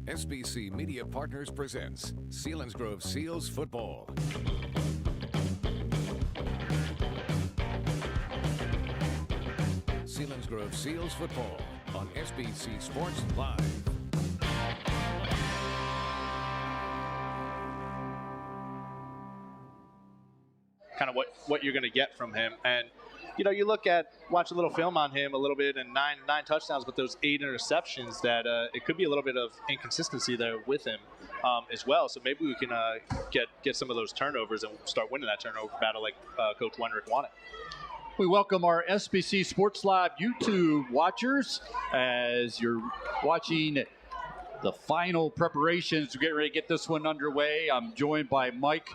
SBC Media Partners presents Selinsgrove Seals Football. Selinsgrove Seals Football on SBC Sports Live. Kind of what you're going to get from him. And, you know, you watch a little film on him a little bit, and nine touchdowns, but those 8 interceptions that it could be a little bit of inconsistency there with him as well. So maybe we can get some of those turnovers and start winning that turnover battle like Coach Wendrick wanted. We welcome our SBC Sports Live YouTube watchers as you're watching the final preparations to get ready to get this one underway. I'm joined by Mike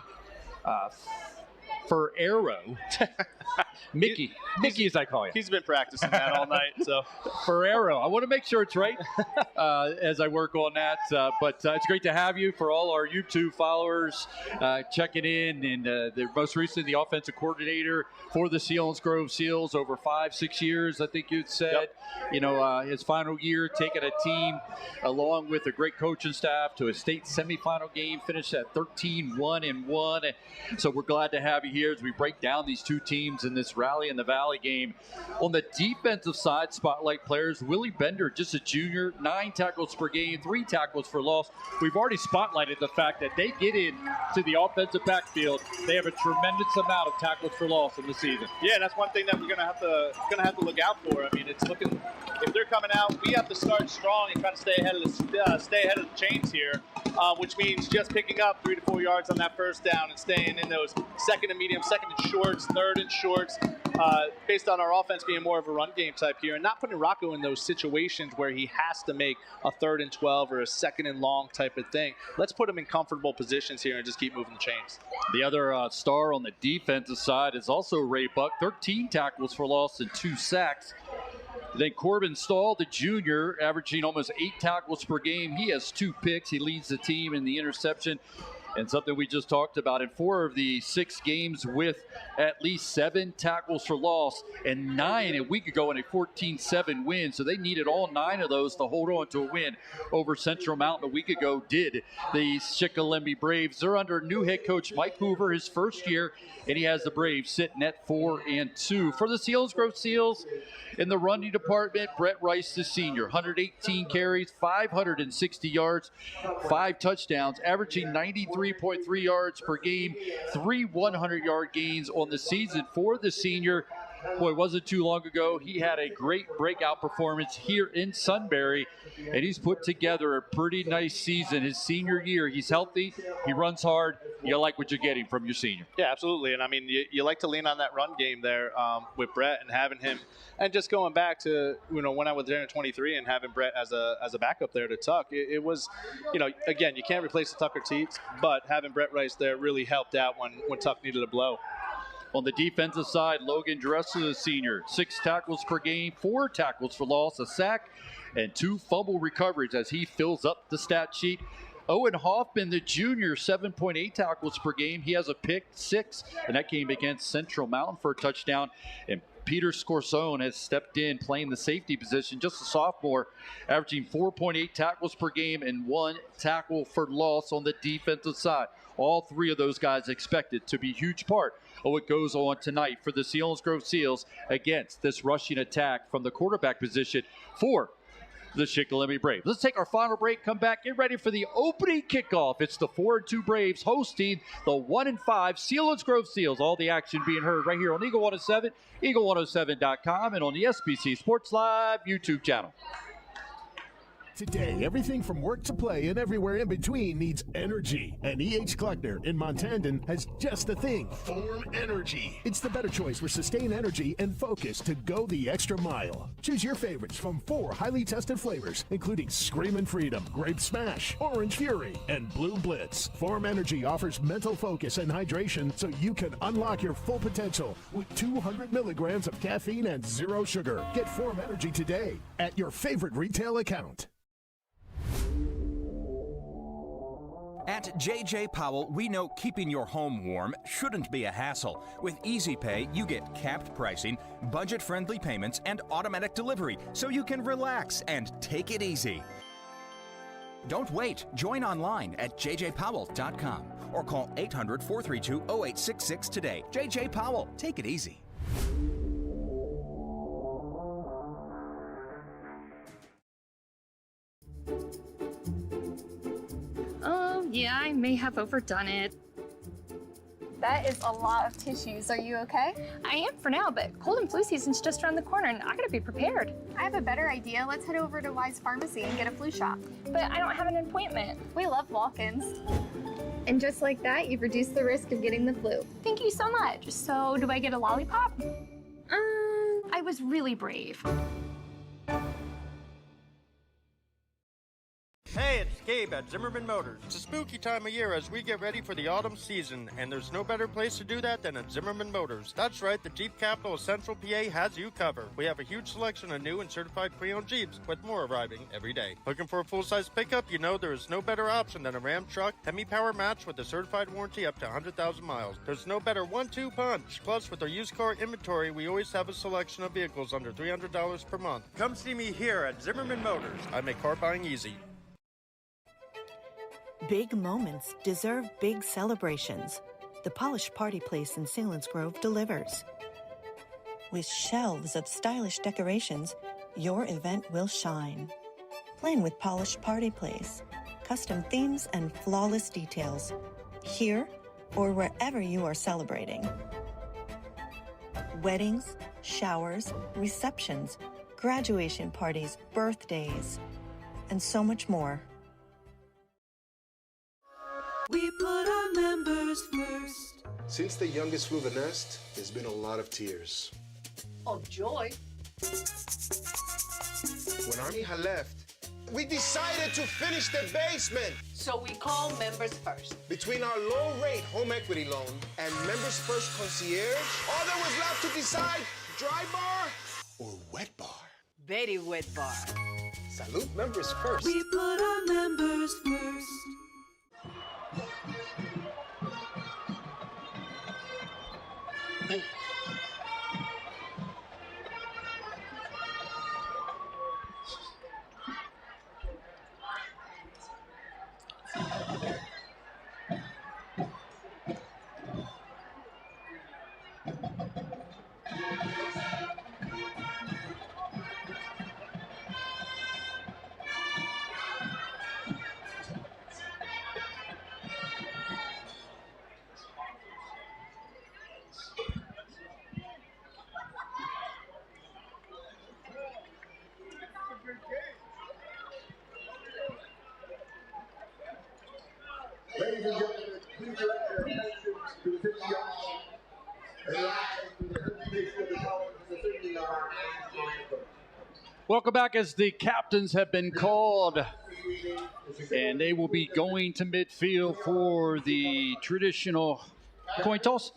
Ferrero. Mickey as I call you. He's been practicing that all night. So Ferrero. I want to make sure it's right as I work on that. But it's great to have you. For all our YouTube followers checking in. And the most recently, the offensive coordinator for the Selinsgrove Seals over 5-6 years, I think you'd said. Yep. You know, his final year taking a team along with a great coaching staff to a state semifinal game, finished at 13-1-1. So we're glad to have you here as we break down these two teams in this Rally in the Valley game. On the defensive side, spotlight players, Willie Bender, just a junior, 9 tackles per game, 3 tackles for loss. We've already spotlighted the fact that they get in to the offensive backfield. They have a tremendous amount of tackles for loss in the season. Yeah, that's one thing that we're gonna have to look out for. I mean, it's looking, if they're coming out, we have to start strong and try to stay ahead of the chains here, which means just picking up 3 to 4 yards on that first down and staying in those second and medium, second and shorts, third and shorts, based on our offense being more of a run game type here, and not putting Rocco in those situations where he has to make a 3rd and 12 or a 2nd and long type of thing. Let's put him in comfortable positions here and just keep moving the chains. The other star on the defensive side is also Ray Buck, 13 tackles for loss and 2 sacks. Then Corbin Stahl, the junior, averaging almost 8 tackles per game. He has 2 picks. He leads the team in the interception. And something we just talked about, in 4 of the 6 games with at least 7 tackles for loss and 9 a week ago in a 14-7 win. So they needed all 9 of those to hold on to a win over Central Mountain a week ago, did the Shikellamy Braves. They're under new head coach Mike Hoover, his first year, and he has the Braves sitting at 4-2. For the Selinsgrove Seals, in the running department, Brett Rice, the senior, 118 carries, 560 yards, 5 touchdowns, averaging 93.3 yards per game, 3 100-yard gains on the season for the senior. Boy, it wasn't too long ago. He had a great breakout performance here in Sunbury, and he's put together a pretty nice season his senior year. He's healthy. He runs hard. You like what you're getting from your senior. Yeah, absolutely. And, I mean, you like to lean on that run game there with Brett and having him. And just going back to, you know, when I was there in 23 and having Brett as a backup there to Tuck, it was, you know, again, you can't replace the Tucker Teats, but having Brett Rice there really helped out when Tuck needed a blow. On the defensive side, Logan Dressler, the senior, 6 tackles per game, 4 tackles for loss, a sack, and 2 fumble recoveries as he fills up the stat sheet. Owen Hoffman, the junior, 7.8 tackles per game. He has a pick 6, and that came against Central Mountain for a touchdown. And Peter Scorsone has stepped in playing the safety position, just a sophomore, averaging 4.8 tackles per game and 1 tackle for loss on the defensive side. All 3 of those guys expected to be a huge part of what goes on tonight for the Selinsgrove Seals against this rushing attack from the quarterback position for the Shikellamy Braves. Let's take our final break, come back, get ready for the opening kickoff. It's the 4-2 Braves hosting the 1-5 Selinsgrove Seals. All the action being heard right here on Eagle 107, Eagle107.com, and on the SBC Sports Live YouTube channel. Today, everything from work to play and everywhere in between needs energy. And E.H. Kleckner in Montandon has just the thing, Form Energy. It's the better choice for sustained energy and focus to go the extra mile. Choose your favorites from 4 highly tested flavors, including Screamin' Freedom, Grape Smash, Orange Fury, and Blue Blitz. Form Energy offers mental focus and hydration so you can unlock your full potential with 200 milligrams of caffeine and 0 sugar. Get Form Energy today at your favorite retail account. At J.J. Powell, we know keeping your home warm shouldn't be a hassle. With Easy Pay, you get capped pricing, budget-friendly payments, and automatic delivery, so you can relax and take it easy. Don't wait. Join online at jjpowell.com or call 800-432-0866 today. JJ Powell, take it easy. Oh, yeah, I may have overdone it. That is a lot of tissues. Are you okay? I am for now, but cold and flu season's just around the corner and I gotta be prepared. I have a better idea. Let's head over to Wise Pharmacy and get a flu shot. But I don't have an appointment. We love walk-ins. And just like that, you've reduced the risk of getting the flu. Thank you so much. So, do I get a lollipop? I was really brave. Hey, it's Gabe at Zimmerman Motors. It's a spooky time of year as we get ready for the autumn season, and there's no better place to do that than at Zimmerman Motors. That's right, the Jeep capital of Central PA has you covered. We have a huge selection of new and certified pre-owned Jeeps, with more arriving every day. Looking for a full-size pickup? You know there is no better option than a Ram truck, Hemi-Power match with a certified warranty up to 100,000 miles. There's no better 1-2 punch. Plus, with our used car inventory, we always have a selection of vehicles under $300 per month. Come see me here at Zimmerman Motors. I make car buying easy. Big moments deserve big celebrations. The Polished Party Place in Selinsgrove delivers. With shelves of stylish decorations, your event will shine. Plan with Polished Party Place. Custom themes and flawless details. Here or wherever you are celebrating. Weddings, showers, receptions, graduation parties, birthdays, and so much more. We put our members first. Since the youngest flew the nest, there's been a lot of tears. Of joy. When Armija left, we decided to finish the basement. So we call members first. Between our low-rate home equity loan and Members First Concierge, all that was left to decide, dry bar or wet bar. Very wet bar. Salute Members First. We put our members first. Ladies and gentlemen, please direct your attention to the 50 yards and rise to the presentation of the colors and the singing of our national anthem. Welcome back as the captains have been called, and they will be going to midfield for the traditional coin toss.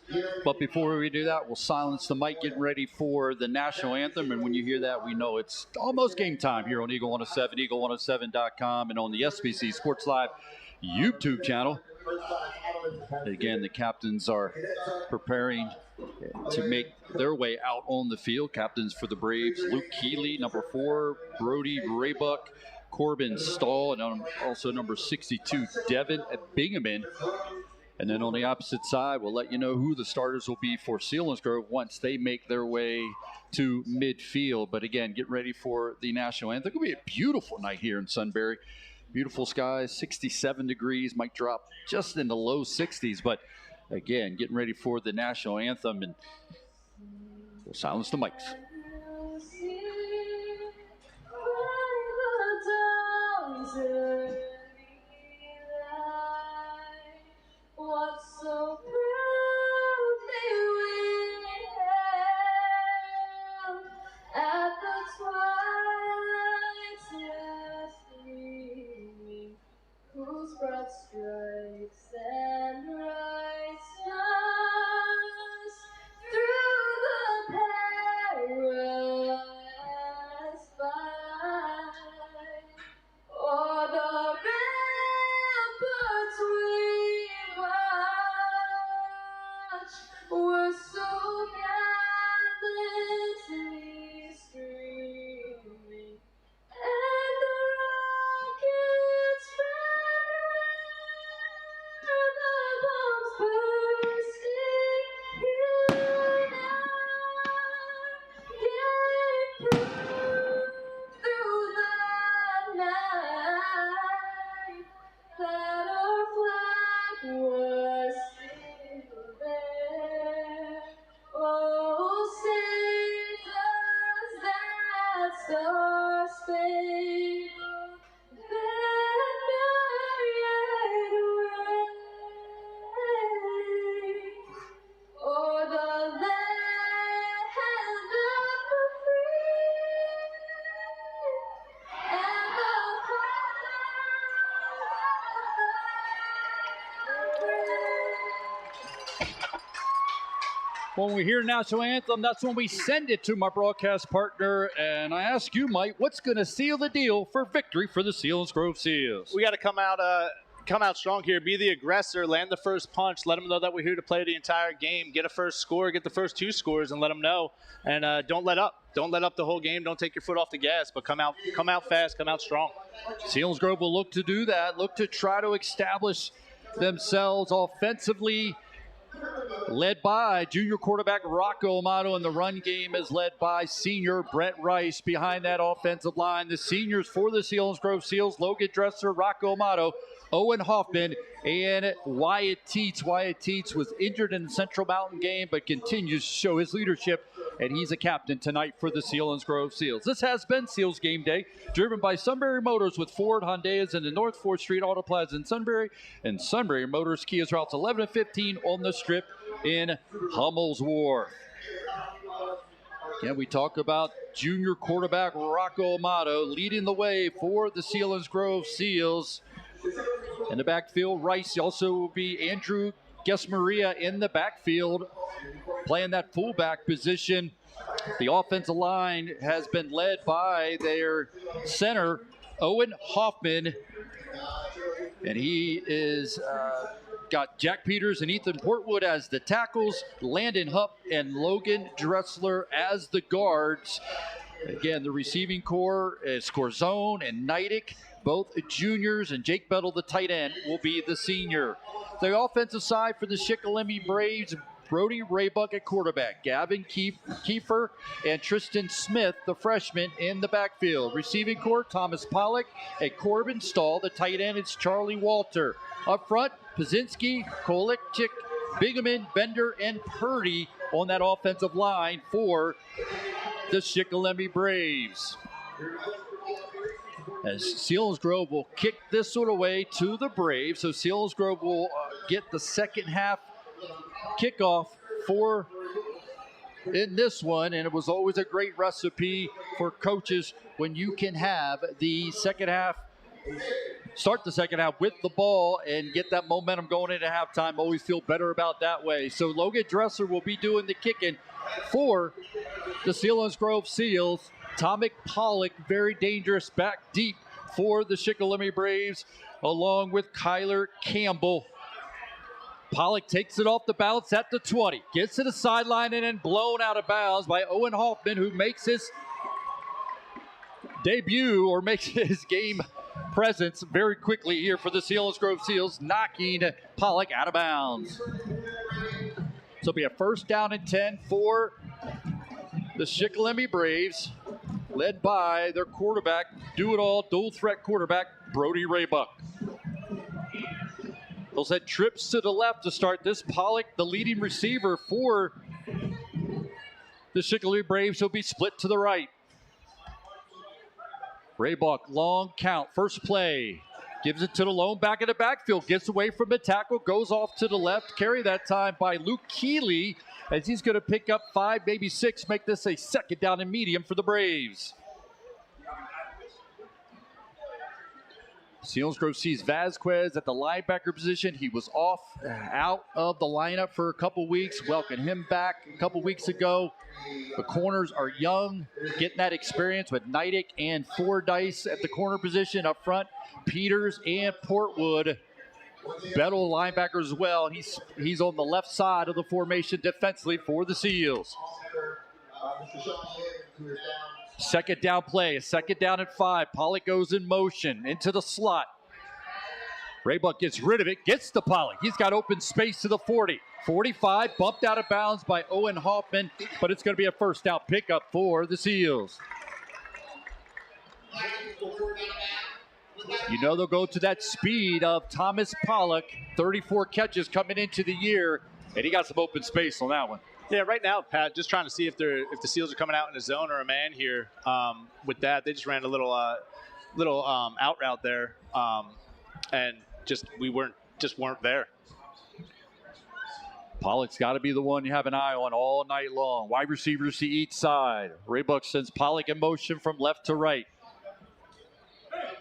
But before we do that, we'll silence the mic, getting ready for the national anthem. And when you hear that, we know it's almost game time here on Eagle 107, eagle107.com, and on the SBC Sports Live YouTube channel. Again, the captains are preparing to make their way out on the field. Captains for the Braves, Luke Keeley, number 4, Brody Raybuck, Corbin Stahl, and also number 62, Devin Bingaman. And then on the opposite side, we'll let you know who the starters will be for Selinsgrove once they make their way to midfield. But again, get ready for the national anthem. It's going to be a beautiful night here in Sunbury. Beautiful skies, 67 degrees, might drop just in the low 60s. But again, getting ready for the national anthem, and we'll silence the mics. What's so proudly we hailed at the twilight's last gleaming, whose broad stripes and bright stars through the perilous fight, o'er the ramparts we watch. When we hear national anthem, that's when we send it to my broadcast partner. And I ask you, Mike, what's going to seal the deal for victory for the Selinsgrove Seals? We got to come out strong here. Be the aggressor. Land the first punch. Let them know that we're here to play the entire game. Get a first score. Get the first 2 scores, and let them know. And don't let up. Don't let up the whole game. Don't take your foot off the gas. But come out fast. Come out strong. Selinsgrove will look to do that. Look to try to establish themselves offensively. Led by junior quarterback Rocco Amato, and the run game is led by senior Brett Rice. Behind that offensive line, the seniors for the Selinsgrove Seals: Logan Dresser, Rocco Amato, Owen Hoffman, and Wyatt Teets. Wyatt Teets was injured in the Central Mountain game, but continues to show his leadership, and he's a captain tonight for the Selinsgrove Seals. This has been Seals Game Day, driven by Sunbury Motors with Ford Hyundai in the North 4th Street Auto Plaza in Sunbury, and Sunbury Motors Kia's routes 11 and 15 on the Strip in Hummel's Wharf. Again, we talk about junior quarterback Rocco Amato leading the way for the Selinsgrove Seals. In the backfield, Rice. Also will be Andrew Gesmaria in the backfield, playing that fullback position. The offensive line has been led by their center, Owen Hoffman, and he is got Jack Peters and Ethan Portwood as the tackles, Landon Hupp and Logan Dressler as the guards. Again, the receiving core is Corzone and Neidick, both juniors, and Jake Bettle, the tight end, will be the senior. The offensive side for the Shikellamy Braves: Brody Raybuck at quarterback, Gavin Kiefer and Tristan Smith, the freshman, in the backfield. Receiving core: Thomas Pollock and Corbin Stahl. The tight end is Charlie Walter. Up front, Pazinski, Kolikchik, Bigeman, Bender, and Purdy on that offensive line for the Shikellamy Braves. As Selinsgrove will kick this one away to the Braves, so Selinsgrove will get the second half kickoff for in this one, and it was always a great recipe for coaches when you can have the second half, start the second half with the ball and get that momentum going into halftime. Always feel better about that way. So Logan Dresser will be doing the kicking for the Selinsgrove Seals. Tomic Pollock, very dangerous, back deep for the Shikellamy Braves, along with Kyler Campbell. Pollock takes it off the bounce at the 20, gets to the sideline, and then blown out of bounds by Owen Hoffman, who makes his debut, or makes his game presence very quickly here for the Selinsgrove Seals, knocking Pollock out of bounds. So it'll be a first down and 10 for the Shikellamy Braves, led by their quarterback, do-it-all, dual-threat quarterback, Brody Raybuck. They'll set trips to the left to start this. Pollock, the leading receiver for the Shikellamy Braves, will be split to the right. Raybuck, long count, first play. Gives it to the lone back in the backfield. Gets away from the tackle, goes off to the left. Carry that time by Luke Keeley, as he's going to pick up 5, maybe 6, make this a second down and medium for the Braves. Selinsgrove sees Vasquez at the linebacker position. He was out of the lineup for a couple weeks. Welcomed him back a couple weeks ago. The corners are young, getting that experience with Neidick and Fordyce at the corner position up front. Peters and Portwood. Bettle, linebacker as well. He's on the left side of the formation defensively for the Seals. Second down play, a second down and 5. Pollock goes in motion into the slot. Raybuck gets rid of it, gets to Pollock. He's got open space to the 40. 45, bumped out of bounds by Owen Hoffman, but it's going to be a first down pickup for the Seals. You know they'll go to that speed of Thomas Pollock. 34 catches coming into the year, and he got some open space on that one. Yeah, right now, Pat, just trying to see if the Seals are coming out in a zone or a man here. With that, they just ran a little out route there, and we weren't there. Pollock's got to be the one you have an eye on all night long. Wide receivers to each side. Raybuck sends Pollock in motion from left to right.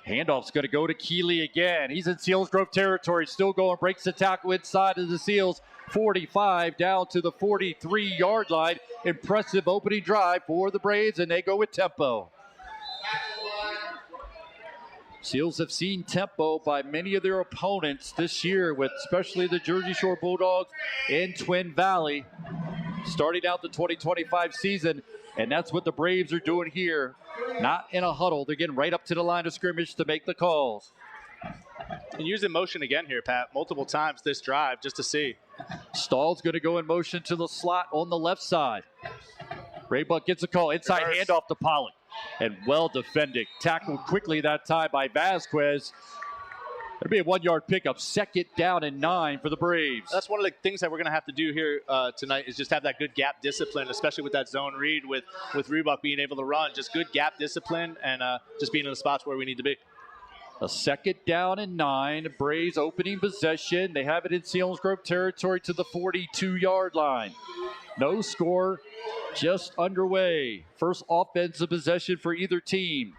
Handoff's going to go to Keeley again. He's in Selinsgrove territory, still going, breaks the tackle inside of the Seals. 45 down to the 43-yard line. Impressive opening drive for the Braves, and they go with tempo. Seals have seen tempo by many of their opponents this year, with especially the Jersey Shore Bulldogs in Twin Valley, starting out the 2025 season, and that's what the Braves are doing here. Not in a huddle. They're getting right up to the line of scrimmage to make the calls. And using motion again here, Pat, multiple times this drive just to see. Stahl's going to go in motion to the slot on the left side. Raybuck gets a call. Inside handoff to Pollock. And well defended. Tackled quickly that time by Vasquez. It'll be a 1-yard pickup. 2nd down and 9 for the Braves. That's one of the things that we're going to have to do here tonight is just have that good gap discipline, especially with that zone read with Raybuck being able to run. Just good gap discipline and just being in the spots where we need to be. A 2nd down and 9. Braves opening possession. They have it in Selinsgrove territory to the 42-yard line. No score, just underway. First offensive possession for either team.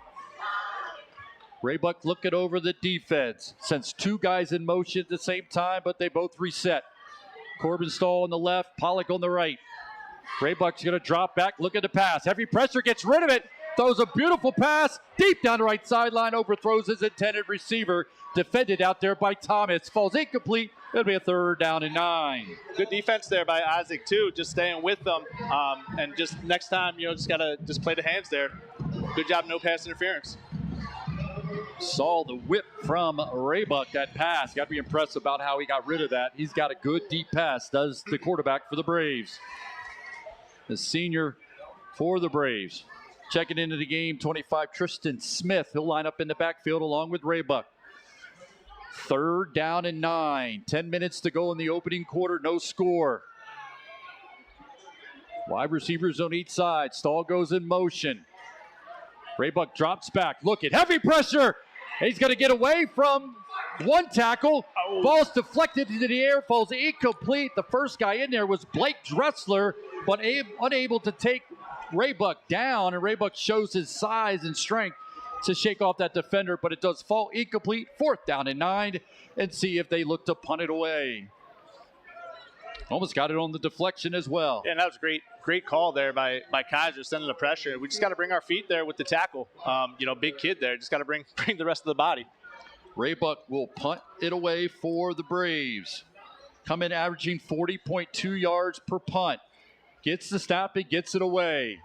Raybuck looking over the defense. Sends 2 guys in motion at the same time, but they both reset. Corbin Stahl on the left, Pollock on the right. Raybuck's going to drop back, look at the pass. Heavy pressure, gets rid of it. Throws a beautiful pass deep down the right sideline, overthrows his intended receiver. Defended out there by Thomas. Falls incomplete. It'll be a 3rd down and 9. Good defense there by Isaac, too, just staying with them. And just next time, just got to just play the hands there. Good job, no pass interference. Saw the whip from Raybuck, that pass. Got to be impressed about how he got rid of that. He's got a good deep pass, does the quarterback for the Braves. The senior for the Braves. Checking into the game, 25, Tristan Smith. He'll line up in the backfield along with Raybuck. 3rd down and 9. 10 minutes to go in the opening quarter. No score. Wide receivers on each side. Stahl goes in motion. Raybuck drops back. Look at heavy pressure. He's going to get away from one tackle. Ball's deflected into the air. Falls incomplete. The first guy in there was Blake Dressler, but unable to take Raybuck down. And Raybuck shows his size and strength to shake off that defender, but it does fall incomplete. 4th down and 9, and see if they look to punt it away. Almost got it on the deflection as well. Yeah, and that was a great call there by Kaiser, sending the pressure. We just got to bring our feet there with the tackle. Big kid there. Just got to bring the rest of the body. Raybuck will punt it away for the Braves. Come in averaging 40.2 yards per punt. Gets the snap and gets it away.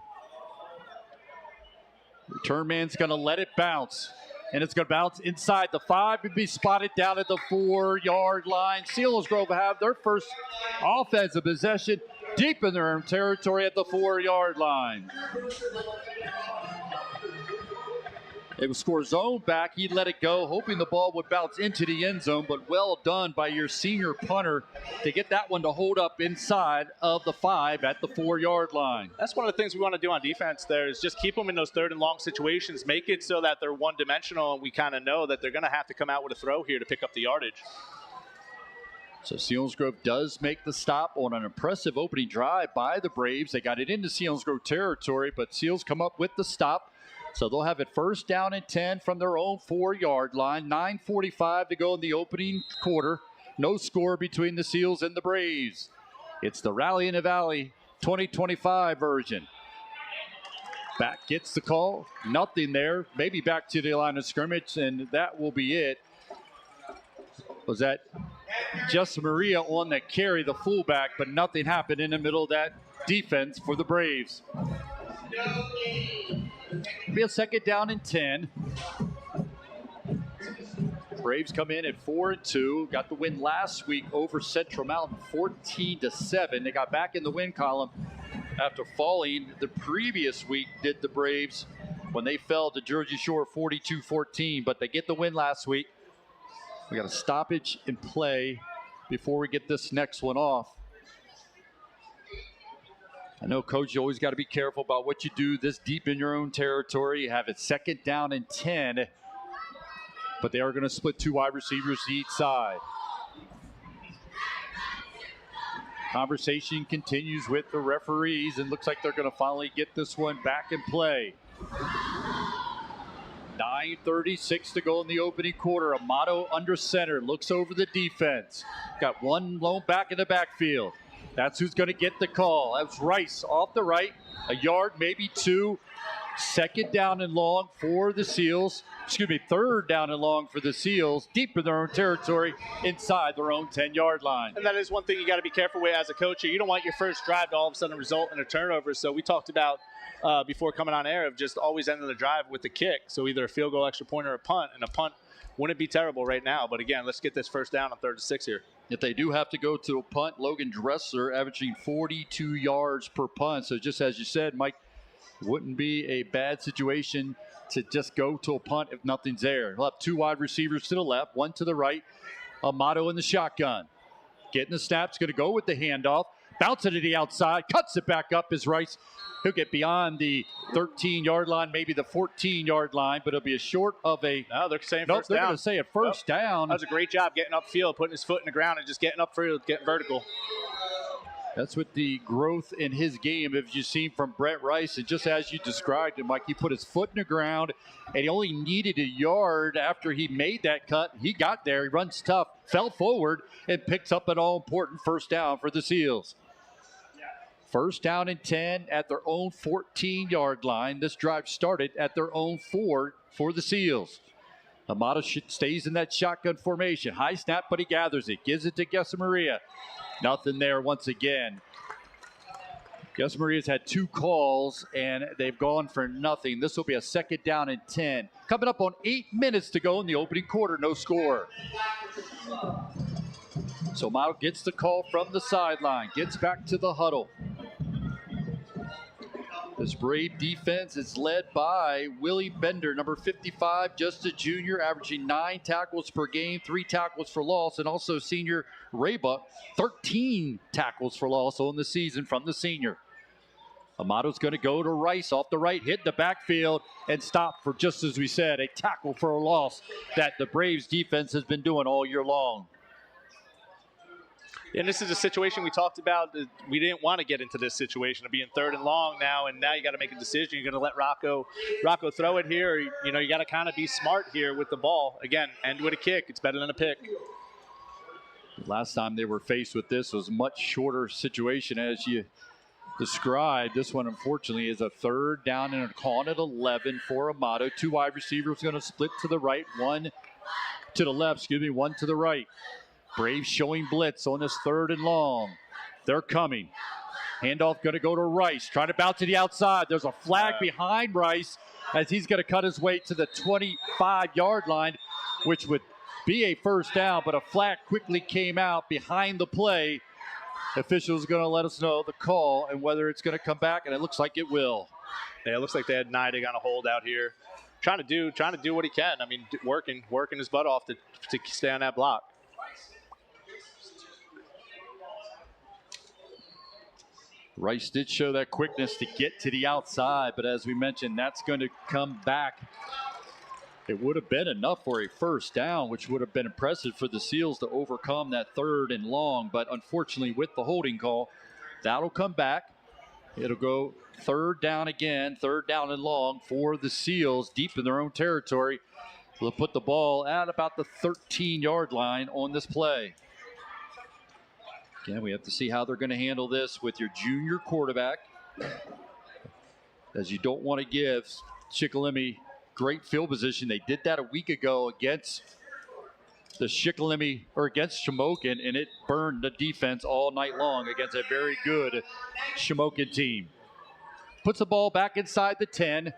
Return man's going to let it bounce. And it's going to bounce inside the 5 and be spotted down at the 4-yard line. Selinsgrove have their first offensive possession deep in their own territory at the 4-yard line. They would score zone back. He let it go, hoping the ball would bounce into the end zone, but well done by your senior punter to get that one to hold up inside of the 5 at the 4-yard line. That's one of the things we want to do on defense there is just keep them in those 3rd and long situations, make it so that they're one-dimensional, and we kind of know that they're going to have to come out with a throw here to pick up the yardage. So Selinsgrove does make the stop on an impressive opening drive by the Braves. They got it into Selinsgrove territory, but Seals come up with the stop. So they'll have it 1st down and 10 from their own 4-yard line. 9:45 to go in the opening quarter. No score between the Seals and the Braves. It's the Rally in the Valley 2025 version. Back gets the call. Nothing there. Maybe back to the line of scrimmage, and that will be it. Was that just Maria on the carry, the fullback, but nothing happened in the middle of that defense for the Braves. Be a 2nd down and 10. Braves come in at 4-2. Got the win last week over Central Mountain 14-7. They got back in the win column after falling the previous week, did the Braves, when they fell to Jersey Shore 42-14. But they get the win last week. We got a stoppage in play before we get this next one off. I know, Coach, you always got to be careful about what you do this deep in your own territory. You have it 2nd down and 10, but they are going to split 2 wide receivers to each side. Conversation continues with the referees, and looks like they're going to finally get this one back in play. 9 9:36 to go in the opening quarter. Amato under center, looks over the defense. Got one lone back in the backfield. That's who's going to get the call. That's Rice off the right, a yard, maybe two. Second down and long for the Seals. Third down and long for the Seals, deep in their own territory, inside their own 10-yard line. And that is one thing you got to be careful with as a coach. You don't want your first drive to all of a sudden result in a turnover. So we talked about before coming on air of just always ending the drive with the kick. So either a field goal, extra point, or a punt. And a punt wouldn't be terrible right now. But again, let's get this first down on 3rd and 6 here. If they do have to go to a punt, Logan Dressler averaging 42 yards per punt. So just as you said, Mike, wouldn't be a bad situation to just go to a punt if nothing's there. He'll have two wide receivers to the left, one to the right. Amato in the shotgun. Getting the snaps, going to go with the handoff. Bounce it to the outside, cuts it back up as Rice. He'll get beyond the 13-yard line, maybe the 14-yard line, but it'll be a short of a... No, they're saying nope, first down. They're going to say a first down. That was a great job getting upfield, putting his foot in the ground and just getting upfield, getting vertical. That's with the growth in his game, as you've seen from Brett Rice. And just as you described him, Mike, he put his foot in the ground, and he only needed a yard after he made that cut. He got there. He runs tough, fell forward, and picks up an all-important first down for the Seals. First down and 10 at their own 14-yard line. This drive started at their own 4 for the Seals. Amato stays in that shotgun formation. High snap, but he gathers it. Gives it to Gesamaria. Nothing there once again. Gesamaria's had 2 calls, and they've gone for nothing. This will be a second down and 10. Coming up on 8 minutes to go in the opening quarter. No score. So Amato gets the call from the sideline. Gets back to the huddle. This Brave defense is led by Willie Bender, number 55, just a junior, averaging 9 tackles per game, 3 tackles for loss, and also senior Raybuck, 13 tackles for loss on the season from the senior. Amato's going to go to Rice off the right, hit the backfield, and stop for, just as we said, a tackle for a loss that the Braves defense has been doing all year long. And this is a situation we talked about. We didn't want to get into this situation of being 3rd and long now, and now you got to make a decision. You're going to let Rocco throw it here. You know, you got to kind of be smart here with the ball. Again, end with a kick. It's better than a pick. Last time they were faced with this was a much shorter situation as you described. This one, unfortunately, is a 3rd down and a call at 11 for Amato. 2 wide receivers going to split to the right, 1 to the left, 1 to the right. Braves showing blitz on this 3rd and long. They're coming. Handoff going to go to Rice. Trying to bounce to the outside. There's a flag behind Rice as he's going to cut his way to the 25-yard line, which would be a first down, but a flag quickly came out behind the play. Officials are going to let us know the call and whether it's going to come back, and it looks like it will. Yeah, it looks like they had Neidig on a hold out here. Trying to do what he can. I mean, working his butt off to stay on that block. Rice did show that quickness to get to the outside, but as we mentioned, that's going to come back. It would have been enough for a first down, which would have been impressive for the Seals to overcome that 3rd and long, but unfortunately with the holding call, that'll come back. It'll go 3rd down again, 3rd down and long for the Seals deep in their own territory. They'll put the ball at about the 13-yard line on this play. Again, we have to see how they're going to handle this with your junior quarterback, as you don't want to give Shikellamy great field position. They did that a week ago against the Shikellamy, or against Shamokin, and it burned the defense all night long against a very good Shamokin team. Puts the ball back inside the 10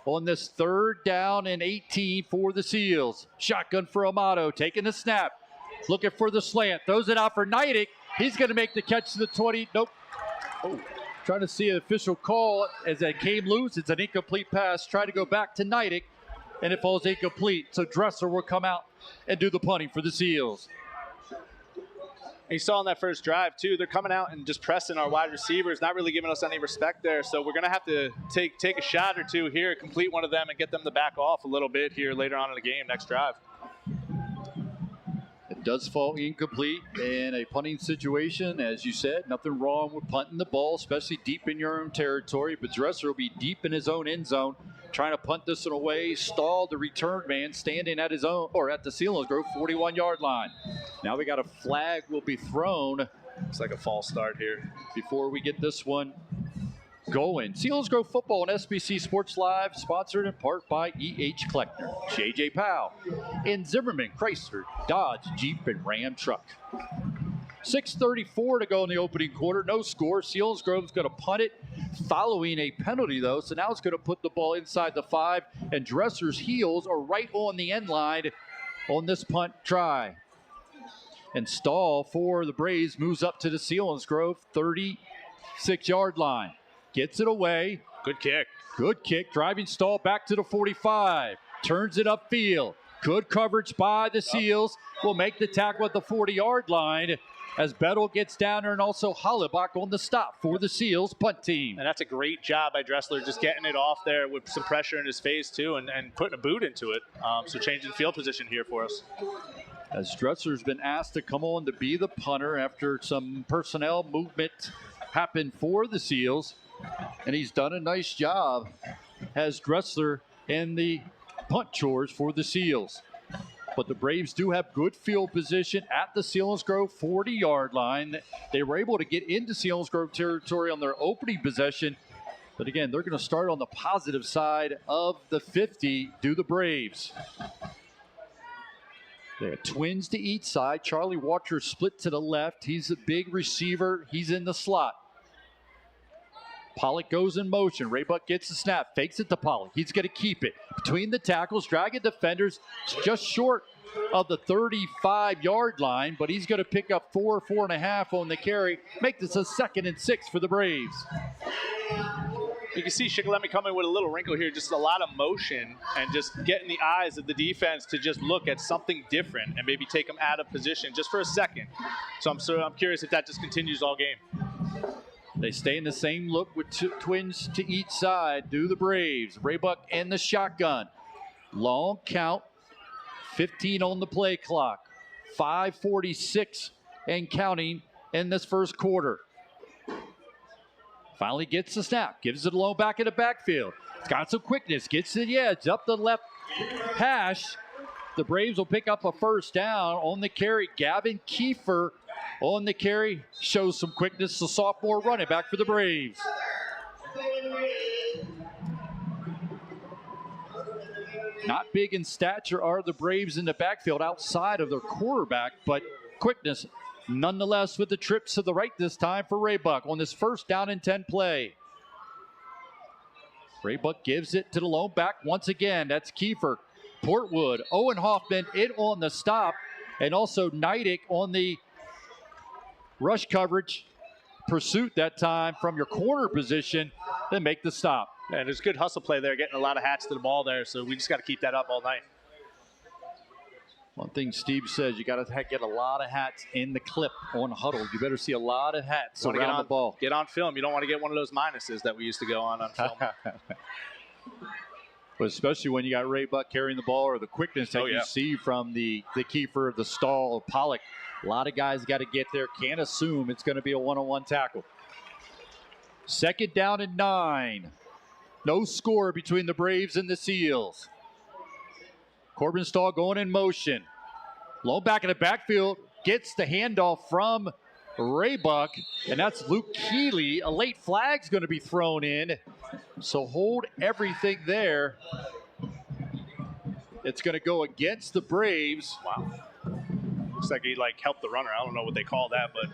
on this 3rd down and 18 for the Seals. Shotgun for Amato, taking the snap, looking for the slant, throws it out for Neidig. He's going to make the catch to the 20. Nope. Oh, trying to see an official call as it came loose. It's an incomplete pass. Try to go back to Neidig, and it falls incomplete. So Dressler will come out and do the punting for the Seals. You saw on that first drive, too, they're coming out and just pressing our wide receivers, not really giving us any respect there. So we're going to have to take a shot or two here, complete one of them, and get them to back off a little bit here later on in the game, next drive. does fall incomplete in a punting situation. As you said, nothing wrong with punting the ball, especially deep in your own territory. But Dresser will be deep in his own end zone, trying to punt this one away. Stall, the return man, standing at his own, or at the Selinsgrove 41-yard line. Now we got a flag will be thrown. It's like a false start here. Before we get this one going. Selinsgrove Football on SBC Sports Live, sponsored in part by E.H. Kleckner, J.J. Powell, and Zimmerman, Chrysler, Dodge, Jeep, and Ram truck. 6:34 to go in the opening quarter. No score. Selinsgrove's going to punt it following a penalty, though. So now it's going to put the ball inside the 5, and Dresser's heels are right on the end line on this punt try. And Stahl for the Braves moves up to the Selinsgrove 36-yard line. Gets it away. Good kick. Good kick. Driving Stahl back to the 45. Turns it upfield. Good coverage by the Seals. Will make the tackle at the 40-yard line as Bettel gets down there, and also Hollebach on the stop for the Seals punt team. And that's a great job by Dressler, just getting it off there with some pressure in his face, too, and putting a boot into it. So changing field position here for us. As Dressler's been asked to come on to be the punter after some personnel movement happened for the Seals. And he's done a nice job as Dressler in the punt chores for the Seals. But the Braves do have good field position at the Selinsgrove 40-yard line. They were able to get into Selinsgrove territory on their opening possession. But again, they're going to start on the positive side of the 50, do the Braves. They have twins to each side. Charlie Walker split to the left. He's a big receiver. He's in the slot. Pollock goes in motion. Raybuck gets the snap, fakes it to Pollock. He's going to keep it between the tackles, dragging defenders. It's just short of the 35-yard line, but he's going to pick up 4.5 on the carry. Make this a 2nd and 6 for the Braves. You can see Shikellamy coming with a little wrinkle here, just a lot of motion and just getting the eyes of the defense to just look at something different and maybe take them out of position just for a second. So I'm curious if that just continues all game. They stay in the same look with twins to each side. Do the Braves. Raybuck in the shotgun. Long count. 15 on the play clock. 5:46 and counting in this first quarter. Finally gets the snap. Gives it a low back in the backfield. It's got some quickness. Gets to the edge. Up the left hash. The Braves will pick up a first down on the carry. Gavin Kiefer on the carry, shows some quickness. The sophomore running back for the Braves. Not big in stature are the Braves in the backfield outside of their quarterback, but quickness nonetheless with the trips to the right this time for Raybuck on this first down and 10 play. Raybuck gives it to the lone back once again. That's Kiefer. Portwood, Owen Hoffman in on the stop, and also Neidick on the rush coverage pursuit that time from your corner position, then make the stop. And there's good hustle play there, getting a lot of hats to the ball there, so we just got to keep that up all night. One thing Steve says, you got to get a lot of hats in the clip on huddle. You better see a lot of hats around the ball. Get on film. You don't want to get one of those minuses that we used to go on film. But especially when you got Raybuck carrying the ball, or the quickness that you see from the Kiefer, the Stahl, Pollock. A lot of guys got to get there. Can't assume it's going to be a one-on-one tackle. 2nd down and 9. No score between the Braves and the Seals. Corbin Stahl going in motion. Low back in the backfield. Gets the handoff from Raybuck. And that's Luke Keeley. A late flag's going to be thrown in. So hold everything there. It's going to go against the Braves. Wow. Looks like he helped the runner. I don't know what they call that, but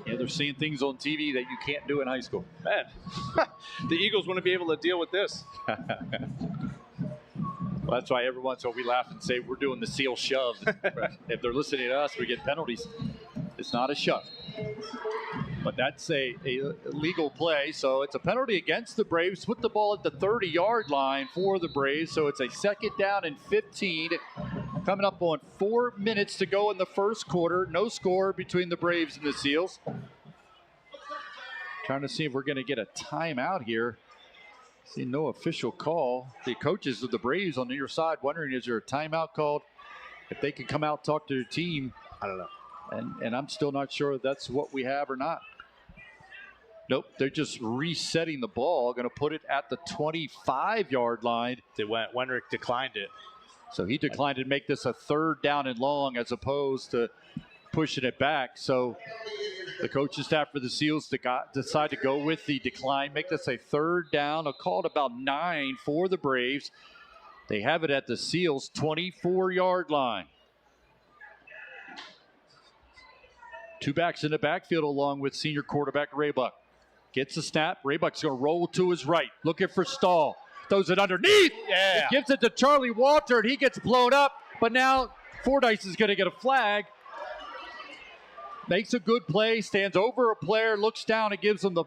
yeah, they're seeing things on TV that you can't do in high school. Man, the Eagles wouldn't be able to deal with this. Well, that's why every once in a while we laugh and say we're doing the seal shove. If they're listening to us, we get penalties. It's not a shove. But that's a legal play, so it's a penalty against the Braves. Put the ball at the 30-yard line for the Braves, so it's a 2nd down and 15. Coming up on 4 minutes to go in the first quarter. No score between the Braves and the Seals. Trying to see if we're going to get a timeout here. See no official call. The coaches of the Braves on the near side wondering, is there a timeout called? if they can come out and talk to their team, I don't know. And I'm still not sure that's what we have or not. Nope, they're just resetting the ball. Going to put it at the 25-yard line. Wenrick declined it. So he declined to make this a 3rd down and long as opposed to pushing it back. So the coaching staff for the Seals decide to go with the decline, make this a 3rd down, a call at about 9 for the Braves. They have it at the Seals' 24-yard line. 2 backs in the backfield along with senior quarterback Raybuck. Gets the snap. Raybuck's going to roll to his right, looking for Stahl. Throws it underneath. Yeah. It gives it to Charlie Walter, and he gets blown up. But now Fordyce is going to get a flag. Makes a good play, stands over a player, looks down, and gives him the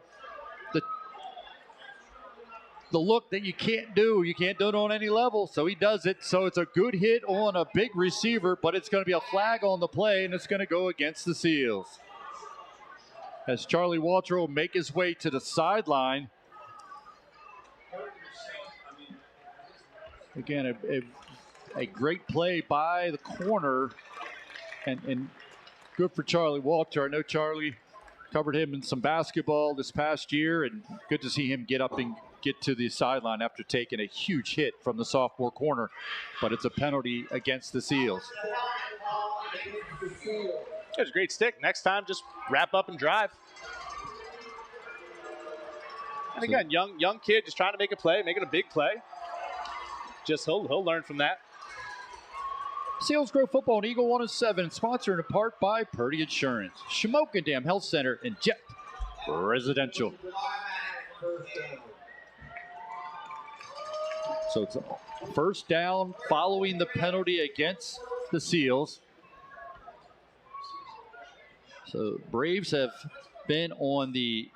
look that you can't do. You can't do it on any level, so he does it. So it's a good hit on a big receiver, but it's going to be a flag on the play, and it's going to go against the Seals. As Charlie Walter will make his way to the sideline. Again, a great play by the corner, and good for Charlie Walter. I know Charlie covered him in some basketball this past year, and good to see him get up and get to the sideline after taking a huge hit from the sophomore corner. But it's a penalty against the Seals. It's a great stick. Next time, just wrap up and drive. And again, young kid just trying to make a play, making a big play. Just he'll learn from that. Selinsgrove Football on Eagle 107, sponsored in part by Purdy Insurance, Shamokin Dam Health Center, and Jet Residential. So it's a 1st down following the penalty against the Seals. So Braves have been on the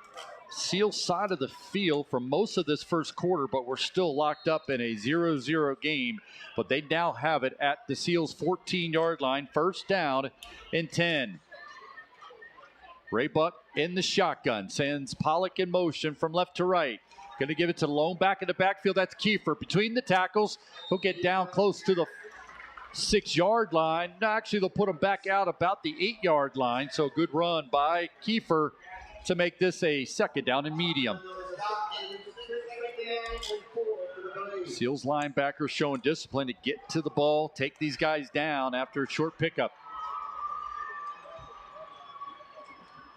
Seals side of the field for most of this 1st quarter, but we're still locked up in a 0-0 game. But they now have it at the Seals' 14-yard line, 1st down and 10. Raybuck in the shotgun, sends Pollock in motion from left to right. Going to give it to the lone back in the backfield. That's Kiefer between the tackles. He'll get down close to the 6-yard line. No, actually, they'll put him back out about the 8-yard line. So good run by Kiefer to make this a 2nd down and medium. Seals linebacker showing discipline to get to the ball, take these guys down after a short pickup.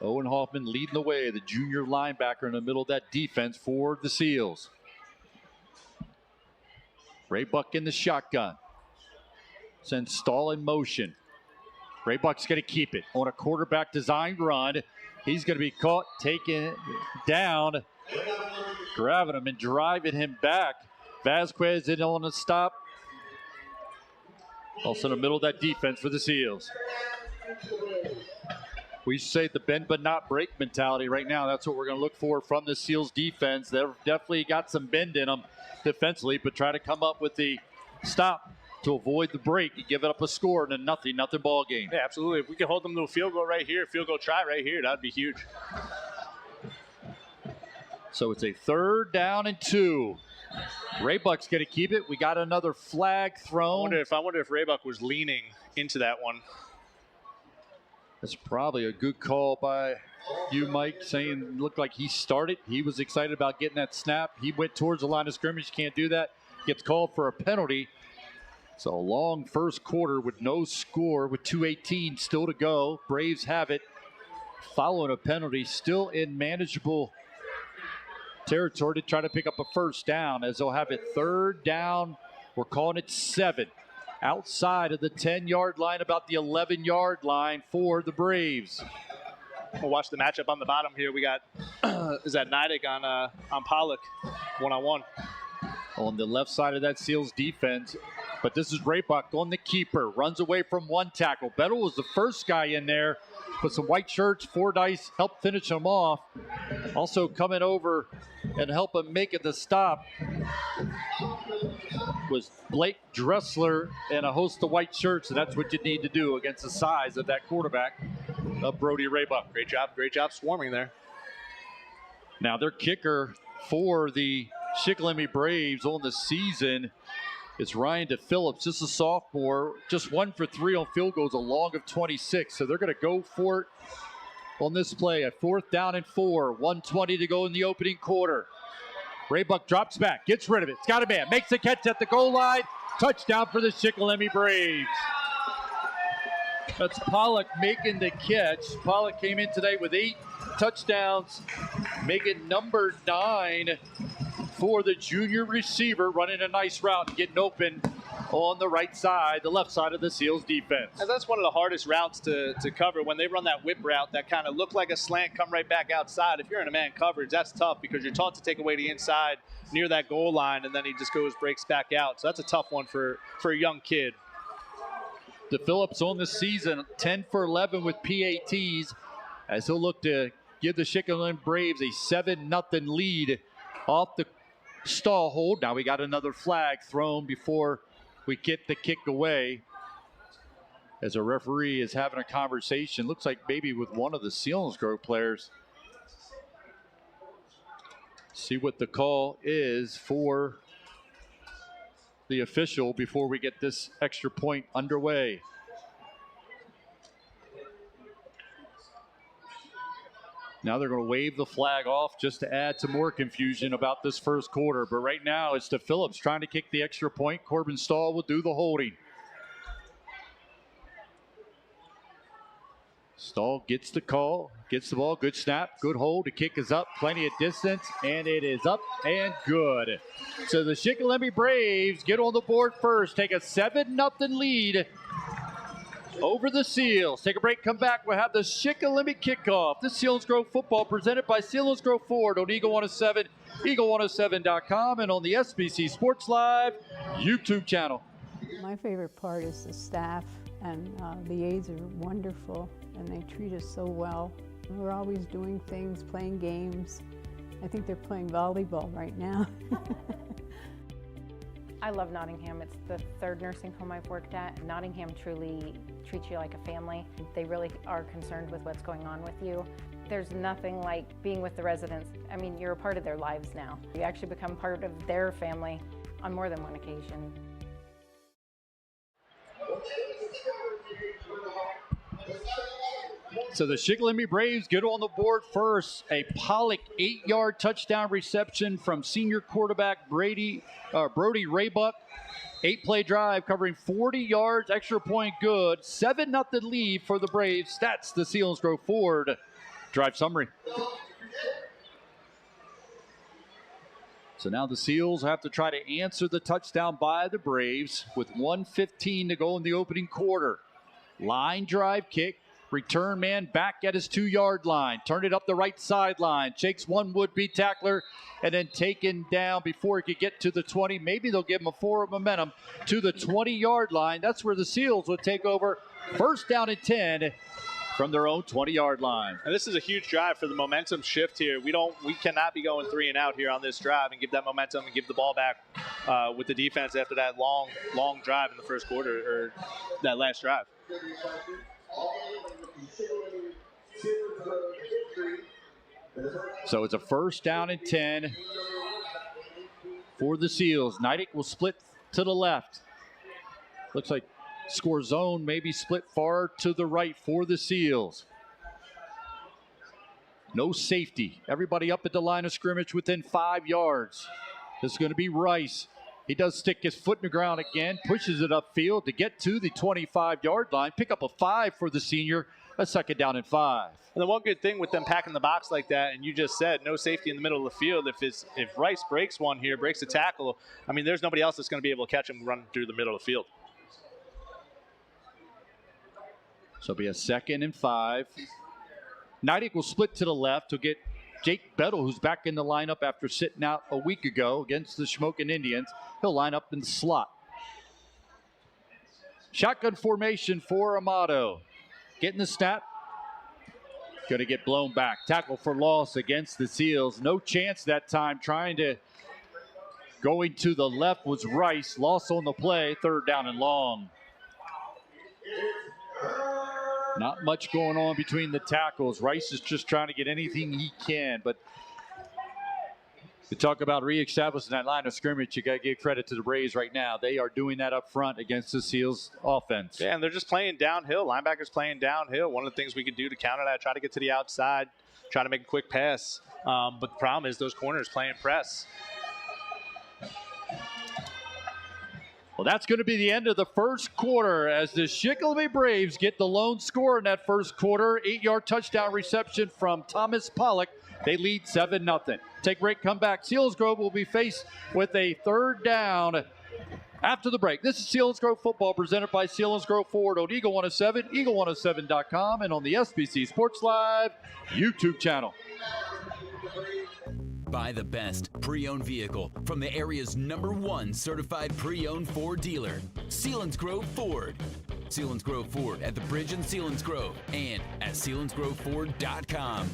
Owen Hoffman leading the way, the junior linebacker in the middle of that defense for the Seals. Raybuck in the shotgun. Sends Stahl in motion. Raybuck's going to keep it on a quarterback designed run. He's going to be caught, taken down, grabbing him and driving him back. Vasquez in on the stop. Also in the middle of that defense for the Seals. We say the bend but not break mentality right now. That's what we're going to look for from the Seals defense. They've definitely got some bend in them defensively, but try to come up with the stop to avoid the break. You give it up a score and a nothing ball game. Yeah, absolutely. If we can hold them to a field goal right here, field goal try right here, that'd be huge. So it's a 3rd down and 2. Raybuck's going to keep it. We got another flag thrown. I wonder if Raybuck was leaning into that one. That's probably a good call by you, Mike, saying it looked like he started. He was excited about getting that snap. He went towards the line of scrimmage. Can't do that. Gets called for a penalty. So a long 1st quarter with no score with 2:18 still to go. Braves have it following a penalty, still in manageable territory to try to pick up a 1st down, as they'll have it 3rd down. We're calling it 7. Outside of the 10-yard line, about the 11-yard line for the Braves. We'll watch the matchup on the bottom here. We got, is that Neidig on Pollock, one-on-one. On the left side of that Seals defense. But this is Raybuck on the keeper. Runs away from one tackle. Bettle was the first guy in there. Put some white shirts. Fordyce helped finish him off. Also coming over and helping make it the stop was Blake Dressler and a host of white shirts. And that's what you need to do against the size of that quarterback of Brody Raybuck. Great job swarming there. Now their kicker for the Shikellamy Braves on the season It's Ryan DePhillips, just a sophomore, just 1 for 3 on field goals, a long of 26. So they're going to go for it on this play. A 4th down and 4, 1:20 to go in the opening quarter. Raybuck drops back, gets rid of it. It's got a man, makes a catch at the goal line. Touchdown for the Shikellamy Braves. That's Pollock making the catch. Pollock came in today with 8 touchdowns, making number 9 for the junior receiver, running a nice route and getting open on the right side, the left side of the Seals defense. And that's one of the hardest routes to cover. When they run that whip route that kind of look like a slant, come right back outside. If you're in a man coverage, that's tough because you're taught to take away the inside near that goal line, and then he just breaks back out. So that's a tough one for a young kid. DePhillips on the season, 10 for 11 with PATs, as he'll look to give the Shikellamy Braves a 7-0 lead off the stall hold. Now we got another flag thrown before we get the kick away, as a referee is having a conversation, looks like maybe with one of the Selinsgrove players. See what the call is for the official before we get this extra point underway. Now they're going to wave the flag off just to add to more confusion about this first quarter. But right now it's DePhillips trying to kick the extra point. Corbin Stahl will do the holding. Stahl gets the call, gets the ball, good snap, good hold. The kick is up, plenty of distance, and it is up and good. So the Shikellamy Braves get on the board first, take a 7-0 lead over the Seals. Take a break, come back. We'll have the Shikellamy kickoff. This Selinsgrove football presented by Selinsgrove Ford on Eagle 107, eagle107.com, and on the SBC Sports Live YouTube channel. My favorite part is the staff, and the aides are wonderful, and they treat us so well. We're always doing things, playing games. I think they're playing volleyball right now. I love Nottingham. It's the 3rd nursing home I've worked at. Nottingham truly treats you like a family. They really are concerned with what's going on with you. There's nothing like being with the residents. I mean, you're a part of their lives now. You actually become part of their family on more than one occasion. So the Shikellamy Braves get on the board first. A Pollock 8-yard touchdown reception from senior quarterback Brody Raybuck. 8-play drive covering 40 yards, extra point good. 7-0 lead for the Braves. That's the Selinsgrove Ford drive summary. So now the Seals have to try to answer the touchdown by the Braves with 1:15 to go in the opening quarter. Line drive kick. Return man back at his 2-yard line. Turn it up the right sideline. Shakes one would-be tackler and then taken down before he could get to the 20. Maybe they'll give him a forward momentum to the 20-yard line. That's where the Seals would take over. 1st down and 10 from their own 20-yard line. And this is a huge drive for the momentum shift here. We cannot be going 3 and out here on this drive and give that momentum and give the ball back with the defense after that long drive in the first quarter, or that last drive. So it's a 1st down and 10 for the Seals. Neidig will split to the left. Looks like score zone maybe split far to the right for the Seals. No safety. Everybody up at the line of scrimmage within 5 yards. This is going to be Rice. He does stick his foot in the ground again, pushes it upfield to get to the 25-yard line. Pick up a 5 for the senior, a 2nd down and 5. And the one good thing with them packing the box like that, and you just said no safety in the middle of the field, if Rice breaks one here, breaks a tackle, I mean, there's nobody else that's going to be able to catch him running through the middle of the field. So it'll be a 2nd and 5. Neidig will split to the left to get Jake Bettle, who's back in the lineup after sitting out a week ago against the Shamokin Indians. He'll line up in the slot. Shotgun formation for Amato. Getting the snap. Going to get blown back. Tackle for loss against the Seals. No chance that time. Trying to going to the left was Rice. Loss on the play. 3rd down and long. Not much going on between the tackles. Rice is just trying to get anything he can, but You talk about reestablishing that line of scrimmage. You got to give credit to the Braves right now. They are doing that up front against the Seals offense. Yeah, and they're just playing downhill. Linebackers playing downhill. One of the things we can do to counter that, try to get to the outside, try to make a quick pass. But the problem is those corners playing press. Well, that's going to be the end of the first quarter as the Shikellamy Braves get the lone score in that first quarter. 8-yard touchdown reception from Thomas Pollock. They lead 7-0. Take a break, come back. Selinsgrove will be faced with a third down after the break. This is Selinsgrove football presented by Selinsgrove Ford on Eagle 107, eagle107.com, and on the SBC Sports Live YouTube channel. Buy the best pre-owned vehicle from the area's #1 certified pre-owned Ford dealer, Selinsgrove Ford. Selinsgrove Ford at the Bridge in Selinsgrove and at selinsgroveford.com.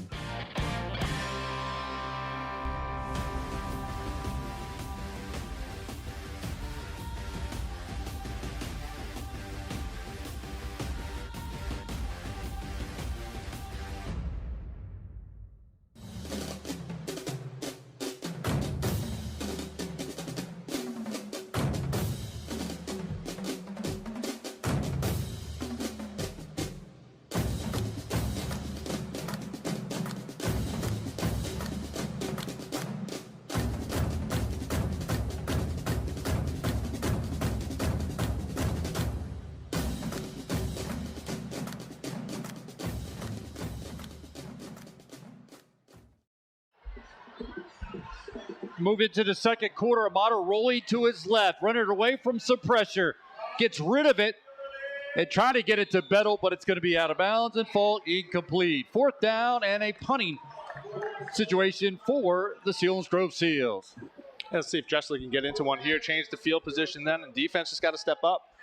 Move into the second quarter. Amato rolling to his left, running away from some pressure. Gets rid of it and trying to get it to Bettle, but it's going to be out of bounds and fall incomplete. Fourth down and a punting situation for the Selinsgrove Seals. Let's see if Dressler can get into one here. Change the field position then, and defense just got to step up.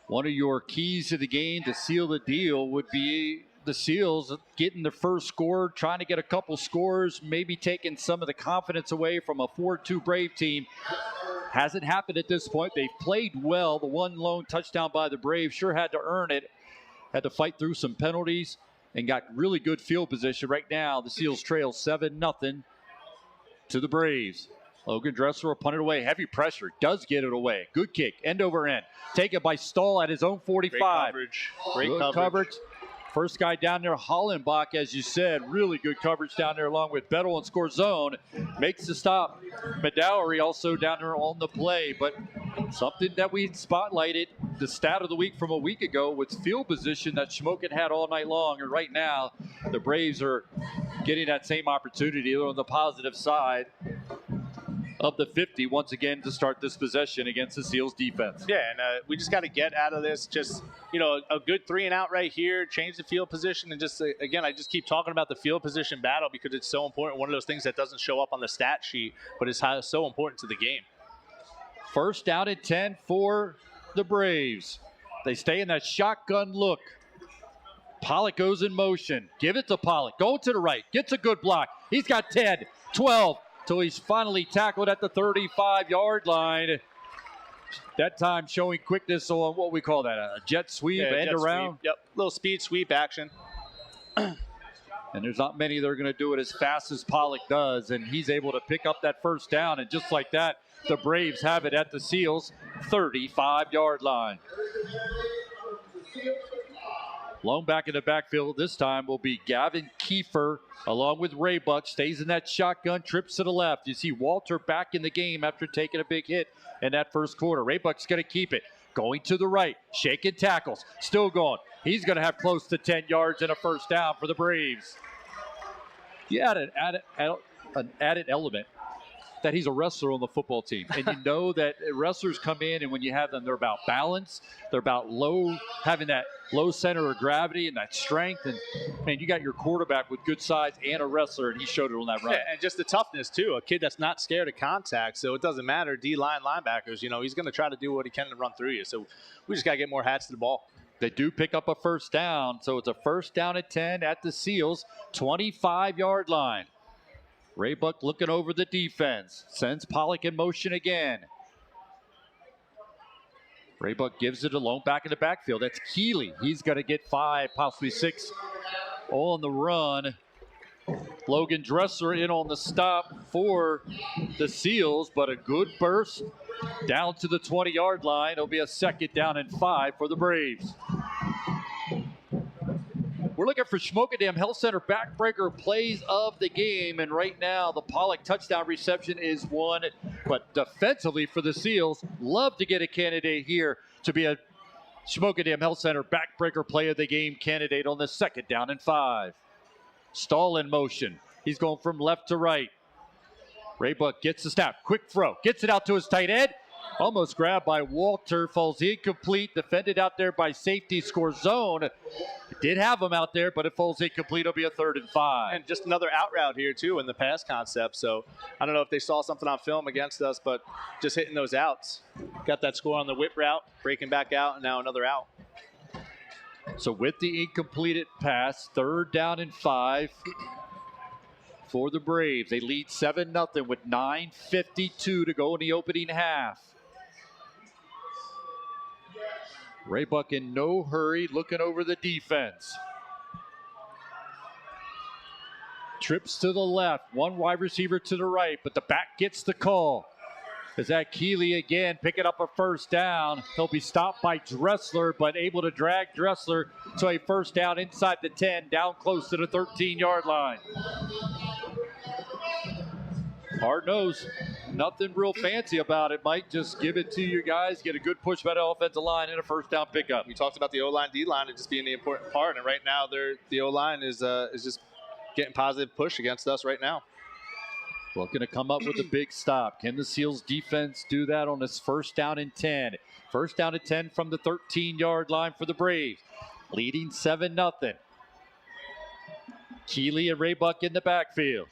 One of your keys to the game to seal the deal would be the Seals getting the first score, trying to get a couple scores, maybe taking some of the confidence away from a 4-2 Brave team. Hasn't happened at this point. They've played well. The one lone touchdown by the Braves sure had to earn it. Had to fight through some penalties and got really good field position. Right now, the Seals trail 7-0 to the Braves. Logan Dressler will punt it away. Heavy pressure. Does get it away. Good kick. End over end. Taken by Stahl at his own 45. Great coverage. Great coverage. First guy down there, Hollenbach, as you said. Really good coverage down there along with Bettle and score zone. Makes the stop. Medowery also down there on the play. But something that we spotlighted, the stat of the week from a week ago, was field position that Schmoken had all night long. And right now, the Braves are getting that same opportunity. They're on the positive side of the 50 once again to start this possession against the Seals defense. Yeah, and we just got to get out of this. Just, a good 3-and-out right here, change the field position, and just, again, I just keep talking about the field position battle because it's so important. One of those things that doesn't show up on the stat sheet, but is so important to the game. First down and 10 for the Braves. They stay in that shotgun look. Pollock goes in motion. Give it to Pollock. Going to the right. Gets a good block. He's got 10, 12, till he's finally tackled at the 35-yard line. That time showing quickness on what we call that, a jet sweep, end around. Sweep. Yep, little speed sweep action. And there's not many that are going to do it as fast as Pollock does, and he's able to pick up that first down, and just like that, the Braves have it at the Seals' 35-yard line. Lone back in the backfield this time will be Gavin Kiefer along with Ray Buck. Stays in that shotgun, trips to the left. You see Walter back in the game after taking a big hit in that first quarter. Ray Buck's going to keep it. Going to the right, shaking tackles, still going. He's going to have close to 10 yards and a first down for the Braves. You add an added element that he's a wrestler on the football team. And you know that wrestlers come in, and when you have them, they're about balance. They're about having that low center of gravity and that strength. And, man, you got your quarterback with good size and a wrestler, and he showed it on that run. Yeah, and just the toughness, too. A kid that's not scared of contact, so it doesn't matter. D-line linebackers, he's going to try to do what he can to run through you. So we just got to get more hats to the ball. They do pick up a first down, so it's a first down at 10 at the Seals' 25-yard line. Ray Buck looking over the defense. Sends Pollock in motion again. Ray Buck gives it alone back in the backfield. That's Keeley. He's going to get 5, possibly 6 on the run. Logan Dressler in on the stop for the Seals, but a good burst down to the 20-yard line. It'll be a 2nd down and 5 for the Braves. We're looking for Schmokendam Health Center backbreaker plays of the game, and right now the Pollock touchdown reception is one, but defensively for the Seals, love to get a candidate here to be a Schmokendam Health Center backbreaker play of the game candidate on the 2nd down and 5. Stahl in motion. He's going from left to right. Raybuck gets the snap. Quick throw. Gets it out to his tight end. Almost grabbed by Walter. Falls incomplete. Defended out there by safety. Scores zone. Did have him out there, but it falls incomplete. It'll be a 3rd and 5. And just another out route here, too, in the pass concept. So I don't know if they saw something on film against us, but just hitting those outs. Got that score on the whip route, breaking back out, and now another out. So with the incompleted pass, 3rd down and 5 for the Braves. They lead 7-0 with 9:52 to go in the opening half. Raybuck in no hurry, looking over the defense. Trips to the left, one wide receiver to the right, but the back gets the call. Is that Keeley again picking up a 1st down? He'll be stopped by Dressler, but able to drag Dressler to a 1st down inside the 10, down close to the 13-yard line. Hard nose. Nothing real fancy about it, Mike. Just give it to your guys, get a good push by the offensive line, and a 1st down pickup. We talked about the O-line, D-line, and just being the important part, and right now the O-line is just getting positive push against us right now. Looking to come up with a big stop. Can the Seals defense do that on this 1st down and 10? 1st down and 10 from the 13-yard line for the Braves. Leading 7-0. Keeley and Raybuck in the backfield.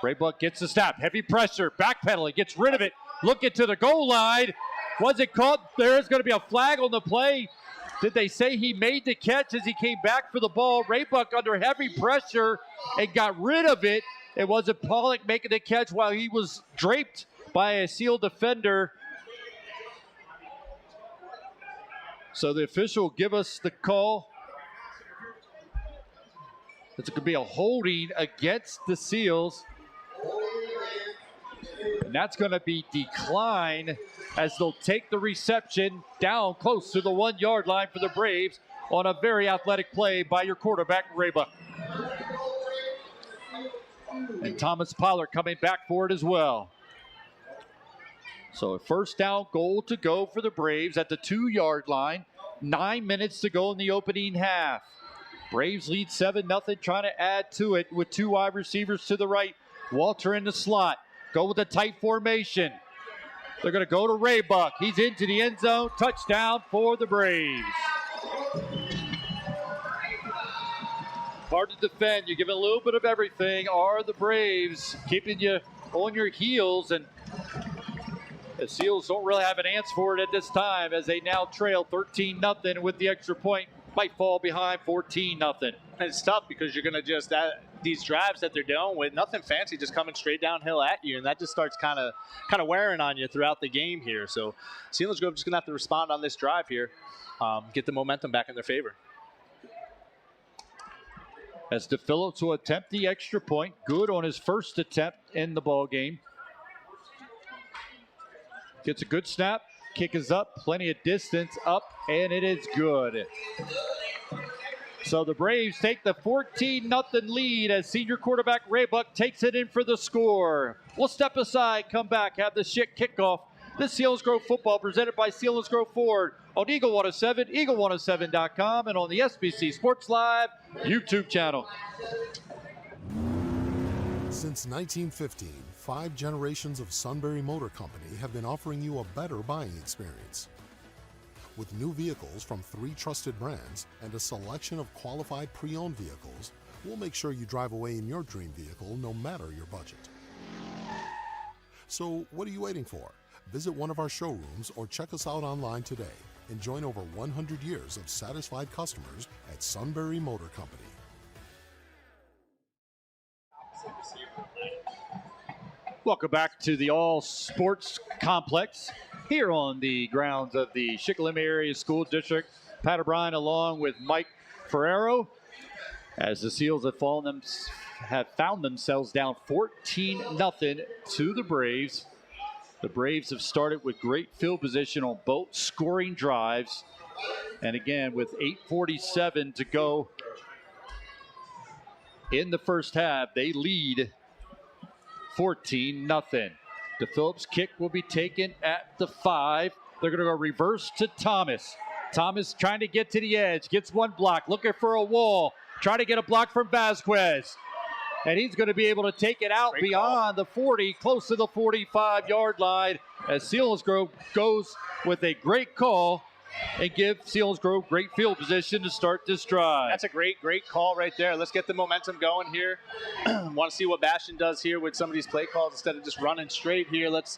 Raybuck gets the snap. Heavy pressure. Backpedaling. Gets rid of it. Looking to the goal line. Was it caught? There's going to be a flag on the play. Did they say he made the catch as he came back for the ball? Raybuck under heavy pressure and got rid of it. It wasn't Pollock making the catch while he was draped by a Seal defender. So the official will give us the call. It's going to be a holding against the Seals. And that's going to be declined as they'll take the reception down close to the 1-yard line for the Braves on a very athletic play by your quarterback, Raybuck. And Thomas Pollard coming back for it as well. So a 1st down goal to go for the Braves at the 2-yard line. 9 minutes to go in the opening half. Braves lead 7-0, trying to add to it with 2 wide receivers to the right. Walter in the slot. Go with a tight formation. They're going to go to Raybuck. He's into the end zone. Touchdown for the Braves. Hard to defend. You're giving a little bit of everything. Are the Braves keeping you on your heels? And the Seals don't really have an answer for it at this time as they now trail 13-0 with the extra point. Might fall behind 14-0. And it's tough because you're going to just, these drives that they're doing with nothing fancy, just coming straight downhill at you. And that just starts kind of wearing on you throughout the game here. So Selinsgrove just going to have to respond on this drive here, get the momentum back in their favor. As DePhillips will attempt the extra point. Good on his 1st attempt in the ball game. Gets a good snap. Kick is up. Plenty of distance up. And it is good. So the Braves take the 14-0 lead as senior quarterback Raybuck takes it in for the score. We'll step aside, come back, have the kickoff. This Selinsgrove football presented by Selinsgrove Ford on Eagle 107, eagle107.com, and on the SBC Sports Live YouTube channel. Since 1915, 5 generations of Sunbury Motor Company have been offering you a better buying experience. With new vehicles from 3 trusted brands and a selection of qualified pre-owned vehicles, we'll make sure you drive away in your dream vehicle no matter your budget. So what are you waiting for? Visit one of our showrooms or check us out online today and join over 100 years of satisfied customers at Sunbury Motor Company. Welcome back to the All Sports Complex here on the grounds of the Shikellamy Area School District. Pat O'Brien along with Mike Ferrero. As the Seals have found themselves down 14-0 to the Braves. The Braves have started with great field position on both scoring drives. And again, with 8:47 to go in the first half, they lead 14-0. The Phillips kick will be taken at the 5. They're going to go reverse to Thomas. Thomas trying to get to the edge, gets one block, looking for a wall, trying to get a block from Vasquez. And he's going to be able to take it out beyond the 40, close to the 45-yard line, as Selinsgrove goes with a great call and give Selinsgrove great field position to start this drive. That's a great call right there. Let's get the momentum going here. Want to see what Bastion does here with some of these play calls instead of just running straight here. Let's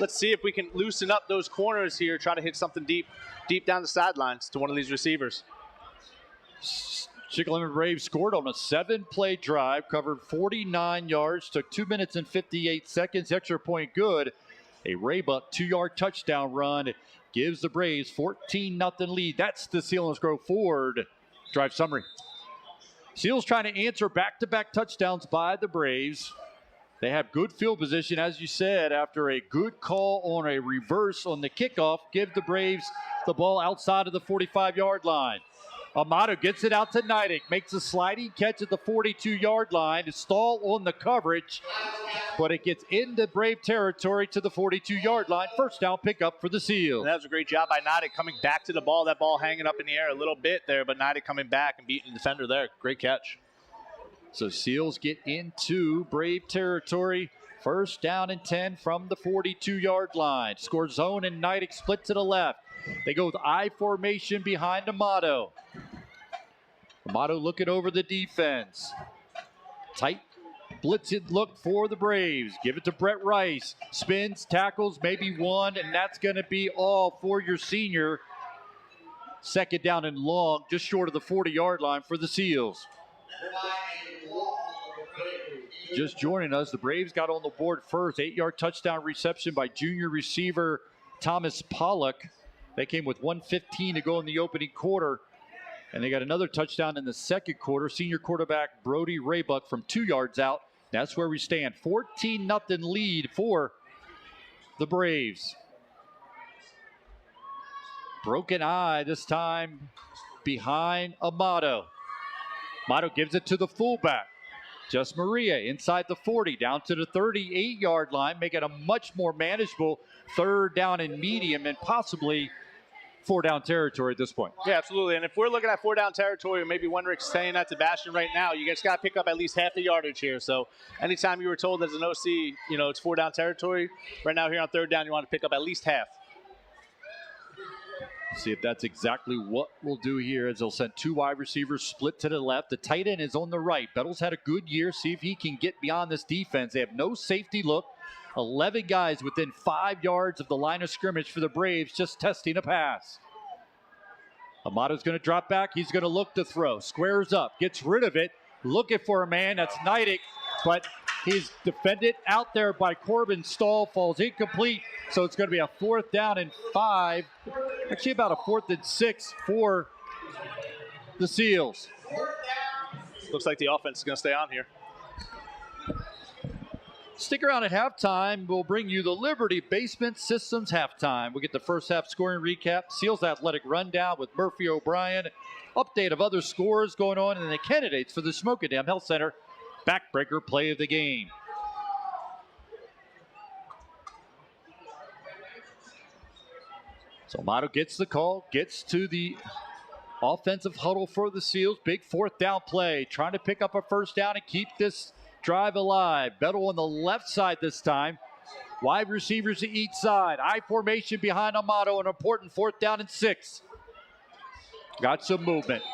see if we can loosen up those corners here, try to hit something deep down the sidelines to one of these receivers. Shikellamy Braves scored on a 7-play drive, covered 49 yards, took 2 minutes and 58 seconds. Extra point good. A Raybuck 2-yard touchdown run gives the Braves 14-0 lead. That's the Selinsgrove Ford drive summary. Seals trying to answer back-to-back touchdowns by the Braves. They have good field position, as you said, after a good call on a reverse on the kickoff. Give the Braves the ball outside of the 45-yard line. Amato gets it out to Neidig, makes a sliding catch at the 42-yard line to stall on the coverage, but it gets into Brave territory to the 42-yard line. First down pickup for the Seals. And that was a great job by Neidig coming back to the ball. That ball hanging up in the air a little bit there, but Neidig coming back and beating the defender there. Great catch. So Seals get into Brave territory. First down and 10 from the 42-yard line. Score zone and Neidig split to the left. They go with I formation behind Amato. Amato looking over the defense. Tight blitzed look for the Braves. Give it to Brett Rice. Spins, tackles, maybe one, and that's going to be all for your senior. Second down and long, just short of the 40-yard line for the Seals. Just joining us, the Braves got on the board first. 8-yard touchdown reception by junior receiver Thomas Pollock. They came with 1:15 to go in the opening quarter. And they got another touchdown in the second quarter. Senior quarterback Brody Raybuck from 2 yards out. That's where we stand. 14-0 lead for the Braves. Broken eye this time behind Amato. Amato gives it to the fullback. Just Maria inside the 40, down to the 38-yard line, making a much more manageable third down and medium and possibly 4-down territory at this point. Yeah, absolutely. And if we're looking at 4-down territory, or maybe Wendrick's saying that to Bastion right now, you guys got to pick up at least half the yardage here. So anytime you were told as an OC, it's 4-down territory, right now here on third down, you want to pick up at least half. See if that's exactly what we'll do here, as they'll send 2 wide receivers split to the left. The tight end is on the right. Bettles had a good year. See if he can get beyond this defense. They have no safety look. 11 guys within 5 yards of the line of scrimmage for the Braves, just testing a pass. Amato's going to drop back. He's going to look to throw. Squares up, gets rid of it. Looking for a man. That's Neidig, but he's defended out there by Corbin Stahl. Falls incomplete, so it's going to be a 4th down and 5. Actually about a 4th and 6 for the Seals. Looks like the offense is going to stay on here. Stick around at halftime. We'll bring you the Liberty Basement Systems halftime. We'll get the first half scoring recap, Seals athletic rundown with Murphy O'Brien, update of other scores going on, and the candidates for the Smoky Dam Health Center backbreaker play of the game. So Amato gets the call, gets to the offensive huddle for the Seals. Big 4th down play, trying to pick up a first down and keep this drive alive. Bettle on the left side this time. Wide receivers to each side. I formation behind Amato, an important 4th down and 6. Got some movement.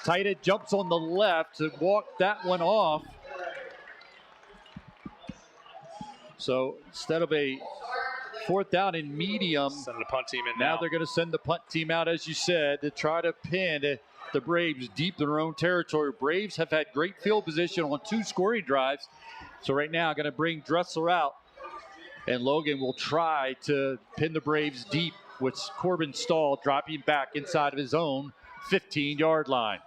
Tight end jumps on the left to walk that one off. So instead of a 4th down and medium, send the punt team in now they're going to send the punt team out, as you said, to try to pin the Braves deep in their own territory. Braves have had great field position on 2 scoring drives. So right now, going to bring Dressler out. And Logan will try to pin the Braves deep with Corbin Stahl dropping back inside of his own 15-yard line.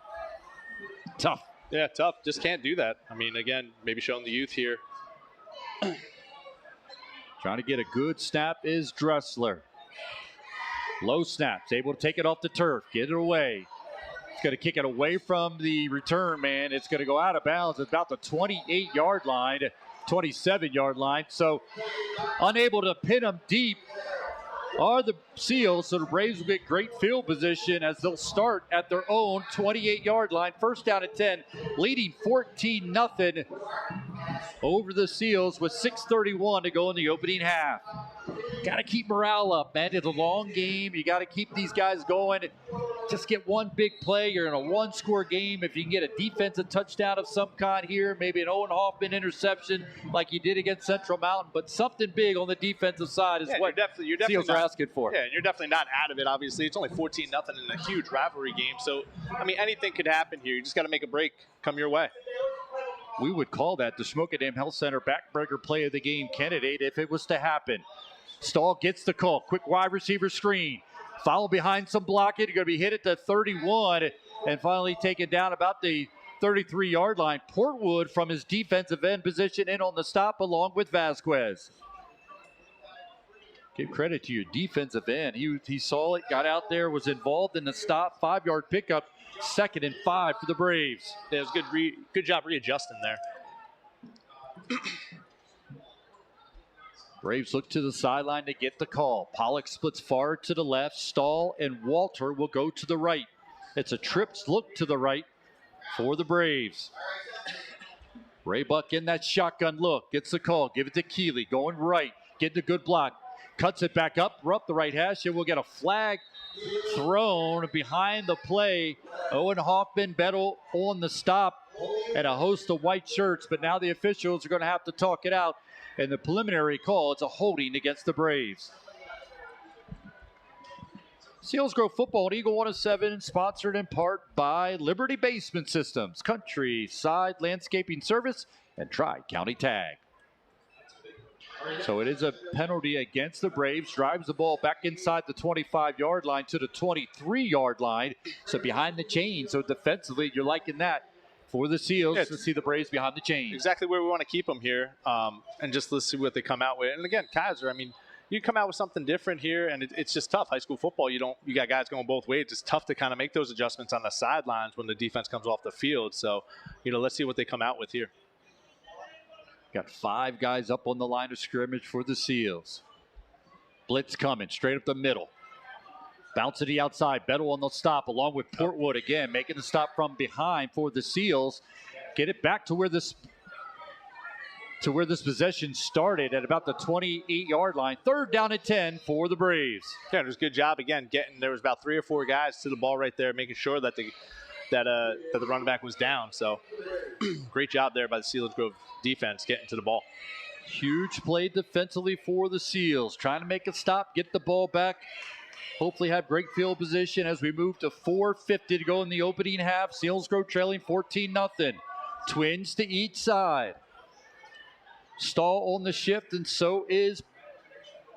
Tough Yeah, tough. Just can't do that. I mean, again, maybe showing the youth here. Trying to get a good snap is Dressler. Low snaps, able to take it off the turf, get it away. It's going to kick it away from the return man. It's going to go out of bounds at about the 28-yard line, 27-yard line. So unable to pin them deep are the Seals. So the Braves will get great field position as they'll start at their own 28-yard line. First down at 10, leading 14-0 over the Seals with 6:31 to go in the opening half. Got to keep morale up, man. It's a long game. You got to keep these guys going. Just get one big play. You're in a one-score game. If you can get a defensive touchdown of some kind here, maybe an Owen Hoffman interception like you did against Central Mountain, but something big on the defensive side is what you're definitely Seals are asking for. Yeah, and you're definitely not out of it, obviously. It's only 14-0 in a huge rivalry game. So, I mean, anything could happen here. You just got to make a break come your way. We would call that the Schmokedam Health Center backbreaker play of the game candidate if it was to happen. Stahl gets the call. Quick wide receiver screen. Foul behind some blocking. You're going to be hit at the 31 and finally taken down about the 33-yard line. Portwood from his defensive end position in on the stop along with Vasquez. Give credit to your defensive end. He saw it, got out there, was involved in the stop. 5-yard pickup. 2nd and 5 for the Braves. Yeah, it was good job readjusting there. Braves look to the sideline to get the call. Pollock splits far to the left. Stahl and Walter will go to the right. It's a trips look to the right for the Braves. Ray Buck in that shotgun look. Gets the call. Give it to Keeley. Going right. Getting a good block. Cuts it back up. We're up the right hash. And we'll get a flag thrown behind the play. Owen Hoffman battle on the stop and a host of white shirts. But now the officials are going to have to talk it out. And the preliminary call, it's a holding against the Braves. Selinsgrove Football at Eagle 107, sponsored in part by Liberty Basement Systems, Countryside Landscaping Service, and Tri-County Tag. So it is a penalty against the Braves. Drives the ball back inside the 25-yard line to the 23-yard line. So behind the chain. So defensively, you're liking that for the Seals to see the Braves behind the chain. Exactly where we want to keep them here. And just let's see what they come out with. And again, Kaiser, I mean, you come out with something different here, and it's just tough. High school football, you got guys going both ways. It's tough to kind of make those adjustments on the sidelines when the defense comes off the field. So, let's see what they come out with here. Got 5 guys up on the line of scrimmage for the Seals. Blitz coming straight up the middle. Bounce to the outside. Bettle on the stop along with Portwood again, making the stop from behind for the Seals. Get it back to where this possession started at about the 28-yard line. 3rd down at 10 for the Braves. Yeah, it was a good job again there was about 3 or 4 guys to the ball right there, making sure that the running back was down. So great job there by the Selinsgrove defense getting to the ball. Huge play defensively for the Seals. Trying to make a stop, get the ball back. Hopefully have great field position as we move to 4:50 to go in the opening half. Selinsgrove trailing 14-0. Twins to each side. Stahl on the shift, and so is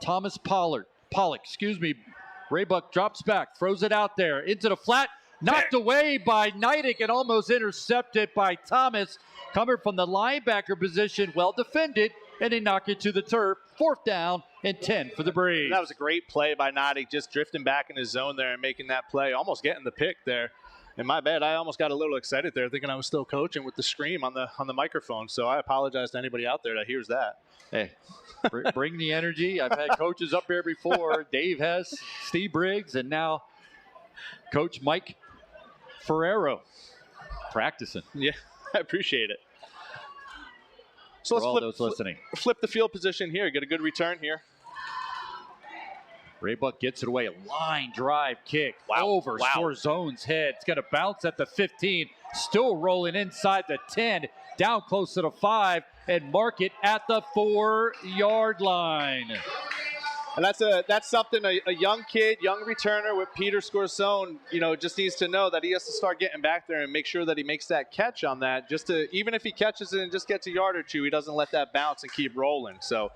Thomas Pollock. Raybuck drops back, throws it out there into the flat. Knocked away by Neidig and almost intercepted by Thomas. Coming from the linebacker position, well defended, and they knock it to the turf. 4th down and 10 for the Braves. That was a great play by Neidig, just drifting back in his zone there and making that play, almost getting the pick there. And my bad, I almost got a little excited there, thinking I was still coaching with the scream on the microphone. So I apologize to anybody out there that hears that. Hey, bring the energy. I've had coaches up here before. Dave has, Steve Briggs, and now Coach Mike Ferrero practicing. Yeah, I appreciate it. So let's flip the field position here. Get a good return here. Raybuck gets it away. A line drive kick over Storzone's head. It's going to bounce at the 15. Still rolling inside the 10. Down close to the 5 and mark it at the 4-yard line. And that's something a young kid, young returner with Peter Scorzone, just needs to know that he has to start getting back there and make sure that he makes that catch on that. Even if he catches it and just gets a yard or two, he doesn't let that bounce and keep rolling. So,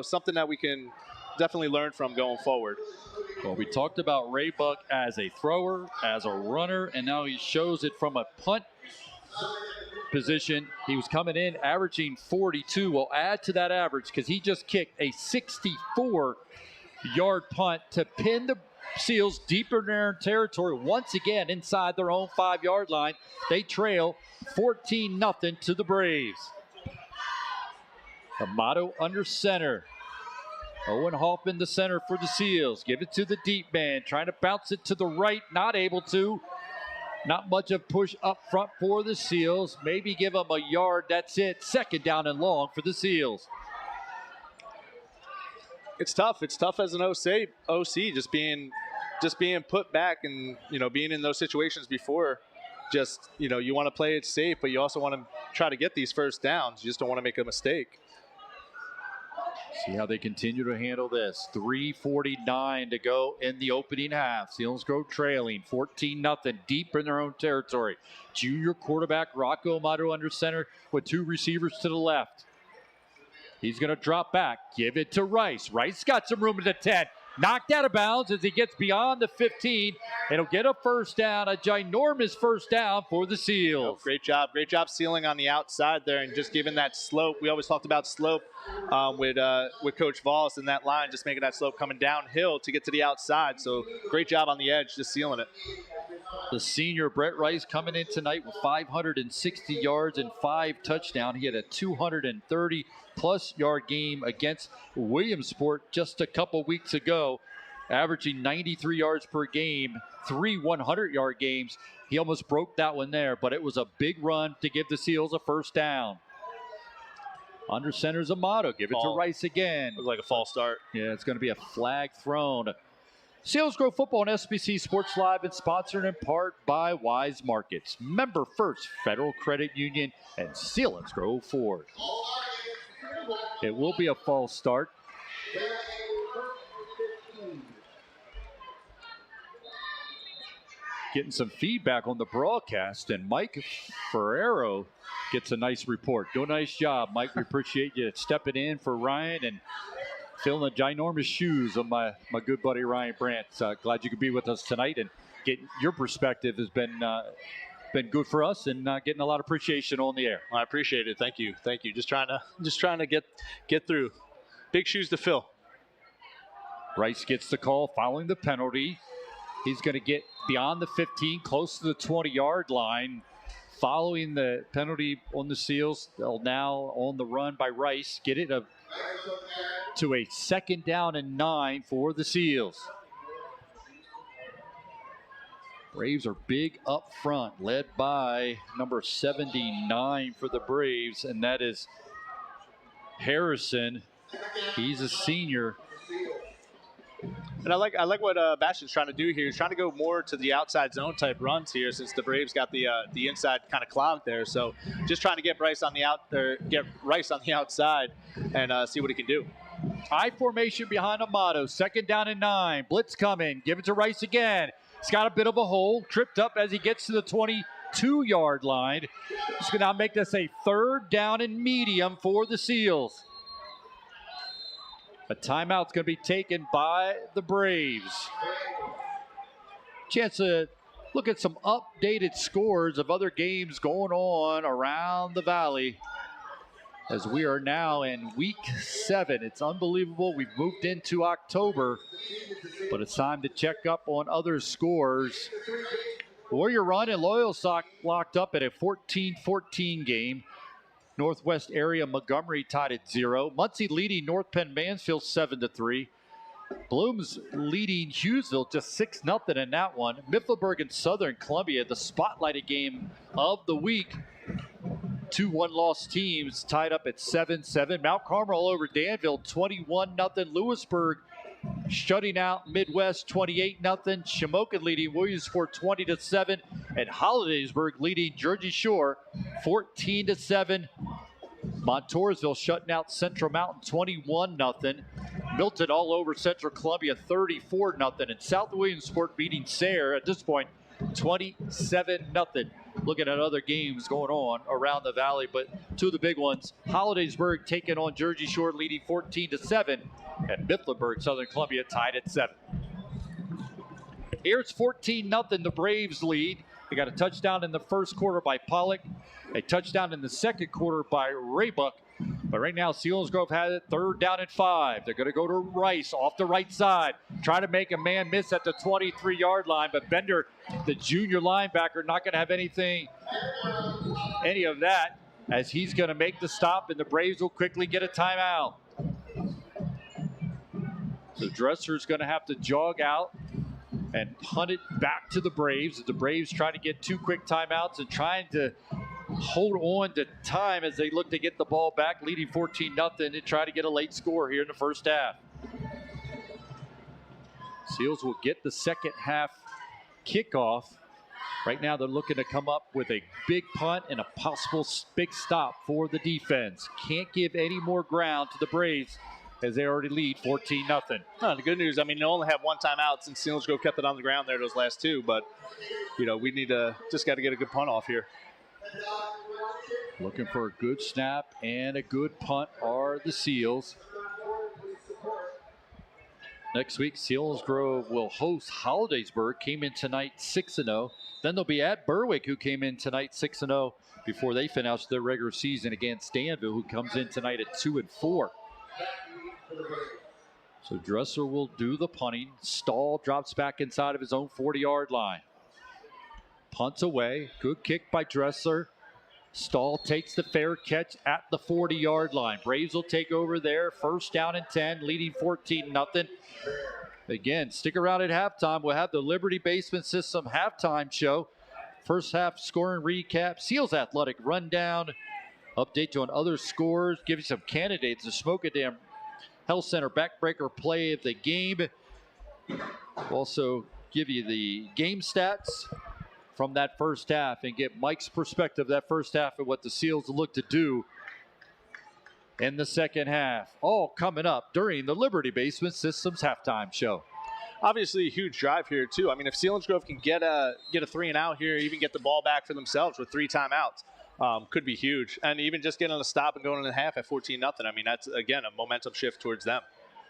something that we can definitely learn from going forward. Well, we talked about Raybuck as a thrower, as a runner, and now he shows it from a punt position. He was coming in averaging 42. We'll add to that average because he just kicked a 64-yard punt to pin the Seals deeper in their territory once again inside their own 5-yard line. They trail 14-0 to the Braves. Amato under center. Owen Hoffman, the center for the Seals. Give it to the deep man. Trying to bounce it to the right. Not able to. Not much of push up front for the Seals. Maybe give them a yard. That's it. Second down and long for the Seals. It's tough. It's tough as an OC just being put back and, being in those situations before. Just, you want to play it safe, but you also want to try to get these first downs. You just don't want to make a mistake. See how they continue to handle this. 3:49 to go in the opening half. Selinsgrove trailing 14-0 deep in their own territory. Junior quarterback Rocco Amato under center with 2 receivers to the left. He's going to drop back. Give it to Rice. Rice got some room at the 10. Knocked out of bounds as he gets beyond the 15. It'll get a first down, a ginormous first down for the Seals. Great job sealing on the outside there and just giving that slope. We always talked about slope with Coach Voss and that line, just making that slope coming downhill to get to the outside. So great job on the edge, just sealing it. The senior Brett Rice coming in tonight with 560 yards and 5 touchdowns. He had a 230-plus yard game against Williamsport just a couple weeks ago, averaging 93 yards per game, 3 100-yard games. He almost broke that one there, but it was a big run to give the Seals a first down. Under center's Amato. Give it to Rice again. Looks like a false start. Yeah, it's going to be a flag thrown. Selinsgrove Football and SBC Sports Live and sponsored in part by Wise Markets, Member First Federal Credit Union, and Selinsgrove Ford. It will be a false start. Getting some feedback on the broadcast, and Mike Ferrero gets a nice report. Do a nice job, Mike. We appreciate you stepping in for Ryan and filling the ginormous shoes of my good buddy Ryan Brandt. Glad you could be with us tonight, and getting your perspective has been good for us, and getting a lot of appreciation on the air. I appreciate it. Thank you. Just trying to get through. Big shoes to fill. Rice gets the call following the penalty. He's going to get beyond the 15, close to the 20-yard line. Following the penalty on the Seals, they'll now on the run by Rice get it to a 2nd down and 9 for the Seals. Braves are big up front, led by number 79 for the Braves, and that is Harrison. He's a senior. And I like what Bastion's trying to do here. He's trying to go more to the outside zone type runs here, since the Braves got the inside kind of clogged there. So just trying to get Rice on the outside and see what he can do. High formation behind Amato. 2nd down and 9. Blitz coming. Give it to Rice again. He's got a bit of a hole. Tripped up as he gets to the 22-yard line. He's going to make this a 3rd down and medium for the Seals. A timeout's going to be taken by the Braves. Chance to look at some updated scores of other games going on around the Valley, as we are now in week 7. It's unbelievable. We've moved into October, but it's time to check up on other scores. Warrior Run and Loyalsock locked up at a 14-14 game. Northwest area Montgomery tied at 0. Muncie leading North Penn Mansfield 7-3. Bloom's leading Hughesville just 6-0 in that one. Mifflinburg and Southern Columbia, the spotlighted game of the week. 2 one-loss teams tied up at 7-7. Mount Carmel over Danville 21-0. Lewisburg shutting out Midwest 28-0. Shamokin leading Williamsport 20-7. And Hollidaysburg leading Jersey Shore 14-7. Montoursville shutting out Central Mountain 21-0. Milton all over Central Columbia 34-0. And South Williamsport beating Sayre at this point 27-0. Looking at other games going on around the Valley, but 2 of the big ones. Hollidaysburg taking on Jersey Shore leading 14-7. And Mifflinburg, Southern Columbia tied at 7. Here it's 14-0, the Braves lead. They got a touchdown in the first quarter by Pollock, a touchdown in the second quarter by Raybuck. But right now, Selinsgrove had it 3rd down and 5. They're going to go to Rice off the right side. Try to make a man miss at the 23-yard line. But Bender, the junior linebacker, not going to have any of that, as he's going to make the stop, and the Braves will quickly get a timeout. So Dresser's going to have to jog out and punt it back to the Braves. The Braves trying to get 2 quick timeouts and trying to hold on to time as they look to get the ball back, leading 14-0, and try to get a late score here in the first half. Seals will get the second half kickoff. Right now they're looking to come up with a big punt and a possible big stop for the defense. Can't give any more ground to the Braves as they already lead 14-0. No, the good news, I mean, they only have 1 timeout since Selinsgrove kept it on the ground there those last 2, but, we need to just got to get a good punt off here. Looking for a good snap and a good punt are the Seals. Next week, Selinsgrove will host Hollidaysburg, came in tonight 6-0. Then they'll be at Berwick, who came in tonight 6-0 before they finish their regular season against Danville, who comes in tonight at 2-4. So Dresser will do the punting. Stahl drops back inside of his own 40-yard line. Punts away. Good kick by Dresser. Stahl takes the fair catch at the 40-yard line. Braves will take over there. 1st down and 10, leading 14-0. Again, stick around at halftime. We'll have the Liberty Basement System halftime show. First half scoring recap, Seals athletic rundown, update you on other scores, give you some candidates, the Smoke-A-Dam Health Center backbreaker play of the game. We'll also give you the game stats from that first half and get Mike's perspective that first half and what the Seals look to do in the second half. All coming up during the Liberty Basement Systems halftime show. Obviously a huge drive here too. I mean, if Selinsgrove can get a 3-and-out here, even get the ball back for themselves with 3 timeouts, could be huge. And even just getting a stop and going in half at 14-0, I mean, that's, again, a momentum shift towards them.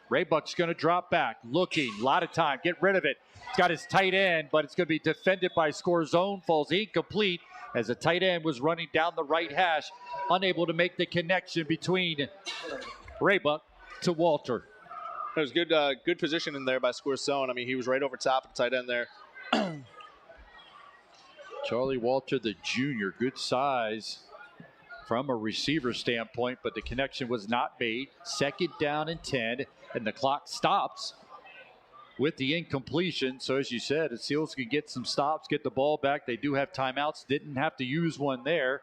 Raybuck's going to drop back, looking, a lot of time, get rid of it. He's got his tight end, but it's going to be defended by score zone, falls incomplete as the tight end was running down the right hash, unable to make the connection between Raybuck to Walter. It was good position in there by score zone. I mean, he was right over top of the tight end there. Charlie Walter, the junior, good size from a receiver standpoint, but the connection was not made. 2nd down and 10, and the clock stops with the incompletion. So as you said, the Seals can get some stops, get the ball back. They do have timeouts, didn't have to use one there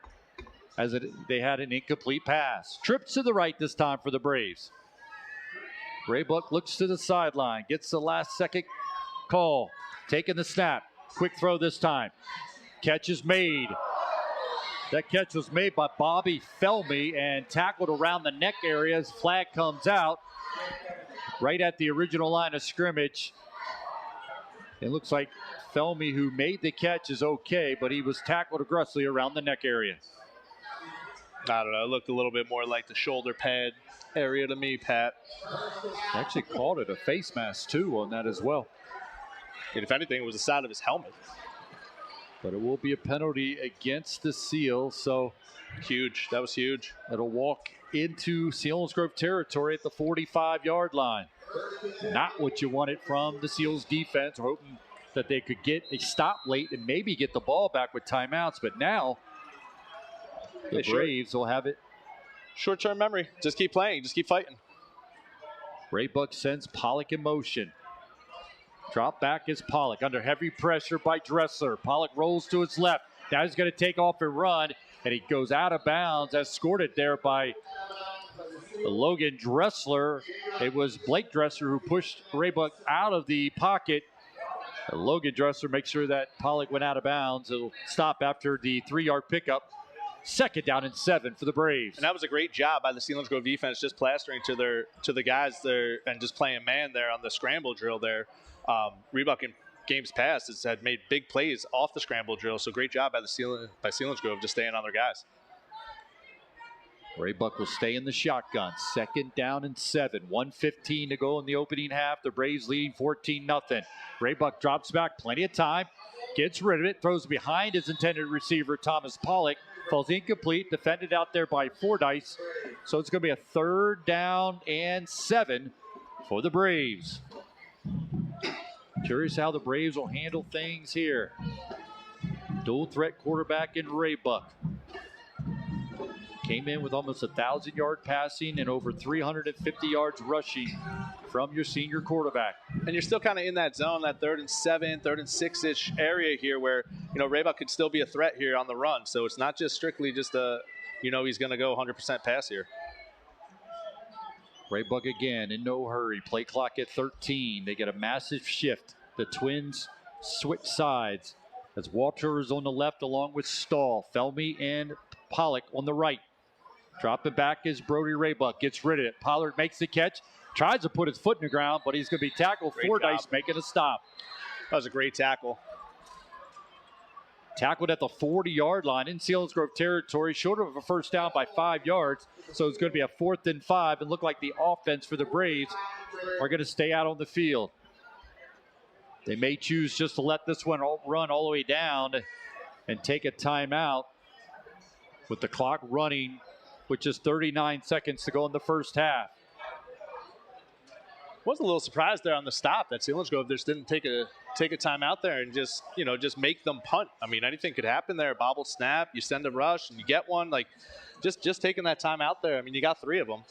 as they had an incomplete pass. Trips to the right this time for the Braves. Raybuck looks to the sideline, gets the last second call, taking the snap. Quick throw this time. Catch is made. That catch was made by Bobby Felmy and tackled around the neck area as flag comes out right at the original line of scrimmage. It looks like Felmy, who made the catch, is okay, but he was tackled aggressively around the neck area. I don't know. It looked a little bit more like the shoulder pad area to me, Pat. Actually called it a face mask, too, on that as well. And if anything, it was the side of his helmet. But it will be a penalty against the Seals, so huge. That was huge. It'll walk into Selinsgrove territory at the 45-yard line. Not what you wanted from the Seals defense, hoping that they could get a stop late and maybe get the ball back with timeouts. But now the Braves will have it. Short-term memory. Just keep playing. Just keep fighting. Raybuck sends Pollock in motion. Drop back is Pollock under heavy pressure by Dresser. Pollock rolls to his left. Now he's going to take off and run, and he goes out of bounds. Escorted there by Logan Dressler. It was Blake Dresser who pushed Raybuck out of the pocket. Logan Dresser makes sure that Pollock went out of bounds. It'll stop after the 3-yard pickup. 2nd down and 7 for the Braves. And that was a great job by the Selinsgrove defense, just plastering to the guys there and just playing man there on the scramble drill there. Raybuck in games past had made big plays off the scramble drill, so great job by Selinsgrove just staying on their guys. Raybuck will stay in the shotgun. 2nd down and 7. 1:15 to go in the opening half. The Braves leading 14-0. Raybuck drops back, plenty of time. gets rid of it, throws behind his intended receiver, Thomas Pollock. Falls incomplete, defended out there by Fordyce. So it's going to be a 3rd down and 7 for the Braves. Curious how the Braves will handle things here. Dual threat quarterback in Ray Buck. Came in with almost 1,000-yard passing and over 350 yards rushing from your senior quarterback. And you're still kind of in that zone, that 3rd and 7, 3rd and 6-ish area here where, Raybuck could still be a threat here on the run. So it's not just strictly just he's going to go 100% pass here. Raybuck again in no hurry. Play clock at 13. They get a massive shift. The Twins switch sides as Walter is on the left along with Stahl. Felmy and Pollock on the right. Dropping back is Brody Raybuck. Gets rid of it. Pollard makes the catch. Tries to put his foot in the ground, but he's going to be tackled. Fordyce making a stop. That was a great tackle. Tackled at the 40-yard line in Selinsgrove territory, short of a first down by 5 yards. So it's going to be a 4th and 5, and look like the offense for the Braves are going to stay out on the field. They may choose just to let this one run all the way down and take a timeout with the clock running with just 39 seconds to go in the first half. Was a little surprised there on the stop that Selinsgrove just didn't take a timeout there and just make them punt. I mean, anything could happen there. Bobble snap, you send a rush and you get one. Like just taking that time out there. I mean, you got 3 of them.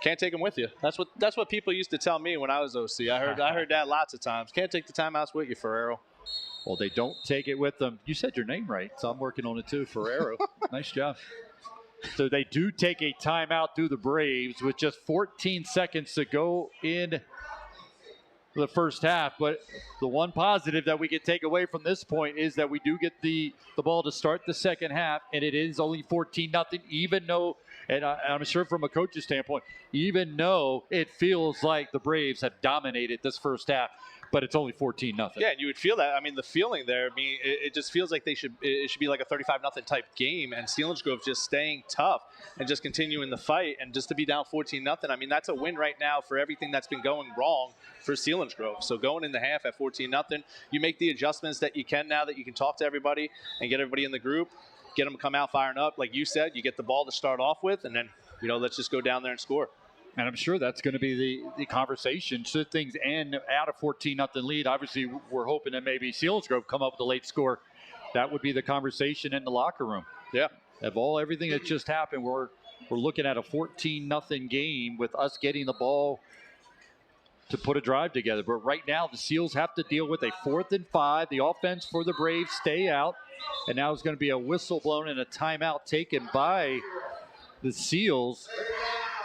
Can't take them with you. That's what people used to tell me when I was OC. I heard that lots of times. Can't take the timeouts with you, Ferrero. Well, they don't take it with them. You said your name right, so I'm working on it too, Ferrero. Nice job. So they do take a timeout through the Braves with just 14 seconds to go in the first half. But the one positive that we can take away from this point is that we do get the ball to start the second half, and it is only 14-0, even though, and I'm sure from a coach's standpoint, even though it feels like the Braves have dominated this first half, but it's only 14-0. Yeah, and you would feel that. I mean, the feeling there, it just feels like it should be like a 35-0 type game, and Selinsgrove just staying tough and just continuing the fight, and just to be down 14-0. I mean, that's a win right now for everything that's been going wrong for Selinsgrove. So going in the half at 14-0, you make the adjustments that you can now that you can talk to everybody and get everybody in the group, get them to come out firing up. Like you said, you get the ball to start off with, and then, let's just go down there and score. And I'm sure that's going to be the conversation. Should things end out of 14-0 lead, obviously we're hoping that maybe Selinsgrove come up with a late score. That would be the conversation in the locker room. Yeah. Of everything that just happened, we're looking at a 14-0 game with us getting the ball to put a drive together. But right now the Seals have to deal with a 4th and 5. The offense for the Braves stay out. And now it's going to be a whistle blown and a timeout taken by the Seals.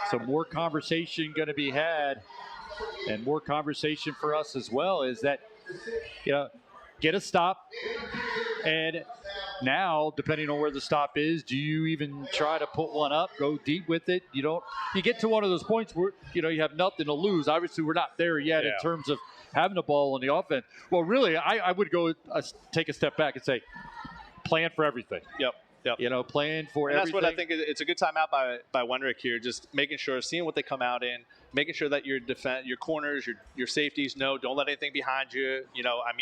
So more conversation going to be had, and more conversation for us as well is that, get a stop. And now, depending on where the stop is, do you even try to put one up, go deep with it? You get to one of those points where, you have nothing to lose. Obviously, we're not there yet in terms of having the ball on the offense. Well, really, I would go take a step back and say, plan for everything. Yep. Playing for and everything. That's what I think. It's a good timeout by Wendrick here. Just making sure, seeing what they come out in, making sure that your corners, your safeties don't let anything behind you.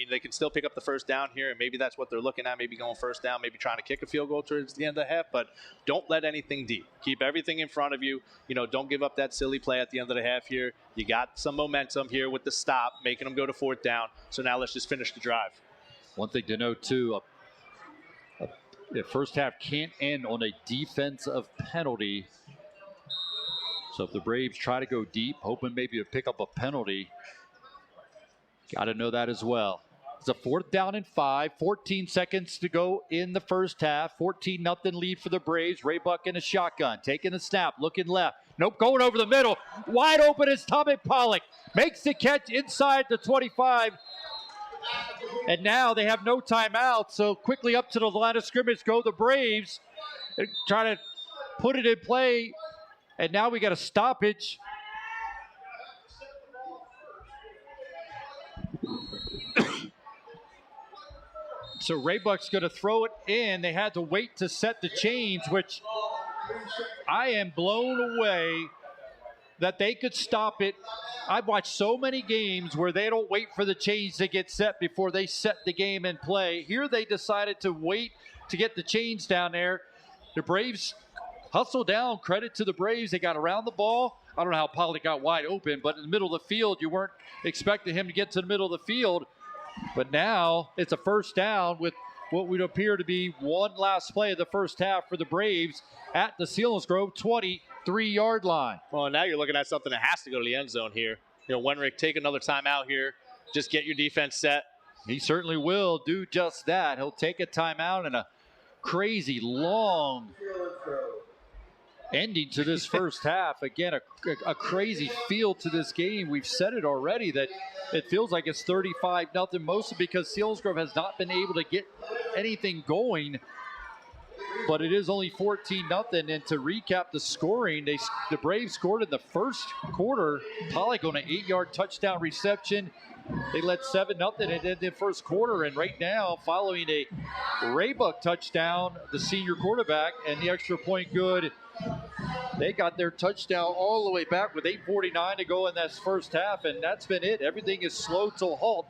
They can still pick up the first down here, and maybe that's what they're looking at. Maybe going first down, maybe trying to kick a field goal towards the end of the half. But don't let anything deep. Keep everything in front of you. Don't give up that silly play at the end of the half here. You got some momentum here with the stop, making them go to 4th down. So now let's just finish the drive. One thing to note too. The first half can't end on a defensive penalty. So if the Braves try to go deep, hoping maybe to pick up a penalty, got to know that as well. It's a 4th down and 5, 14 seconds to go in the first half. 14-0 lead for the Braves. Raybuck in a shotgun, taking a snap, looking left. Nope, going over the middle. Wide open is Tommy Pollock. Makes the catch inside the 25. And now they have no timeout, so quickly up to the line of scrimmage go the Braves. They're trying to put it in play, and now we got a stoppage. So Raybuck's going to throw it in. They had to wait to set the chains, which I am blown away that they could stop it. I've watched so many games where they don't wait for the change to get set before they set the game in play. Here they decided to wait to get the change down there. The Braves hustle down. Credit to the Braves. They got around the ball. I don't know how Pollock got wide open, but in the middle of the field, you weren't expecting him to get to the middle of the field. But now it's a first down with what would appear to be one last play of the first half for the Braves at the Selinsgrove 23-yard line. Well, now you're looking at something that has to go to the end zone here. Wenrick, take another timeout here. Just get your defense set. He certainly will do just that. He'll take a timeout and a crazy long ending to this first half. Again, a crazy feel to this game. We've said it already that it feels like it's 35-0, mostly because Selinsgrove has not been able to get anything going. But it is only 14-0. And to recap the scoring, the Braves scored in the first quarter. Pollock on an 8-yard touchdown reception. They led 7-0 in the first quarter. And right now, following a Raybuck touchdown, the senior quarterback, and the extra point good, they got their touchdown all the way back with 8:49 to go in this first half, and that's been it. Everything is slow to a halt.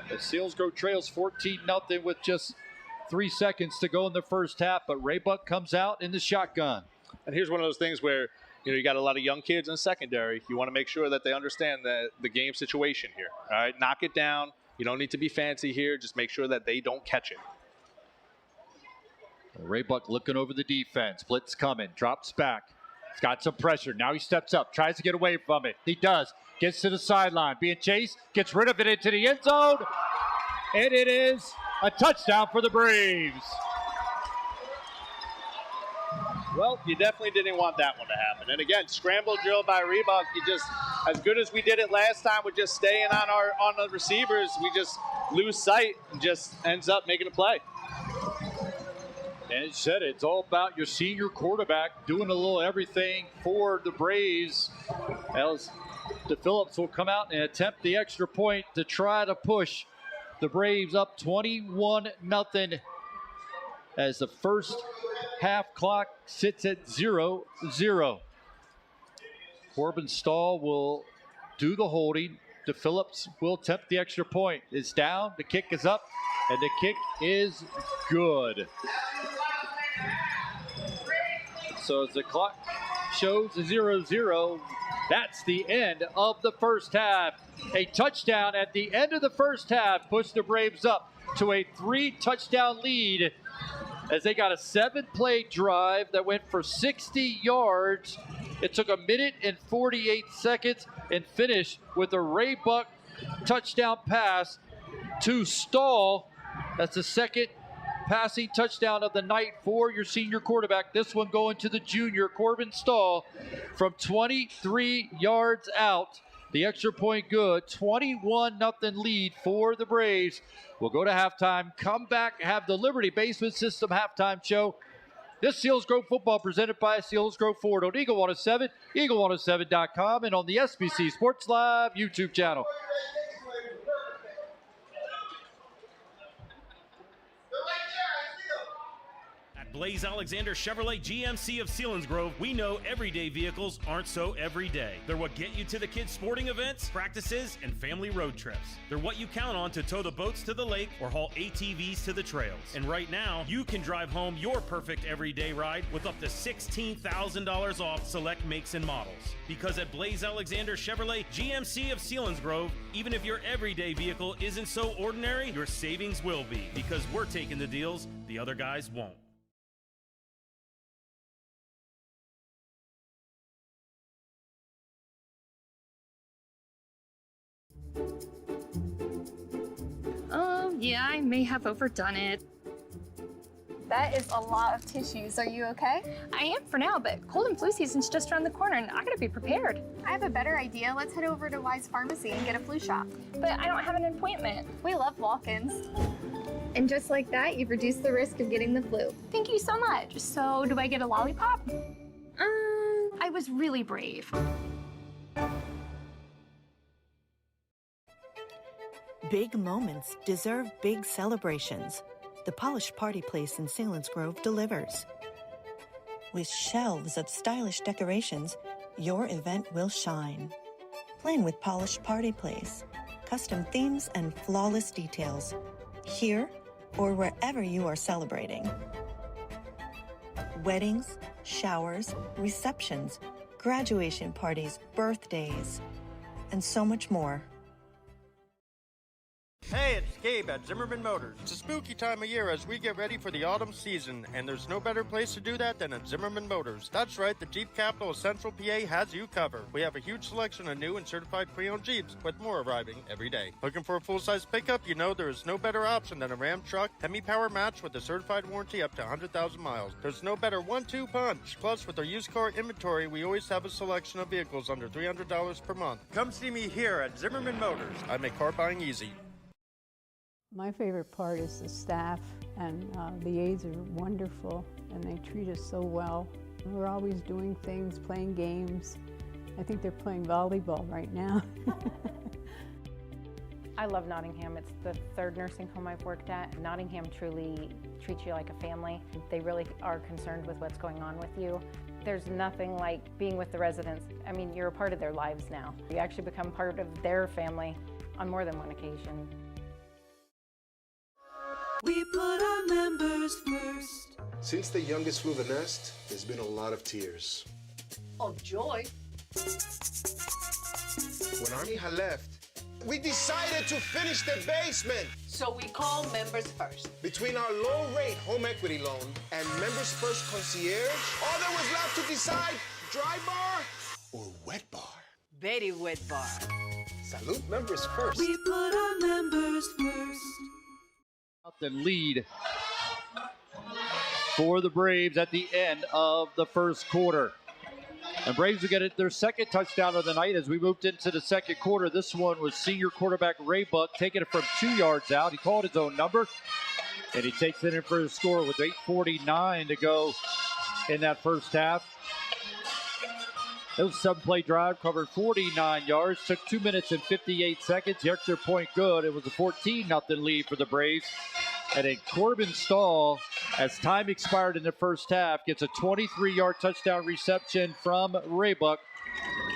The Selinsgrove trails 14-0 with just 3 seconds to go in the first half, but Raybuck comes out in the shotgun. And here's one of those things where you got a lot of young kids in the secondary. You want to make sure that they understand the game situation here. All right, knock it down. You don't need to be fancy here. Just make sure that they don't catch it. Raybuck looking over the defense. Blitz coming. Drops back. He's got some pressure. Now he steps up. Tries to get away from it. He does. Gets to the sideline. Being chased. Gets rid of it into the end zone. And it is a touchdown for the Braves. Well, you definitely didn't want that one to happen. And again, scramble drill by Raybuck. You just, as good as we did it last time with just staying on the receivers, we just lose sight and just ends up making a play. And it said it's all about your senior quarterback doing a little everything for the Braves. As DePhillips will come out and attempt the extra point to try to push the Braves up 21-0 as the first half clock sits at 0-0. Corbin Stahl will do the holding. DePhillips will attempt the extra point. It's down, the kick is up, and the kick is good. So as the clock shows 0-0, that's the end of the first half. A touchdown at the end of the first half pushed the Braves up to a 3-touchdown lead as they got a 7-play drive that went for 60 yards. It took 1 minute and 48 seconds and finished with a Raybuck touchdown pass to Stahl. That's the second passing touchdown of the night for your senior quarterback. This one going to the junior, Corbin Stahl, from 23 yards out. The extra point good. 21-0 lead for the Braves. We'll go to halftime, come back, have the Liberty Basement System halftime show. This Selinsgrove football presented by Selinsgrove Ford on Eagle 107, eagle107.com, and on the SBC Sports Live YouTube channel. Blaze Alexander Chevrolet GMC of Selinsgrove, we know everyday vehicles aren't so everyday. They're what get you to the kids' sporting events, practices, and family road trips. They're what you count on to tow the boats to the lake or haul ATVs to the trails. And right now, you can drive home your perfect everyday ride with up to $16,000 off select makes and models. Because at Blaze Alexander Chevrolet GMC of Selinsgrove, even if your everyday vehicle isn't so ordinary, your savings will be. Because we're taking the deals the other guys won't. Oh, yeah, I may have overdone it. That is a lot of tissues. Are you okay? I am for now, but cold and flu season's just around the corner and I gotta be prepared. I have a better idea. Let's head over to Wise Pharmacy and get a flu shot. But I don't have an appointment. We love walk-ins. And just like that, you've reduced the risk of getting the flu. Thank you so much. So, do I get a lollipop? I was really brave. Big moments deserve big celebrations. The polished party place in Selinsgrove delivers. With shelves of stylish decorations, your event will shine. Plan with polished party place, custom themes, and flawless details, here or wherever you are celebrating. Weddings, showers, receptions, graduation parties, birthdays, and so much more. Hey, it's Gabe at Zimmerman Motors. It's a spooky time of year as we get ready for the autumn season, and there's no better place to do that than at Zimmerman Motors. That's right, the Jeep capital of Central PA has you covered. We have a huge selection of new and certified pre-owned Jeeps, with more arriving every day. Looking for a full-size pickup? You know there is no better option than a Ram truck, Hemi-Power match with a certified warranty up to 100,000 miles. There's no better 1-2 punch. Plus, with our used car inventory, we always have a selection of vehicles under $300 per month. Come see me here at Zimmerman Motors. I make car buying easy. My favorite part is the staff, and the aides are wonderful, and they treat us so well. We're always doing things, playing games. I think they're playing volleyball right now. I love Nottingham. It's the third nursing home I've worked at. Nottingham truly treats you like a family. They really are concerned with what's going on with you. There's nothing like being with the residents. I mean, you're a part of their lives now. You actually become part of their family on more than one occasion. We put our members first. Since the youngest flew the nest, there's been a lot of tears. Of joy. When Arnie had left, we decided to finish the basement. So we call members first. Between our low-rate home equity loan and Members First Concierge, all there was left to decide, dry bar or wet bar. Very wet bar. Salute Members First. We put our members first. The lead for the Braves at the end of the first quarter. And Braves will get their second touchdown of the night as we moved into the second quarter. This one was senior quarterback Ray Buck taking it from 2 yards out. He called his own number, and he takes it in for the score with 8:49 to go in that first half. It was a 7-play drive, covered 49 yards, took 2 minutes and 58 seconds. The extra point good. It was a 14-0 lead for the Braves. And then Corbin Stahl, as time expired in the first half, gets a 23-yard touchdown reception from Raybuck.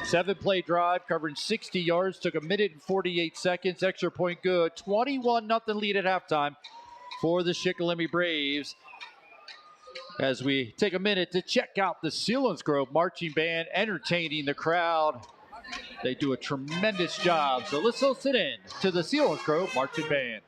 7-play drive, covering 60 yards, took 1 minute and 48 seconds. Extra point good. 21-0 lead at halftime for the Shikellamy Braves. As we take a minute to check out the Selinsgrove Marching Band entertaining the crowd. They do a tremendous job. So let's listen in to the Selinsgrove Marching Band.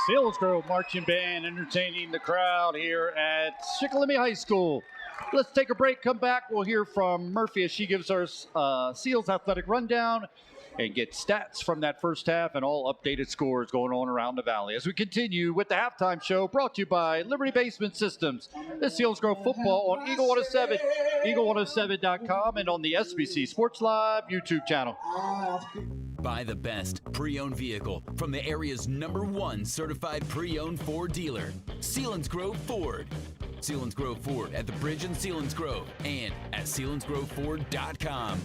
Selinsgrove Marching Band entertaining the crowd here at Shikellamy High School. Let's take a break, come back. We'll hear from Murphy as she gives our Seals athletic rundown and get stats from that first half and all updated scores going on around the valley. As we continue with the halftime show brought to you by Liberty Basement Systems. This Selinsgrove football on Eagle 107, eagle107.com, and on the SBC Sports Live YouTube channel. Buy the best pre-owned vehicle from the area's #1 certified pre-owned Ford dealer, Selinsgrove Ford. Selinsgrove Ford at the Bridge in Selinsgrove and at selinsgroveford.com.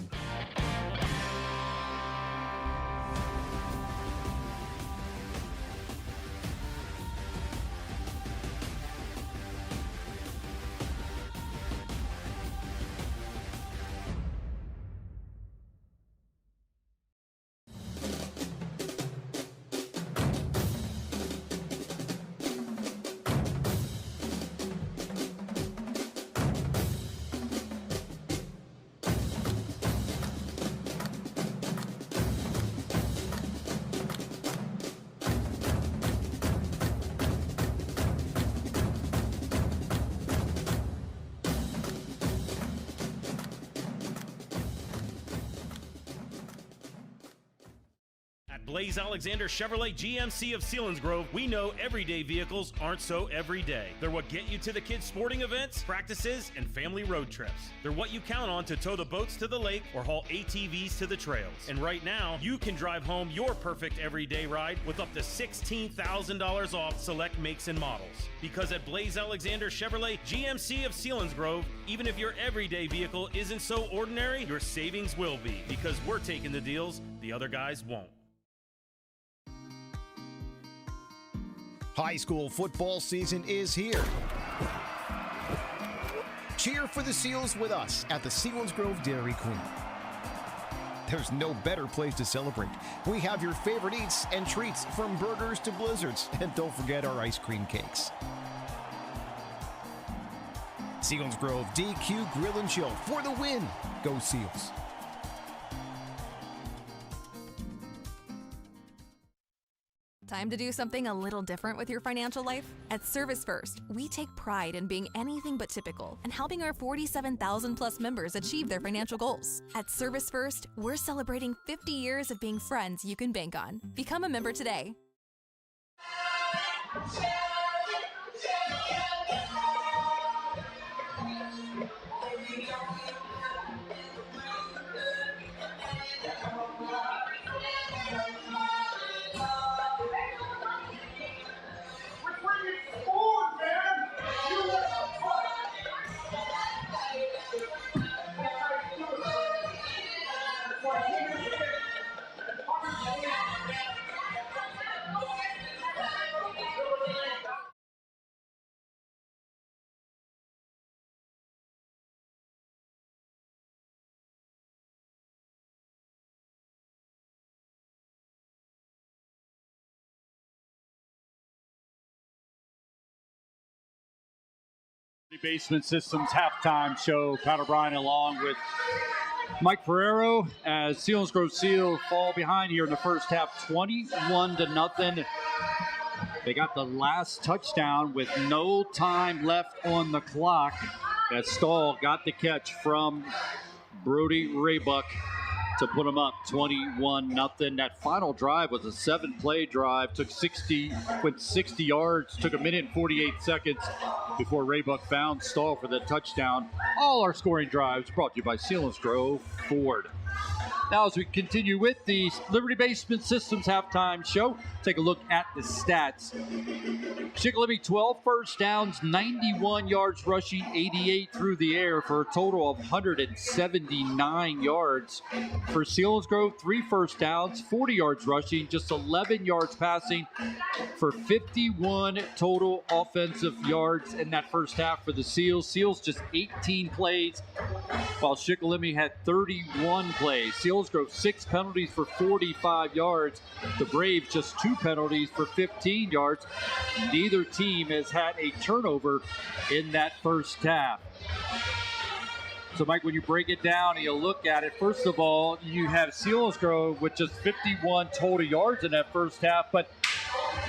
At Blaze Alexander Chevrolet GMC of Selinsgrove, we know everyday vehicles aren't so everyday. They're what get you to the kids' sporting events, practices, and family road trips. They're what you count on to tow the boats to the lake or haul ATVs to the trails. And right now, you can drive home your perfect everyday ride with up to $16,000 off select makes and models. Because at Blaze Alexander Chevrolet GMC of Selinsgrove, even if your everyday vehicle isn't so ordinary, your savings will be, because we're taking the deals the other guys won't. High school football season is here. Cheer for the Seals with us at the Selinsgrove Dairy Queen. There's no better place to celebrate. We have your favorite eats and treats, from burgers to blizzards, and don't forget our ice cream cakes. Selinsgrove DQ Grill and Chill for the win. Go Seals. Time to do something a little different with your financial life? At Service First, we take pride in being anything but typical and helping our 47,000 plus members achieve their financial goals. At Service First, we're celebrating 50 years of being friends you can bank on. Become a member today. Basement Systems halftime show. Pat O'Brien along with Mike Ferrero as Selinsgrove Seals fall behind here in the first half, 21-0. They got the last touchdown with no time left on the clock as Stahl got the catch from Brody Raybuck to put them up 21-0. That final drive was a 7-play drive, took 60 yards, took a minute and 48 seconds before Raybuck found Stahl for the touchdown. All our scoring drives brought to you by Selinsgrove Ford. Now, as we continue with the Liberty Basement Systems halftime show, take a look at the stats. Shikellamy, 12 first downs, 91 yards rushing, 88 through the air for a total of 179 yards. For Selinsgrove, 3 first downs, 40 yards rushing, just 11 yards passing for 51 total offensive yards in that first half for the Seals. Seals just 18 plays, while Shikellamy had 31 plays. Selinsgrove 6 penalties for 45 yards. The Braves just 2 penalties for 15 yards. Neither team has had a turnover in that first half. So, Mike, when you break it down and you look at it, first of all, you have Selinsgrove with just 51 total yards in that first half, but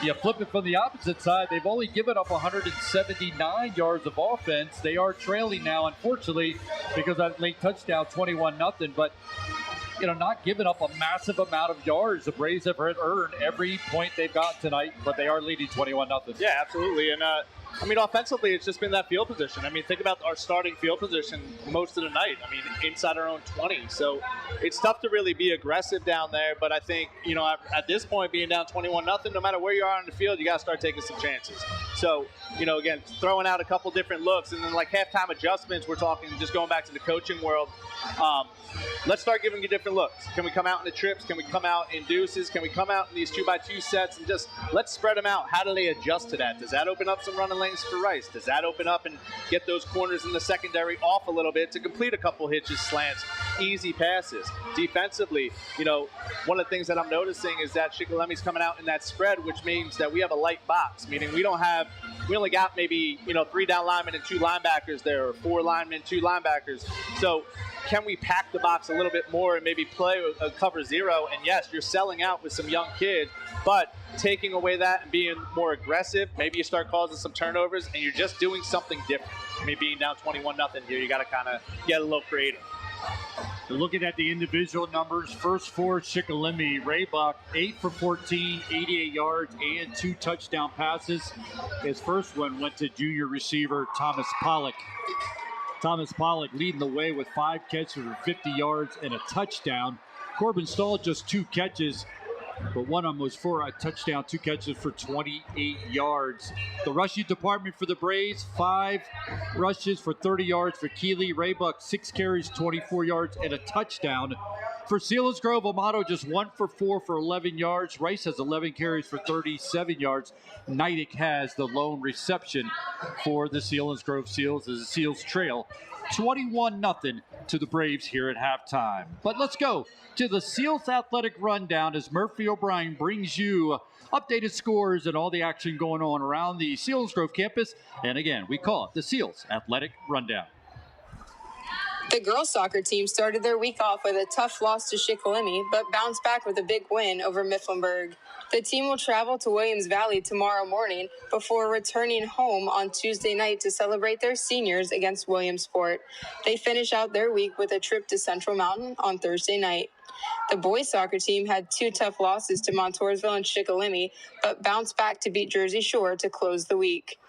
you flip it from the opposite side, they've only given up 179 yards of offense. They are trailing now, unfortunately, because of that late touchdown, 21-0, but not giving up a massive amount of yards. The Braves have earned every point they've got tonight, but they are leading 21-0. Yeah, absolutely. And, offensively, it's just been that field position. Think about our starting field position most of the night. Inside our own 20. So it's tough to really be aggressive down there. But I think, at this point, being down 21-0, no matter where you are on the field, you got to start taking some chances. So, again, throwing out a couple different looks. And then, halftime adjustments, we're talking just going back to the coaching world. Let's start giving you different looks. Can we come out in the trips? Can we come out in deuces? Can we come out in these 2x2 sets? And just let's spread them out. How do they adjust to that? Does that open up some running lanes for Rice? Does that open up and get those corners in the secondary off a little bit to complete a couple hitches, slants, easy passes? Defensively, one of the things that I'm noticing is that Shikellamy's coming out in that spread, which means that we have a light box, meaning we only got maybe, 3 down linemen and 2 linebackers there, or 4 linemen, 2 linebackers. So can we pack the box a little bit more and maybe play a cover 0? And yes, you're selling out with some young kids, but taking away that and being more aggressive, maybe you start causing some turnovers and you're just doing something different. Being down 21-0 here, you got to kind of get a little creative. Looking at the individual numbers, first for Shikellamy, Raybuck, 8 for 14, 88 yards, and 2 touchdown passes. His first one went to junior receiver Thomas Pollock. Thomas Pollock leading the way with 5 catches for 50 yards and a touchdown. Corbin Stahl just 2 catches, but one of them was for a touchdown, 2 catches for 28 yards. The rushing department for the Braves, 5 rushes for 30 yards for Keeley. Raybuck, 6 carries, 24 yards, and a touchdown. For Selinsgrove, Amato just 1 for 4 for 11 yards. Rice has 11 carries for 37 yards. Neidick has the lone reception for the Selinsgrove Seals as the Seals trail 21-0 to the Braves here at halftime. But let's go to the Seals Athletic Rundown as Murphy O'Brien brings you updated scores and all the action going on around the Selinsgrove campus. And again, we call it the Seals Athletic Rundown. The girls soccer team started their week off with a tough loss to Shikellamy, but bounced back with a big win over Mifflinburg. The team will travel to Williams Valley tomorrow morning before returning home on Tuesday night to celebrate their seniors against Williamsport. They finish out their week with a trip to Central Mountain on Thursday night. The boys soccer team had 2 tough losses to Montoursville and Shikellamy, but bounced back to beat Jersey Shore to close the week.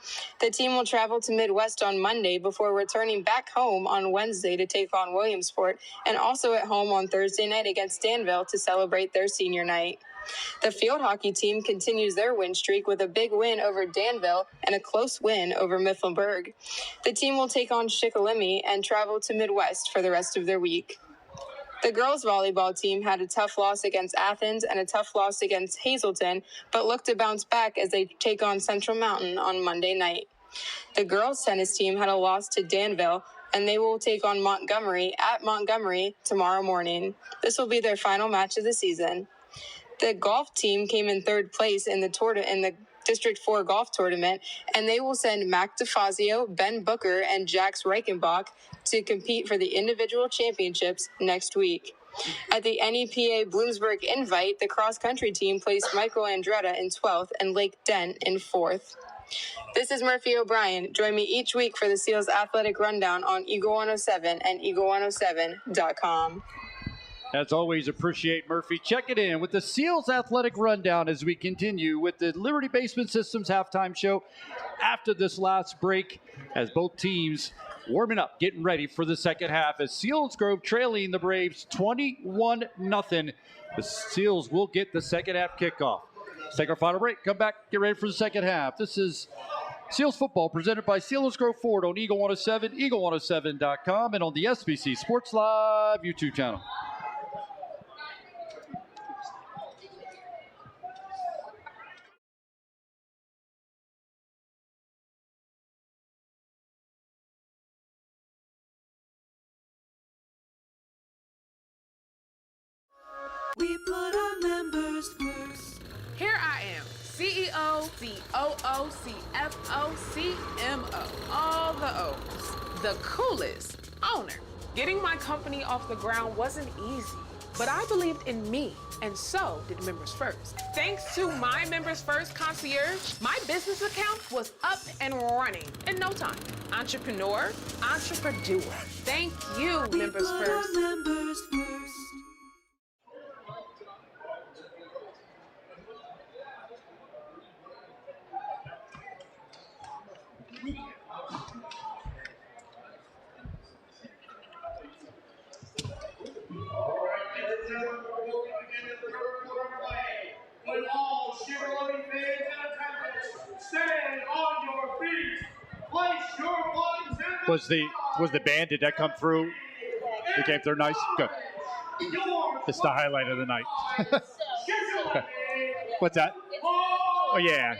The team will travel to Midwest on Monday before returning back home on Wednesday to take on Williamsport, and also at home on Thursday night against Danville to celebrate their senior night. The field hockey team continues their win streak with a big win over Danville and a close win over Mifflinburg. The team will take on Shikellamy and travel to Midwest for the rest of their week. The girls volleyball team had a tough loss against Athens and a tough loss against Hazleton, but look to bounce back as they take on Central Mountain on Monday night. The girls tennis team had a loss to Danville, and they will take on Montgomery at Montgomery tomorrow morning. This will be their final match of the season. The golf team came in 3rd place in the District 4 golf tournament, and they will send Mac DeFazio, Ben Booker, and Jax Reichenbach to compete for the individual championships next week. At the NEPA Bloomsburg Invite, the cross-country team placed Michael Andretta in 12th and Lake Dent in 4th. This is Murphy O'Brien. Join me each week for the Seals Athletic Rundown on Eagle 107 and eagle107.com. As always, appreciate Murphy. Check it in with the Seals Athletic Rundown as we continue with the Liberty Basement Systems halftime show after this last break as both teams warming up, getting ready for the second half as Selinsgrove trailing the Braves 21-0. The Seals will get the second half kickoff. Let's take our final break. Come back, get ready for the second half. This is Seals football presented by Selinsgrove Ford on Eagle 107, eagle107.com, and on the SBC Sports Live YouTube channel. We put our members first. Here I am, CEO, COO, CFO, CMO, all the O's. The coolest owner. Getting my company off the ground wasn't easy, but I believed in me, and so did Members First. Thanks to my Members First concierge, my business account was up and running in no time. Entrepreneur, entrepreneur. Thank you, We Members put First. our members first. When all Shikellamy fans in attendance, stand on your feet. Place your ones in Was the band, did that come through? It came through nice? Good. It's the highlight of the night. What's that? Oh, yeah.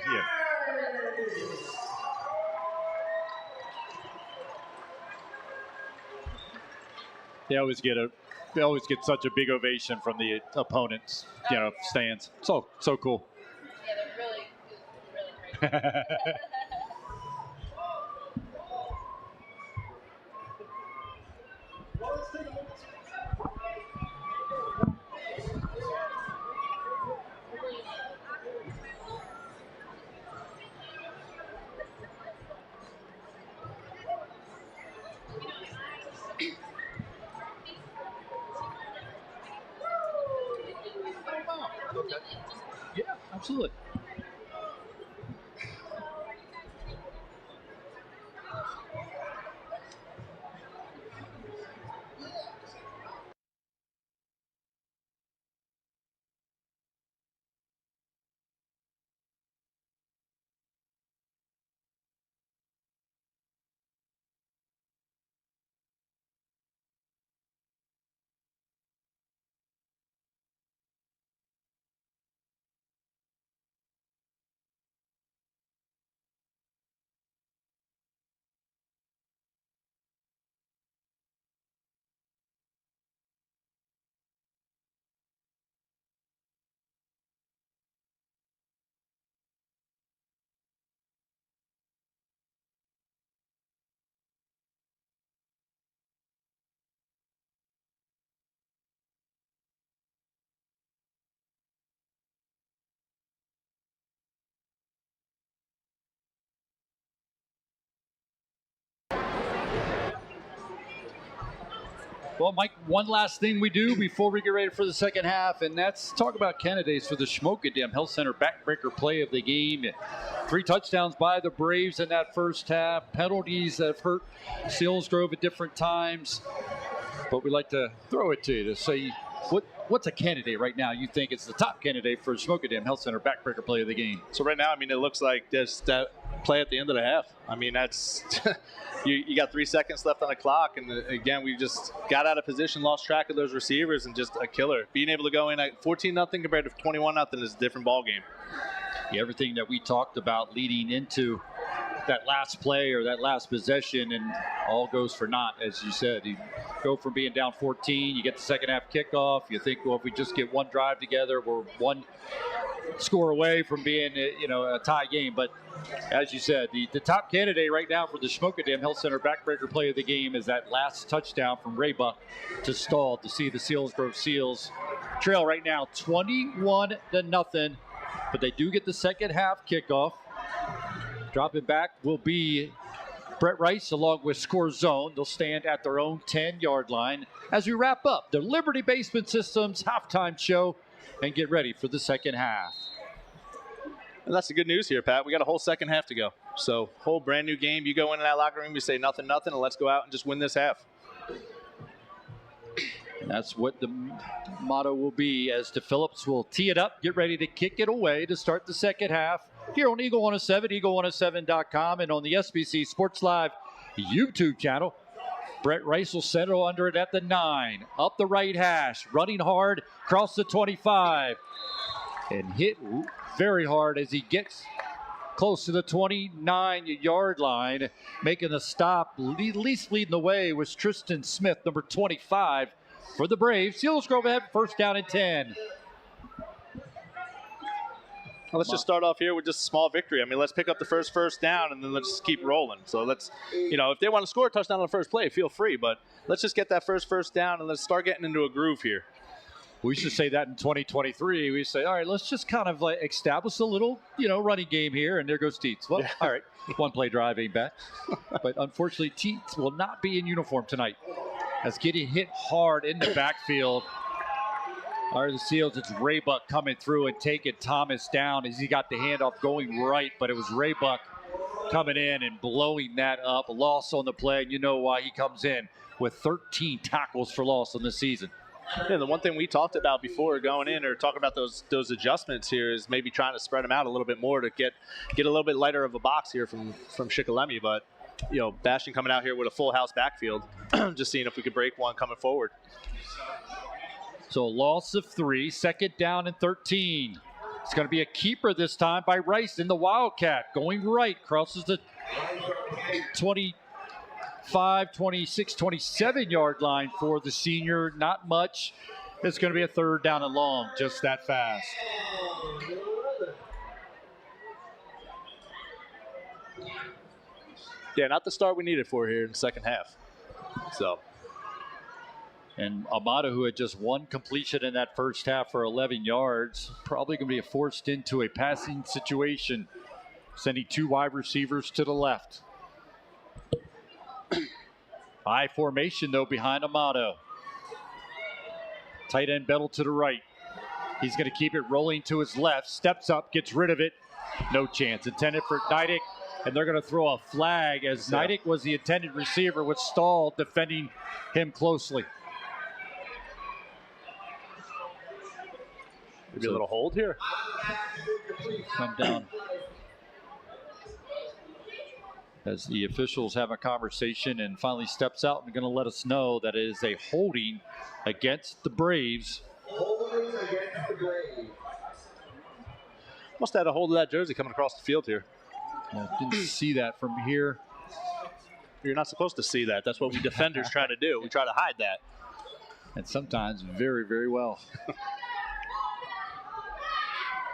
They always get such a big ovation from the opponents, stands. So cool. Yeah, they're really great. Okay. Yeah, absolutely. Well, Mike, one last thing we do before we get ready for the second half, and that's talk about candidates for the Shikellamy Health Center backbreaker play of the game. 3 touchdowns by the Braves in that first half. Penalties that have hurt Selinsgrove at different times. But we like to throw it to you to say what's a candidate right now you think is the top candidate for Shikellamy Health Center backbreaker play of the game? So right now, I mean, it looks like there's that play at the end of the half. I mean, that's you got 3 seconds left on the clock, and again, we just got out of position, lost track of those receivers, and just a killer. Being able to go in at 14-0 compared to 21-0 is a different ball game. Yeah, everything that we talked about leading into that last play or that last possession, and all goes for naught, as you said. You go from being down 14, you get the second half kickoff, you think, well, if we just get one drive together, we're one score away from being, a tie game. But as you said, the top candidate right now for the Shikellamy Health Center backbreaker play of the game is that last touchdown from Ray Buck to Stahl to see the Selinsgrove Seals trail right now 21-0, but they do get the second half kickoff. Dropping back will be Brett Rice along with Score Zone. They'll stand at their own 10-yard line as we wrap up the Liberty Basement Systems halftime show and get ready for the second half. And that's the good news here, Pat. We got a whole second half to go. So, whole brand new game. You go in that locker room, you say nothing, and let's go out and just win this half. And that's what the motto will be as DePhillips will tee it up, get ready to kick it away to start the second half. Here on Eagle 107, Eagle107.com, and on the SBC Sports Live YouTube channel. Brett Rice will settle under it at the 9. Up the right hash, running hard, across the 25. And hit very hard as he gets close to the 29-yard line. Making the stop, at least leading the way, was Tristan Smith, number 25 for the Braves. Selinsgrove ahead, first down and 10. Well, let's just start off here with just a small victory. I mean, let's pick up the first down, and then let's keep rolling. So let's, if they want to score a touchdown on the first play, feel free. But let's just get that first down, and let's start getting into a groove here. We should say that in 2023. We say, all right, let's just kind of like establish a little, running game here. And there goes Teets. Well, all right, one play drive ain't bad. But unfortunately, Teets will not be in uniform tonight as getting hit hard in the backfield. Are the Seals? It's Raybuck coming through and taking Thomas down as he got the handoff going right, but it was Raybuck coming in and blowing that up. A loss on the play, and you know why he comes in with 13 tackles for loss on the season. Yeah, the one thing we talked about before going in or talking about those adjustments here is maybe trying to spread them out a little bit more to get a little bit lighter of a box here from Shikellamy. But, Bastion coming out here with a full house backfield, just seeing if we could break one coming forward. So a loss of 3, second down and 13. It's going to be a keeper this time by Rice in the Wildcat. Going right, crosses the 25, 26, 27-yard line for the senior. Not much. It's going to be a third down and long, just that fast. Yeah, not the start we needed for here in the second half. So. And Amado, who had just one completion in that first half for 11 yards, probably going to be forced into a passing situation, sending 2 wide receivers to the left. High formation, though, behind Amado. Tight end Bettle to the right. He's going to keep it rolling to his left. Steps up, gets rid of it. No chance. Intended for Neidick, and they're going to throw a flag as Neidick was the intended receiver with Stahl defending him closely. Maybe a little hold here. Come down. As the officials have a conversation and finally steps out and going to let us know that it is a holding against the Braves. Holding against the Braves. Must have had a hold of that jersey coming across the field here. Yeah, didn't see that from here. You're not supposed to see that. That's what we defenders try to do. We try to hide that. And sometimes very, very well.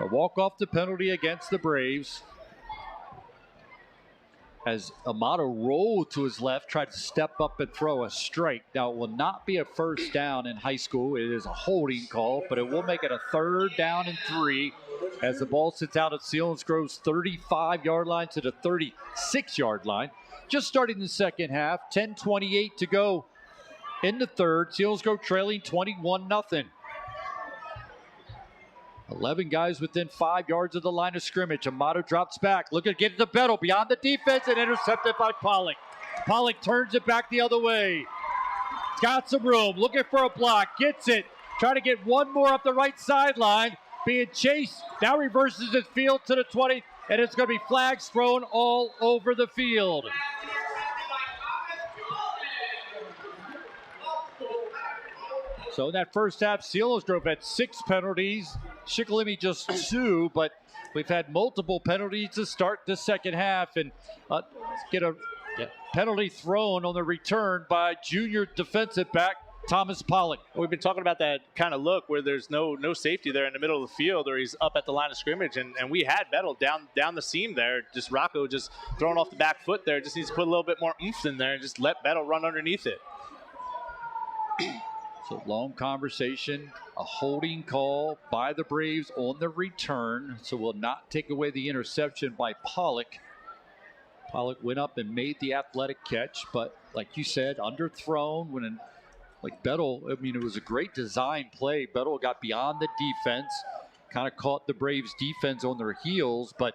A walk-off to penalty against the Braves. As Amato rolled to his left, tried to step up and throw a strike. Now, it will not be a first down in high school. It is a holding call, but it will make it a 3rd down and 3 as the ball sits out at Selinsgrove's 35-yard line to the 36-yard line. Just starting the second half, 10:28 to go in the third. Selinsgrove trailing 21-0. 11 guys within 5 yards of the line of scrimmage. Amato drops back. Look at getting to Bettle beyond the defense and intercepted by Pollock. Pollock turns it back the other way. He's got some room. Looking for a block. Gets it. Trying to get one more up the right sideline. Being chased. Now reverses his field to the 20. And it's going to be flags thrown all over the field. So in that first half, Selinsgrove had 6 penalties. Shikellamy just 2, but we've had multiple penalties to start the second half. And get a penalty thrown on the return by junior defensive back Thomas Pollock. We've been talking about that kind of look where there's no safety there in the middle of the field, or he's up at the line of scrimmage, and we had Bettle down the seam there. Just Rocco just throwing off the back foot there. Just needs to put a little bit more oomph in there and just let Bettle run underneath it. So long conversation, a holding call by the Braves on the return. So will not take away the interception by Pollock. Pollock went up and made the athletic catch, but like you said, underthrown when like Bettle, I mean, it was a great design play. Bettle got beyond the defense, kind of caught the Braves defense on their heels, but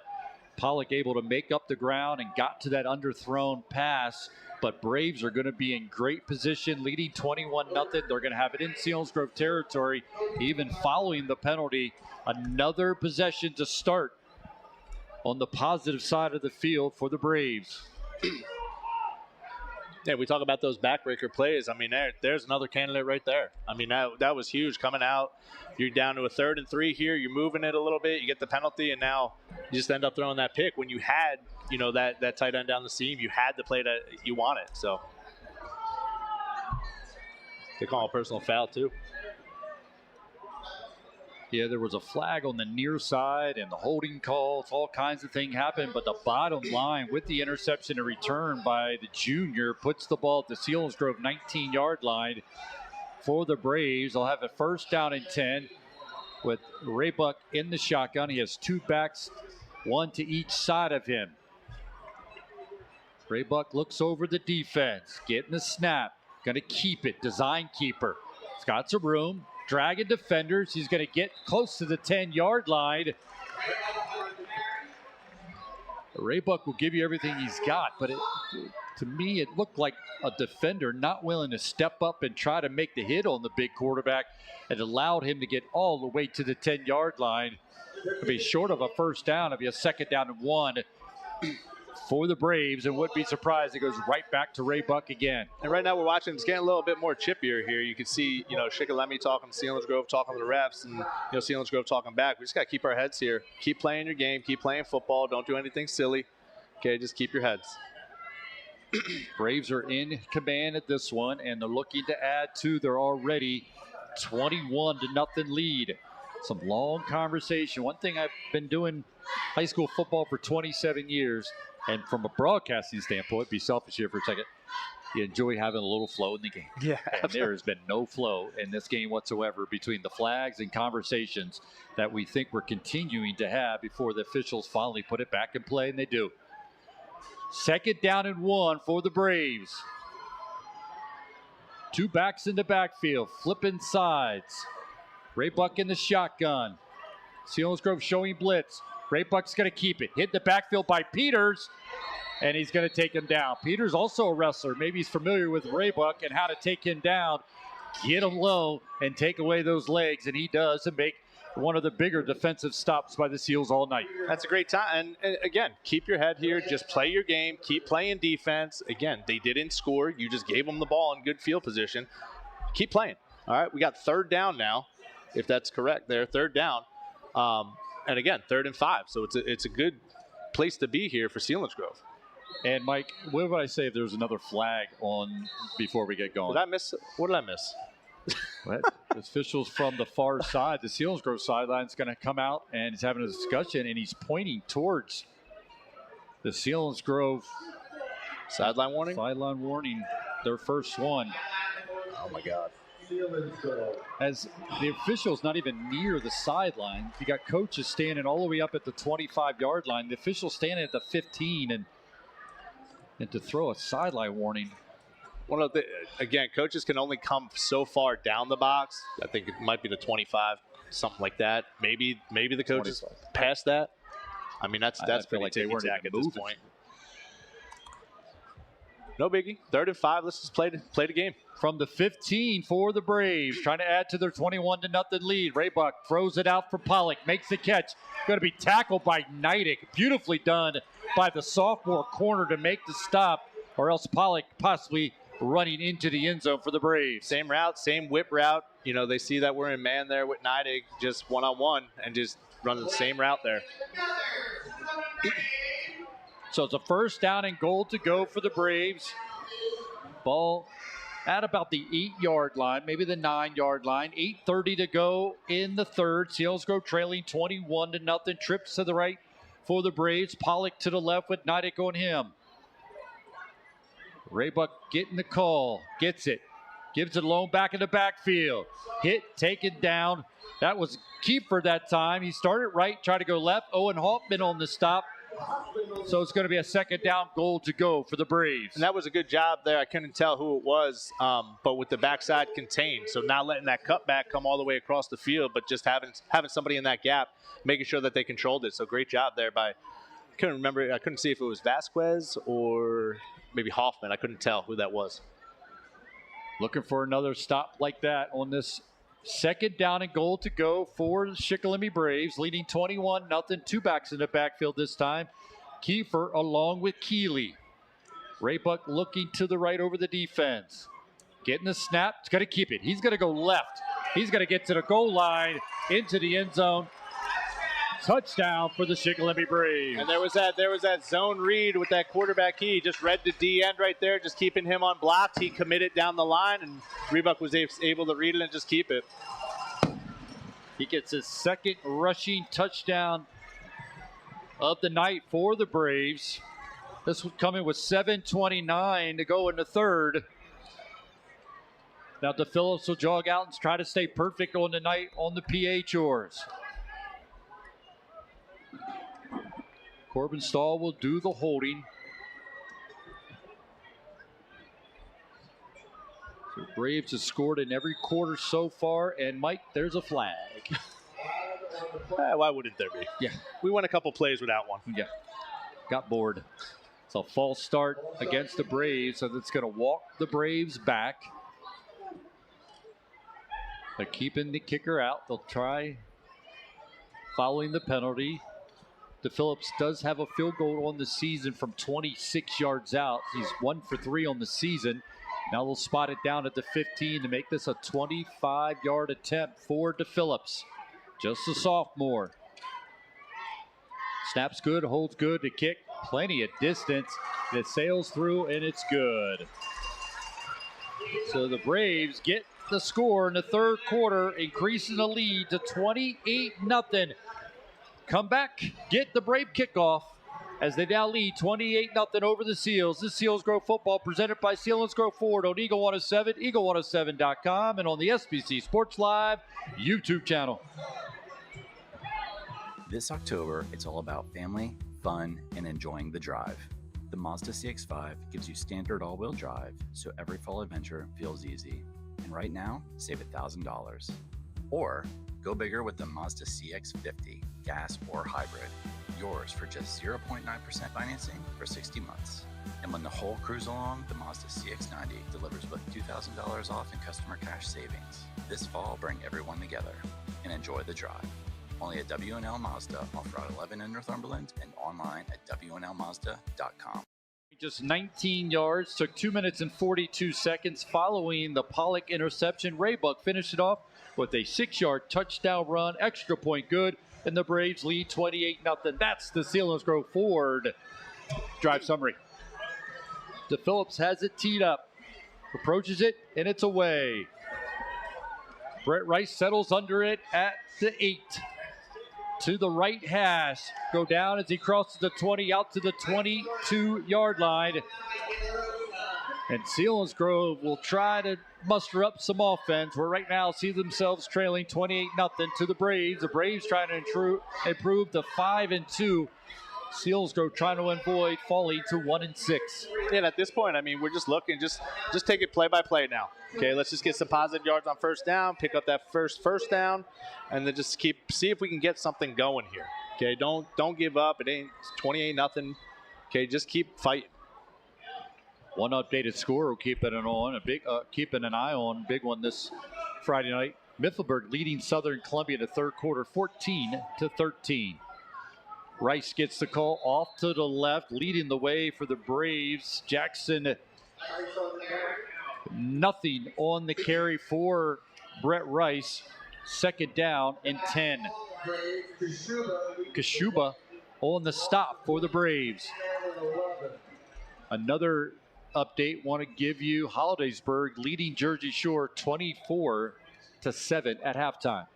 Pollock able to make up the ground and got to that underthrown pass. But Braves are going to be in great position, leading 21-0. They're going to have it in Selinsgrove territory, even following the penalty. Another possession to start on the positive side of the field for the Braves. Yeah, we talk about those backbreaker plays. I mean, there's another candidate right there. I mean, that was huge coming out. You're down to a 3rd and 3 here. You're moving it a little bit. You get the penalty, and now you just end up throwing that pick when you had, you know, that tight end down the seam. You had the play that you wanted. So they call a personal foul too. Yeah, there was a flag on the near side and the holding calls, all kinds of things happened. But the bottom line with the interception and return by the junior puts the ball at the Selinsgrove 19-yard line for the Braves. They'll have a 1st down and 10 with Raybuck in the shotgun. He has 2 backs, 1 to each side of him. Raybuck looks over the defense, getting the snap, going to keep it, design keeper. He's got some room. Dragging defenders. He's going to get close to the 10-yard line. Raybuck will give you everything he's got, but to me, it looked like a defender not willing to step up and try to make the hit on the big quarterback. It allowed him to get all the way to the 10-yard line. It'll be short of a 1st down. It'll be a 2nd down and 1 for the Braves, and wouldn't be surprised it goes right back to Raybuck again. And right now we're watching, it's getting a little bit more chippier here. You can see, you know, Shikellamy talking to Selinsgrove, talking to the refs, and, you know, Selinsgrove talking back. We just got to keep our heads here. Keep playing your game. Keep playing football. Don't do anything silly. Okay, just keep your heads. Braves are in command at this one, and they're looking to add to their already 21-0 lead. Some long conversation. One thing I've been doing high school football for 27 years, and from a broadcasting standpoint, be selfish here for a second, you enjoy having a little flow in the game. Yeah. And there has been no flow in this game whatsoever between the flags and conversations that we think we're continuing to have before the officials finally put it back in play, and they do. 2nd down and 1 for the Braves. 2 backs in the backfield, flipping sides. Raybuck in the shotgun. Selinsgrove showing blitz. Raybuck's going to keep it. Hit the backfield by Peters, and he's going to take him down. Peters also a wrestler. Maybe he's familiar with Raybuck and how to take him down, get him low, and take away those legs, and he does, and make one of the bigger defensive stops by the Seals all night. That's a great time. And again, keep your head here. Just play your game. Keep playing defense. Again, they didn't score. You just gave them the ball in good field position. Keep playing. All right, we got 3rd down now, if that's correct there. 3rd down. And again, 3rd and 5. So it's a good place to be here for Selinsgrove. And Mike, what would I say if there was another flag on before we get going? Did I miss? What did I miss? What? Officials from the far side, the Selinsgrove sideline, is going to come out and he's having a discussion, and he's pointing towards the Selinsgrove sideline warning. Sideline warning, their first one. Oh my God! As the official's not even near the sideline, you got coaches standing all the way up at the 25-yard line. The official's standing at the 15, and to throw a sideline warning. Again, coaches can only come so far down the box. I think it might be the 25, something like that. Maybe the coaches past that. I mean, that's pretty like they weren't at this point. No biggie. 3rd and 5. Let's just play the game. From the 15 for the Braves, trying to add to their 21-0 lead. Raybuck throws it out for Pollock, makes the catch. Going to be tackled by Neidig. Beautifully done by the sophomore corner to make the stop, or else Pollock possibly running into the end zone for the Braves. Same route, same whip route. You know, they see that we're in man there with Neidig, just one-on-one, and just running the same route there. So it's a 1st down and goal to go for the Braves. Ball at about the 8-yard line, maybe the 9-yard line. 8:30 to go in the 3rd. Selinsgrove trailing 21-0. Trips to the right for the Braves. Pollock to the left with Neidig on him. Raybuck getting the call. Gets it. Gives it alone back in the backfield. Hit, taken down. That was Kiefer that time. He started right, tried to go left. Owen Hoffman on the stop. So it's going to be a 2nd down goal to go for the Braves. And that was a good job there. I couldn't tell who it was, but with the backside contained. So not letting that cutback come all the way across the field, but just having somebody in that gap, making sure that they controlled it. So great job there by, I couldn't remember, I couldn't see if it was Vasquez or maybe Hoffman. I couldn't tell who that was. Looking for another stop like that on this 2nd down and goal to go for the Shikellamy Braves, leading 21-0. 2 backs in the backfield this time. Kiefer along with Keeley. Raybuck looking to the right over the defense. Getting the snap. He's going to keep it. He's going to go left. He's going to get to the goal line, into the end zone. Touchdown for the Shikellamy Braves. And there was that zone read with that quarterback. He just read the D end right there, just keeping him on blocks. He committed down the line, and Raybuck was able to read it and just keep it. He gets his 2nd rushing touchdown of the night for the Braves. This was coming with 7:29 to go in the 3rd. Now DePhillips will jog out and try to stay perfect on the night on the PA chores. Corbin Stahl will do the holding. So Braves have scored in every quarter so far, and Mike, there's a flag. Why wouldn't there be? Yeah. We went a couple plays without one. Yeah. Got bored. It's a false start against the Braves, so that's going to walk the Braves back. They're keeping the kicker out. They'll try following the penalty. DePhillips does have a field goal on the season from 26 yards out. He's 1 for 3 on the season. Now they'll spot it down at the 15 to make this a 25-yard attempt for DePhillips. Just a sophomore. Snaps good, holds good to kick. Plenty of distance. It sails through, and it's good. So the Braves get the score in the 3rd quarter, increasing the lead to 28-0. Come back, get the Brave kickoff as they now lead 28-0 over the Seals. This Selinsgrove football presented by Selinsgrove Ford on Eagle 107, eagle107.com, and on the SBC Sports Live YouTube channel. This October, it's all about family, fun, and enjoying the drive. The Mazda CX-5 gives you standard all-wheel drive, so every fall adventure feels easy. And right now, save $1,000. Or Go bigger with the Mazda CX-50, gas or hybrid. Yours for just 0.9% financing for 60 months. And when the whole crews along, the Mazda CX-90 delivers with $2,000 off in customer cash savings. This fall, bring everyone together and enjoy the drive. Only at W&L Mazda off Route 11 in Northumberland and online at WNLMazda.com. Just 19 yards, took 2 minutes and 42 seconds following the Pollock interception. Raybuck finished it off with a 6-yard touchdown run, extra point good, and the Braves lead 28-0. That's the Selinsgrove Ford drive summary. DePhillips has it teed up, approaches it, and it's away. Brett Rice settles under it at the 8. To the right hash, go down as he crosses the 20, out to the 22-yard line. And Selinsgrove will try to muster up some offense, where right now see themselves trailing 28-0 to the Braves. The Braves trying to improve to 5-2. Selinsgrove trying to avoid falling to 1-6. Yeah, at this point, I mean, we're just looking, just take it play by play now. Okay, let's just get some positive yards on first down, pick up that first down, and then just see if we can get something going here. Okay, don't give up. It ain't 28-0. Okay, just keep fighting. One updated score we're keeping an eye on. Big one this Friday night. Mifflinburg leading Southern Columbia in the third quarter, 14-13. Rice gets the call off to the left, leading the way for the Braves. Jackson, nothing on the carry for Brett Rice. Second down and 10. Kashuba on the stop for the Braves. Another update want to give you: Hollidaysburg leading Jersey Shore 24-7 at halftime.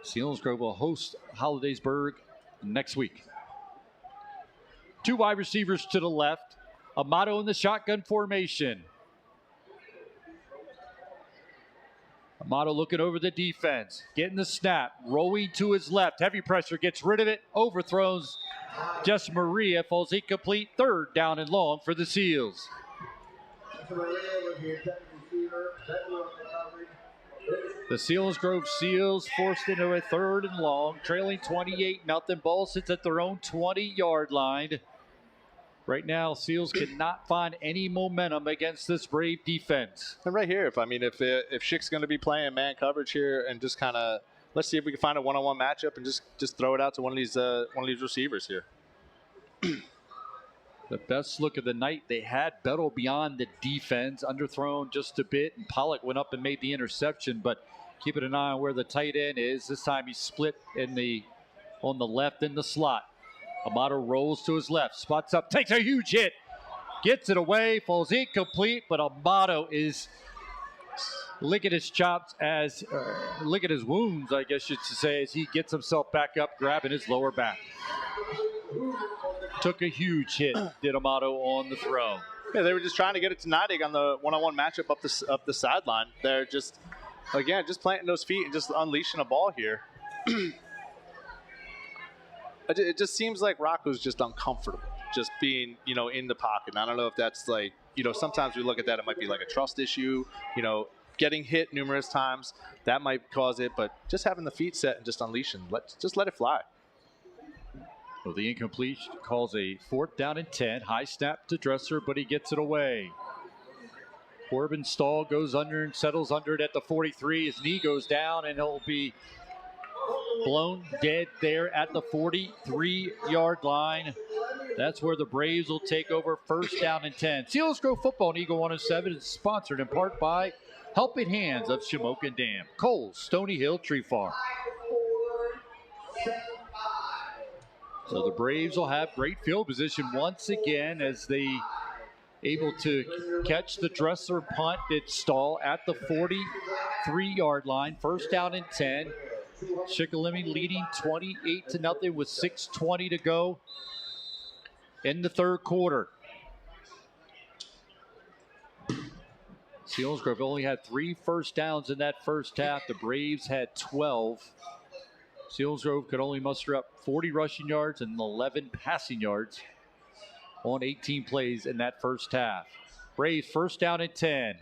Selinsgrove will host Hollidaysburg next week. 2 wide receivers to the left. Amato in the shotgun formation. Amato looking over the defense, getting the snap, rolling to his left. Heavy pressure, gets rid of it, overthrows just Maria, falls incomplete. Third down and long for the Seals. The Selinsgrove Seals forced into a third and long, trailing 28-0. Ball sits at their own 20-yard line. Right now, Seals cannot find any momentum against this Brave defense. And right here, if Schick's going to be playing man coverage here, and just kind of let's see if we can find a one-on-one matchup and just throw it out to one of these receivers here. The best look of the night, they had Bettle beyond the defense, underthrown just a bit, and Pollock went up and made the interception. But keeping an eye on where the tight end is. This time he's split on the left in the slot. Amato rolls to his left, spots up, takes a huge hit, gets it away, falls incomplete, but Amato is licking his chops licking his wounds, I guess you should say, as he gets himself back up, grabbing his lower back. Took a huge hit, did Amato on the throw. Yeah, they were just trying to get it to Neidig on the one-on-one matchup up the sideline. They're just planting those feet and just unleashing a ball here. It just seems like Rocco's just uncomfortable, just being, in the pocket. And I don't know if that's like, sometimes we look at that, it might be like a trust issue, getting hit numerous times. That might cause it, but just having the feet set and just unleashing, just let it fly. Well, the incomplete calls a 4th down and 10. High snap to Dresser, but he gets it away. Corbin Stahl goes under and settles under it at the 43. His knee goes down, and he'll be blown dead there at the 43-yard line. That's where the Braves will take over. 1st down and 10. Selinsgrove Football on Eagle 107 is sponsored in part by Helping Hands of Shamokin Dam, Coles, Stony Hill Tree Farm. So the Braves will have great field position once again as they able to catch the Dresser punt. It's Stahl at the 43-yard line. 1st down and 10. Shikellamy leading 28-0 with 6:20 to go in the third quarter. Selinsgrove only had 3 first downs in that first half. The Braves had 12. Selinsgrove could only muster up 40 rushing yards and 11 passing yards on 18 plays in that first half. Braves 1st down and 10.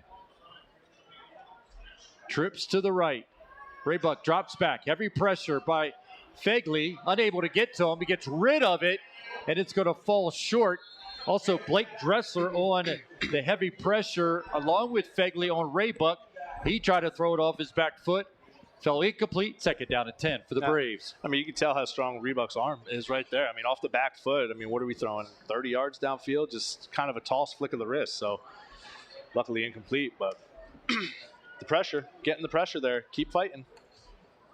Trips to the right. Raybuck drops back. Heavy pressure by Fegley. Unable to get to him. He gets rid of it, and it's going to fall short. Also, Blake Dressler on the heavy pressure along with Fegley on Raybuck. He tried to throw it off his back foot. Fell incomplete. Second down and 10 for the Braves. I mean, you can tell how strong Raybuck's arm is right there. I mean, off the back foot. I mean, what are we throwing? 30 yards downfield? Just kind of a toss flick of the wrist. So, luckily incomplete. But the pressure, getting the pressure there. Keep fighting.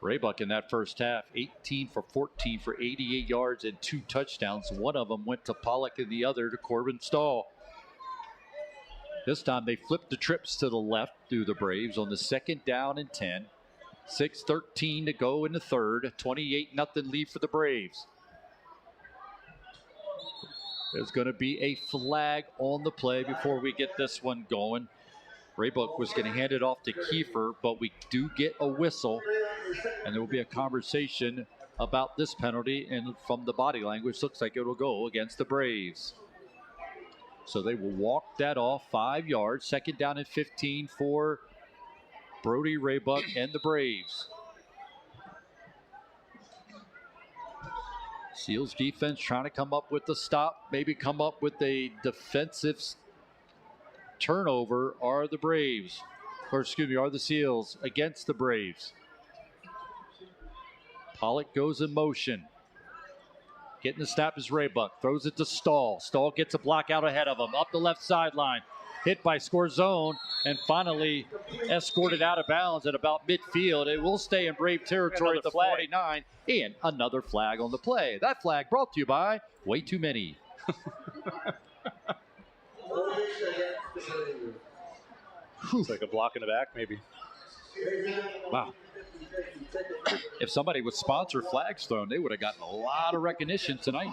Raybuck in that first half, 18 for 14 for 88 yards and 2 touchdowns. One of them went to Pollock and the other to Corbin Stahl. This time they flipped the trips to the left through the Braves on the second down and 10. 6:13 to go in the third. 28-0 lead for the Braves. There's going to be a flag on the play before we get this one going. Raybuck was going to hand it off to Kiefer, but we do get a whistle, and there will be a conversation about this penalty, and from the body language, looks like it will go against the Braves. So they will walk that off 5 yards. Second down and 15 for Brody Raybuck and the Braves. Seals defense trying to come up with the stop, maybe come up with a defensive turnover. Are the Braves, or excuse me, are the Seals against the Braves. Pollock goes in motion. Getting the snap is Raybuck. Throws it to Stahl. Stahl gets a block out ahead of him. Up the left sideline. Hit by Scorzone and finally escorted out of bounds at about midfield. It will stay in Brave territory at the 49. And another flag on the play. That flag brought to you by Way Too Many. It's like a block in the back, maybe. Wow. If somebody would sponsor flags thrown, they would have gotten a lot of recognition tonight.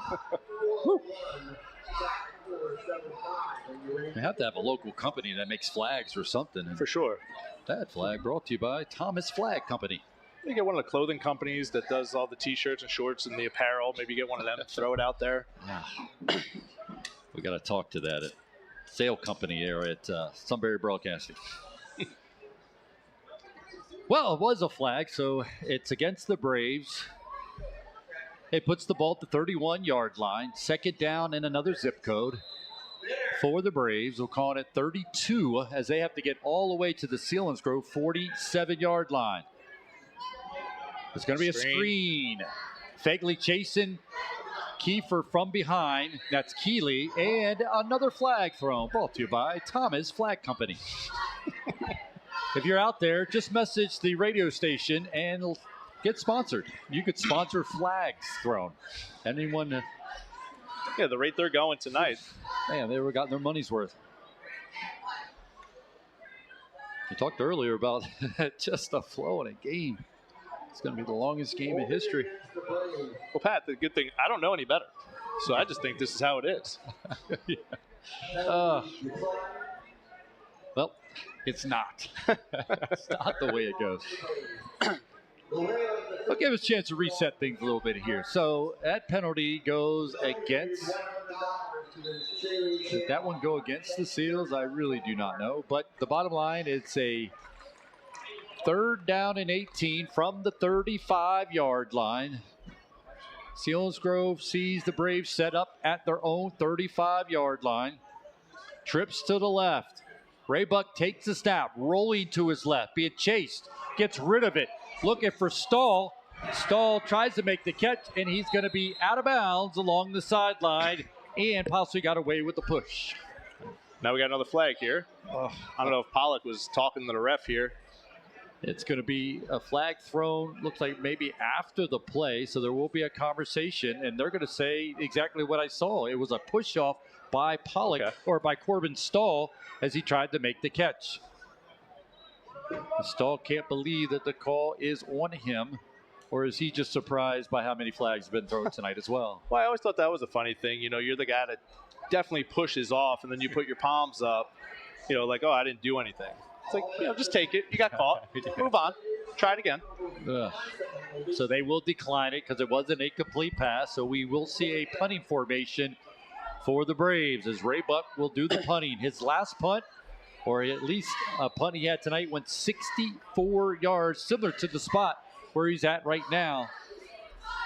They have to have a local company that makes flags or something. For sure. That flag brought to you by Thomas Flag Company. Maybe get one of the clothing companies that does all the T-shirts and shorts and the apparel. Maybe get one of them and throw it out there. We got to talk to that sale company there at Sunbury Broadcasting. Well, it was a flag, so it's against the Braves. It puts the ball at the 31-yard line. Second down and another zip code for the Braves. We'll call it 32 as they have to get all the way to the Selinsgrove 47-yard line. It's going to be a screen. Fegley chasing Kiefer from behind. That's Keeley. And another flag thrown. Brought to you by Thomas Flag Company. If you're out there, just message the radio station and get sponsored. You could sponsor flags thrown. Anyone? Yeah, the rate they're going tonight. Man, they were gotten their money's worth. We talked earlier about just a flow in a game. It's going to be the longest game in history. Well, Pat, the good thing, I don't know any better. So I just think this is how it is. Yeah. Well, it's not. It's not the way it goes. I'll give us a chance to reset things a little bit here. So that penalty goes against. Did that one go against the Seals? I really do not know. But the bottom line, it's a third down and 18 from the 35-yard line. Selinsgrove sees the Braves set up at their own 35-yard line. Trips to the left. Raybuck takes the snap, rolling to his left, being chased, gets rid of it, looking for Stahl. Stahl tries to make the catch, and he's going to be out of bounds along the sideline, and possibly got away with the push. Now we got another flag here. I don't know if Pollock was talking to the ref here. It's going to be a flag thrown, looks like maybe after the play, so there will be a conversation, and they're going to say exactly what I saw. It was a push-off by Pollock, or by Corbin Stahl, as he tried to make the catch. Stahl can't believe that the call is on him, or is he just surprised by how many flags have been thrown tonight as well? Well, I always thought that was a funny thing. You know, you're the guy that definitely pushes off, and then you put your palms up, you know, like, oh, I didn't do anything. It's like, you know, just take it. You got caught. Move on. Try it again. So they will decline it because it was an incomplete pass, so we will see a punting formation for the Braves as Raybuck will do the punting. His last punt or at least a punt he had tonight, went 64 yards, similar to the spot where he's at right now.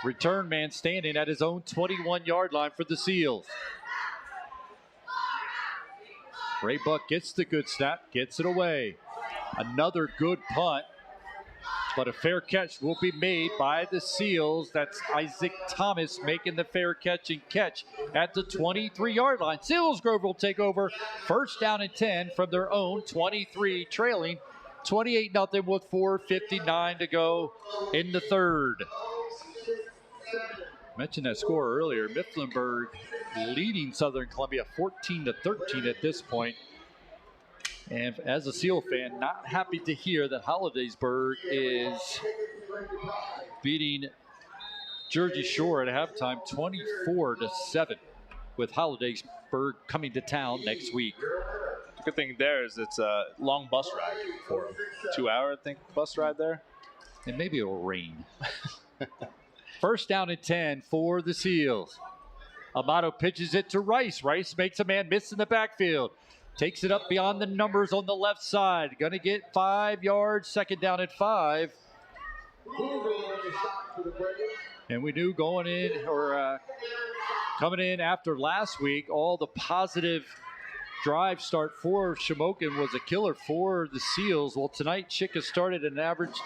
Return man standing at his own 21-yard line for the Seals. Ray Buck gets the good snap, gets it away. Another good punt, but a fair catch will be made by the Seals. That's Isaac Thomas making the fair catch at the 23-yard line. Selinsgrove will take over, first down and 10 from their own 23, trailing 28-0 with 4:59 to go in the third. Mentioned that score earlier. Mifflinburg leading Southern Columbia 14-13 at this point. And as a Seal fan, not happy to hear that Hollidaysburg is beating Jersey Shore at halftime 24-7, with Hollidaysburg coming to town next week. The good thing there is it's a long bus ride for them. 2-hour, I think, bus ride there. And maybe it'll rain. First down and 10 for the Seals. Amato pitches it to Rice. Rice makes a man miss in the backfield. Takes it up beyond the numbers on the left side. Going to get 5 yards, second down at 5. And we knew going in, or coming in after last week, all the positive drive start for Shamokin was a killer for the Seals. Well, tonight, Chica started an average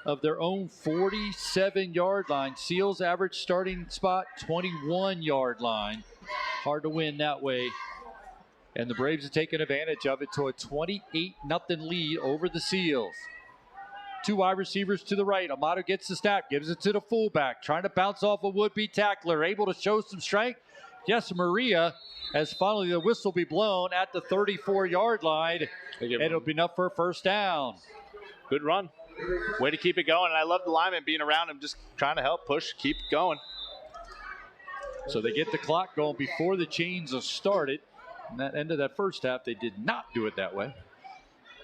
of their own 47-yard line. Seals average starting spot, 21-yard line. Hard to win that way. And the Braves have taken advantage of it to a 28-0 lead over the Seals. Two wide receivers to the right. Amato gets the snap, gives it to the fullback, trying to bounce off a would-be tackler, able to show some strength. Yes, Maria, as finally the whistle be blown at the 34-yard line, and it'll be enough for a first down. Good run. Way to keep it going. And I love the lineman being around him, just trying to help push, keep going. So they get the clock going before the chains are started. And that end of that first half, they did not do it that way.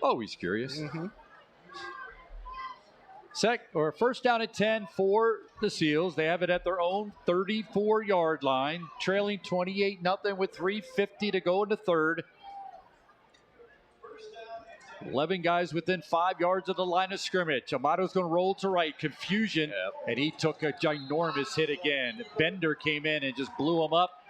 Always curious. First down at 10 for the Seals. They have it at their own 34-yard line, trailing 28-0 with 3:50 to go in the third. 11 guys within 5 yards of the line of scrimmage. Amato's going to roll to right. Confusion, and he took a ginormous hit again. Bender came in and just blew him up.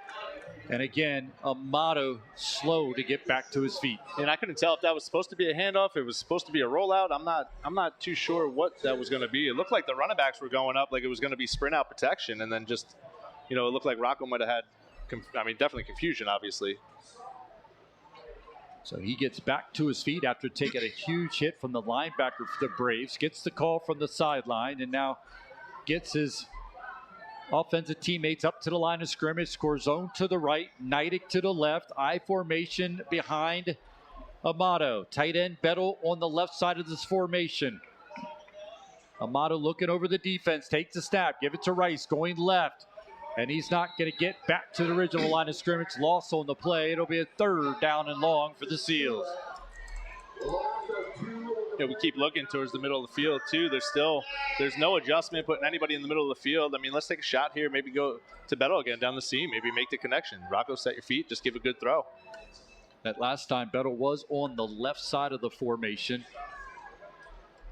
And again, Amato slow to get back to his feet. And I couldn't tell if that was supposed to be a handoff, if it was supposed to be a rollout. I'm not too sure what that was going to be. It looked like the running backs were going up, like it was going to be sprint out protection, and then just, it looked like Rocco might have had, definitely confusion, obviously. So he gets back to his feet after taking a huge hit from the linebacker for the Braves. Gets the call from the sideline, and now gets his offensive teammates up to the line of scrimmage. Score zone to the right, Neidig to the left, I formation behind Amato. Tight end Bettel on the left side of this formation. Amato looking over the defense, takes the snap, give it to Rice, going left. And he's not going to get back to the original line of scrimmage. Loss on the play. It'll be a third down and long for the Seals. We keep looking towards the middle of the field, too. There's no adjustment putting anybody in the middle of the field. Let's take a shot here. Maybe go to Bettel again down the seam. Maybe make the connection. Rocco, set your feet. Just give a good throw. That last time, Bettel was on the left side of the formation.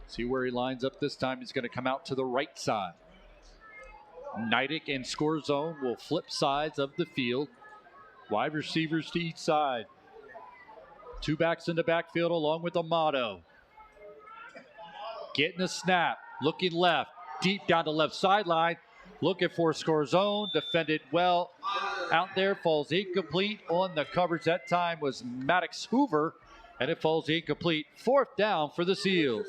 See where he lines up this time. He's going to come out to the right side. Neidig and score zone will flip sides of the field. Wide receivers to each side. Two backs in the backfield along with Amato. Getting a snap, looking left, deep down the left sideline. Looking for score zone, defended well. Out there, falls incomplete on the coverage. That time was Maddox Hoover, and it falls incomplete. Fourth down for the Seals.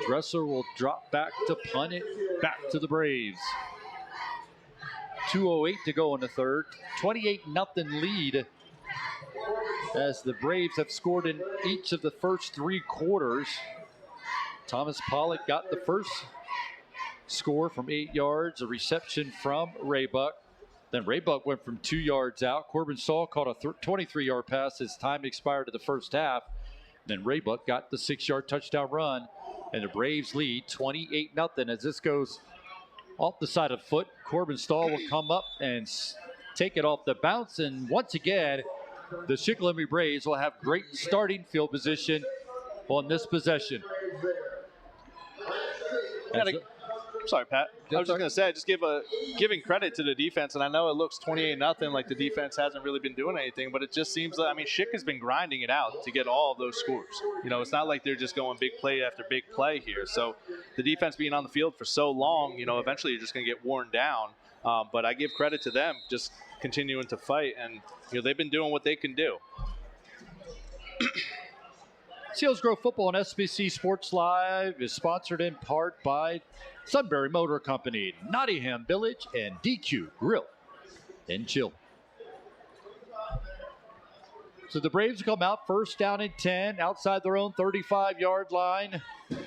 Dressler will drop back to punt it back to the Braves. 2:08 to go in the third. 28-0 lead as the Braves have scored in each of the first 3 quarters. Thomas Pollock got the first score from 8 yards, a reception from Raybuck. Then Raybuck went from 2 yards out. Corbin Saul caught a 23-yard pass as time expired to the first half. Then Raybuck got the 6-yard touchdown run, and the Braves lead 28-0 as this goes off the side of foot. Corbin Stahl will come up and take it off the bounce, and once again, the Shikellamy Braves will have great starting field position on this possession. Sorry, Pat. I was just going to say, just giving credit to the defense, and I know it looks 28-0, like the defense hasn't really been doing anything, but it just seems like, I mean, Schick has been grinding it out to get all of those scores. You know, it's not like they're just going big play after big play here. So the defense being on the field for so long, you know, eventually you're just going to get worn down. But I give credit to them just continuing to fight, and, you know, they've been doing what they can do. Selinsgrove Football on SBC Sports Live is sponsored in part by Sunbury Motor Company, Nottingham Village, and DQ Grill and Chill. So the Braves come out first down and 10 outside their own 35-yard line.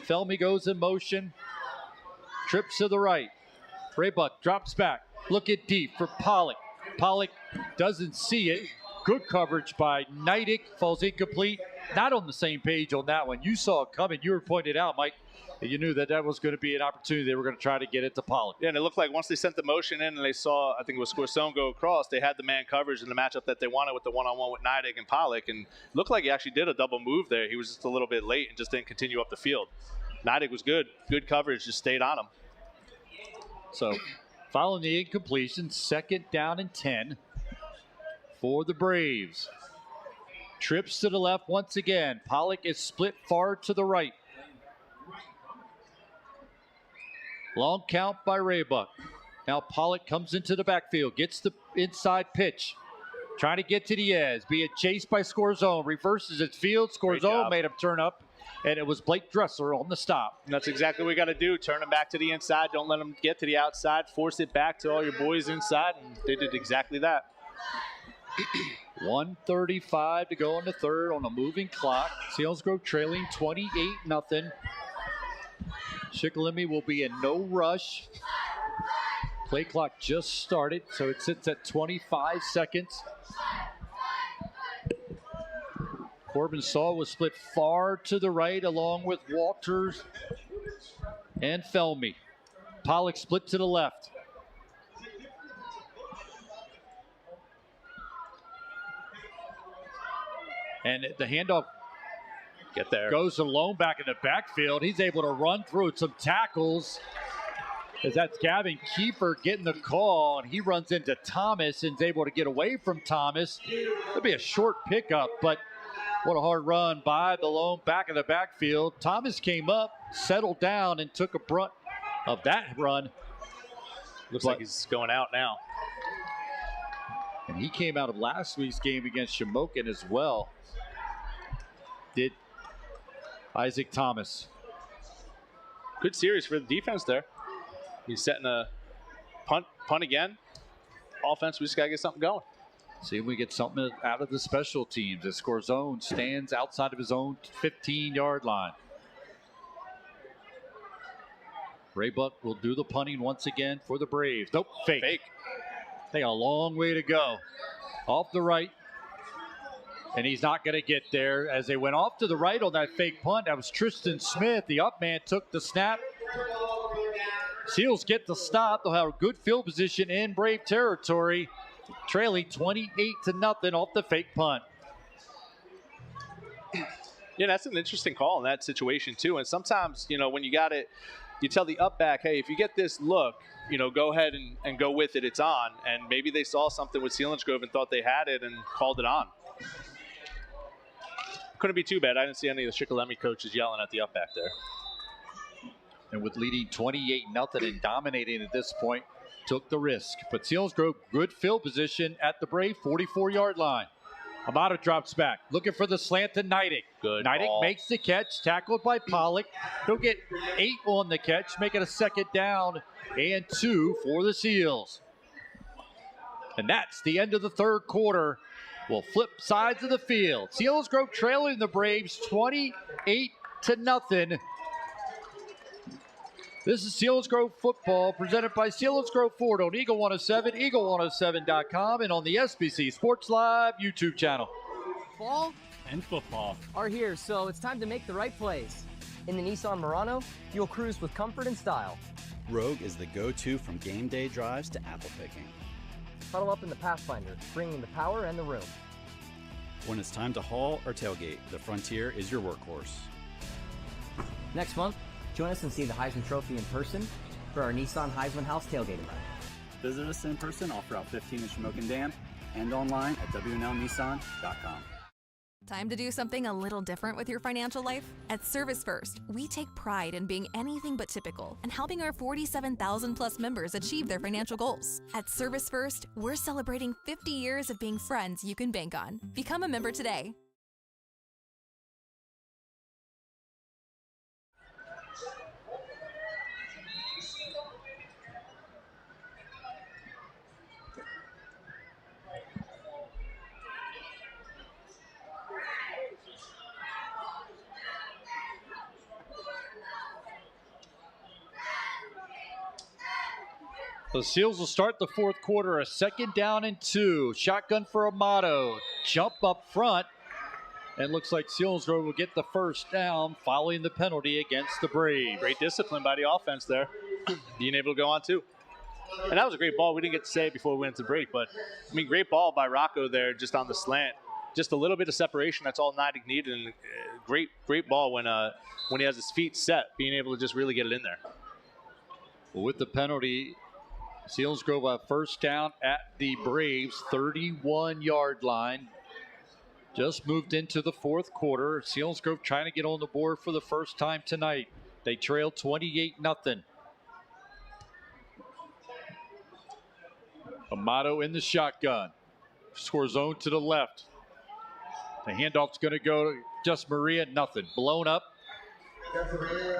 Felmy goes in motion, trips to the right. Raybuck drops back, looking deep for Pollock. Pollock doesn't see it. Good coverage by Neidig, falls incomplete. Not on the same page on that one. You saw it coming. You were pointed out, Mike. You knew that was going to be an opportunity. They were going to try to get it to Pollock. Yeah, and it looked like once they sent the motion in and they saw, I think it was Scorsone go across, they had the man coverage in the matchup that they wanted with the one-on-one with Neidig and Pollock, and it looked like he actually did a double move there. He was just a little bit late and just didn't continue up the field. Neidig was good. Good coverage, just stayed on him. So, following the incompletion, second down and 10 for the Braves. Trips to the left once again. Pollock is split far to the right. Long count by Raybuck. Now Pollock comes into the backfield, gets the inside pitch. Trying to get to Diaz, being chased by Scorzone. Reverses its field. Scorzone made him turn up, and it was Blake Dresser on the stop. And that's exactly what we got to do. Turn them back to the inside. Don't let them get to the outside. Force it back to all your boys inside, and they did exactly that. 1:35 to go in the third on a moving clock. Selinsgrove trailing 28-0. Shikellamy will be in no rush. Play clock just started, so it sits at 25 seconds. Corbin Saul was split far to the right along with Walters and Felmy. Pollock split to the left. And the handoff goes alone back in the backfield. He's able to run through some tackles. As that's Gavin Kiefer getting the call, and he runs into Thomas and is able to get away from Thomas. It'll be a short pickup, but what a hard run by the lone back of the backfield. Thomas came up, settled down, and took a brunt of that run. Looks like he's going out now. And he came out of last week's game against Shamokin as well. Did Isaac Thomas. Good series for the defense there. He's setting a punt again. Offense, we just got to get something going. See if we get something out of the special teams. The Scorzone stands outside of his own 15-yard line. Raybuck will do the punting once again for the Braves. Nope, fake. Take a long way to go. Off the right. And he's not going to get there. As they went off to the right on that fake punt, that was Tristan Smith. The up man took the snap. Seals get the stop. They'll have a good field position in Brave territory, trailing 28-0 off the fake punt. Yeah, that's an interesting call in that situation too. And sometimes, you know, when you got it, you tell the up back, hey, if you get this look, you know, go ahead and go with it. It's on. And maybe they saw something with Selinsgrove and thought they had it and called it on. Couldn't be too bad. I didn't see any of the Shikellamy coaches yelling at the up back there. And with leading 28-0 and dominating at this point, took the risk. But Selinsgrove, good field position at the Brave 44-yard line. Amato drops back, looking for the slant to Neidig. Good Neidig ball. makes the catch, tackled by Pollock. He'll get 8 on the catch, make it a second down and 2 for the Seals. And that's the end of the third quarter. We'll flip sides of the field. Selinsgrove trailing the Braves 28-0. This is Selinsgrove football presented by Selinsgrove Ford on Eagle 107, eagle107.com, and on the SBC Sports Live YouTube channel. Ball and football are here, so it's time to make the right plays. In the Nissan Murano, you'll cruise with comfort and style. Rogue is the go-to from game day drives to apple picking. Huddle up in the Pathfinder, bringing the power and the room. When it's time to haul or tailgate, the Frontier is your workhorse. Next month, join us and see the Heisman Trophy in person for our Nissan Heisman House tailgating run. Visit us in person off Route 15 in Shamokin Dam and online at WNLNissan.com. Time to do something a little different with your financial life? At Service First, we take pride in being anything but typical and helping our 47,000 plus members achieve their financial goals. At Service First, we're celebrating 50 years of being friends you can bank on. Become a member today. The Seals will start the fourth quarter, a 2nd down and 2. Shotgun for Amato. Jump up front. And looks like Selinsgrove will get the first down following the penalty against the Braves. Great discipline by the offense there. Being able to go on too. And that was a great ball. We didn't get to say it before we went to break, but I mean, great ball by Rocco there just on the slant. Just a little bit of separation. That's all Neidig needed. And great ball when he has his feet set, being able to just really get it in there. Well, with the penalty, Selinsgrove a first down at the Braves 31-yard line. Just moved into the fourth quarter. Selinsgrove trying to get on the board for the first time tonight. They trail 28-0. Amato in the shotgun. Score zone to the left. The handoff's going to go to just Maria. Nothing. Blown up.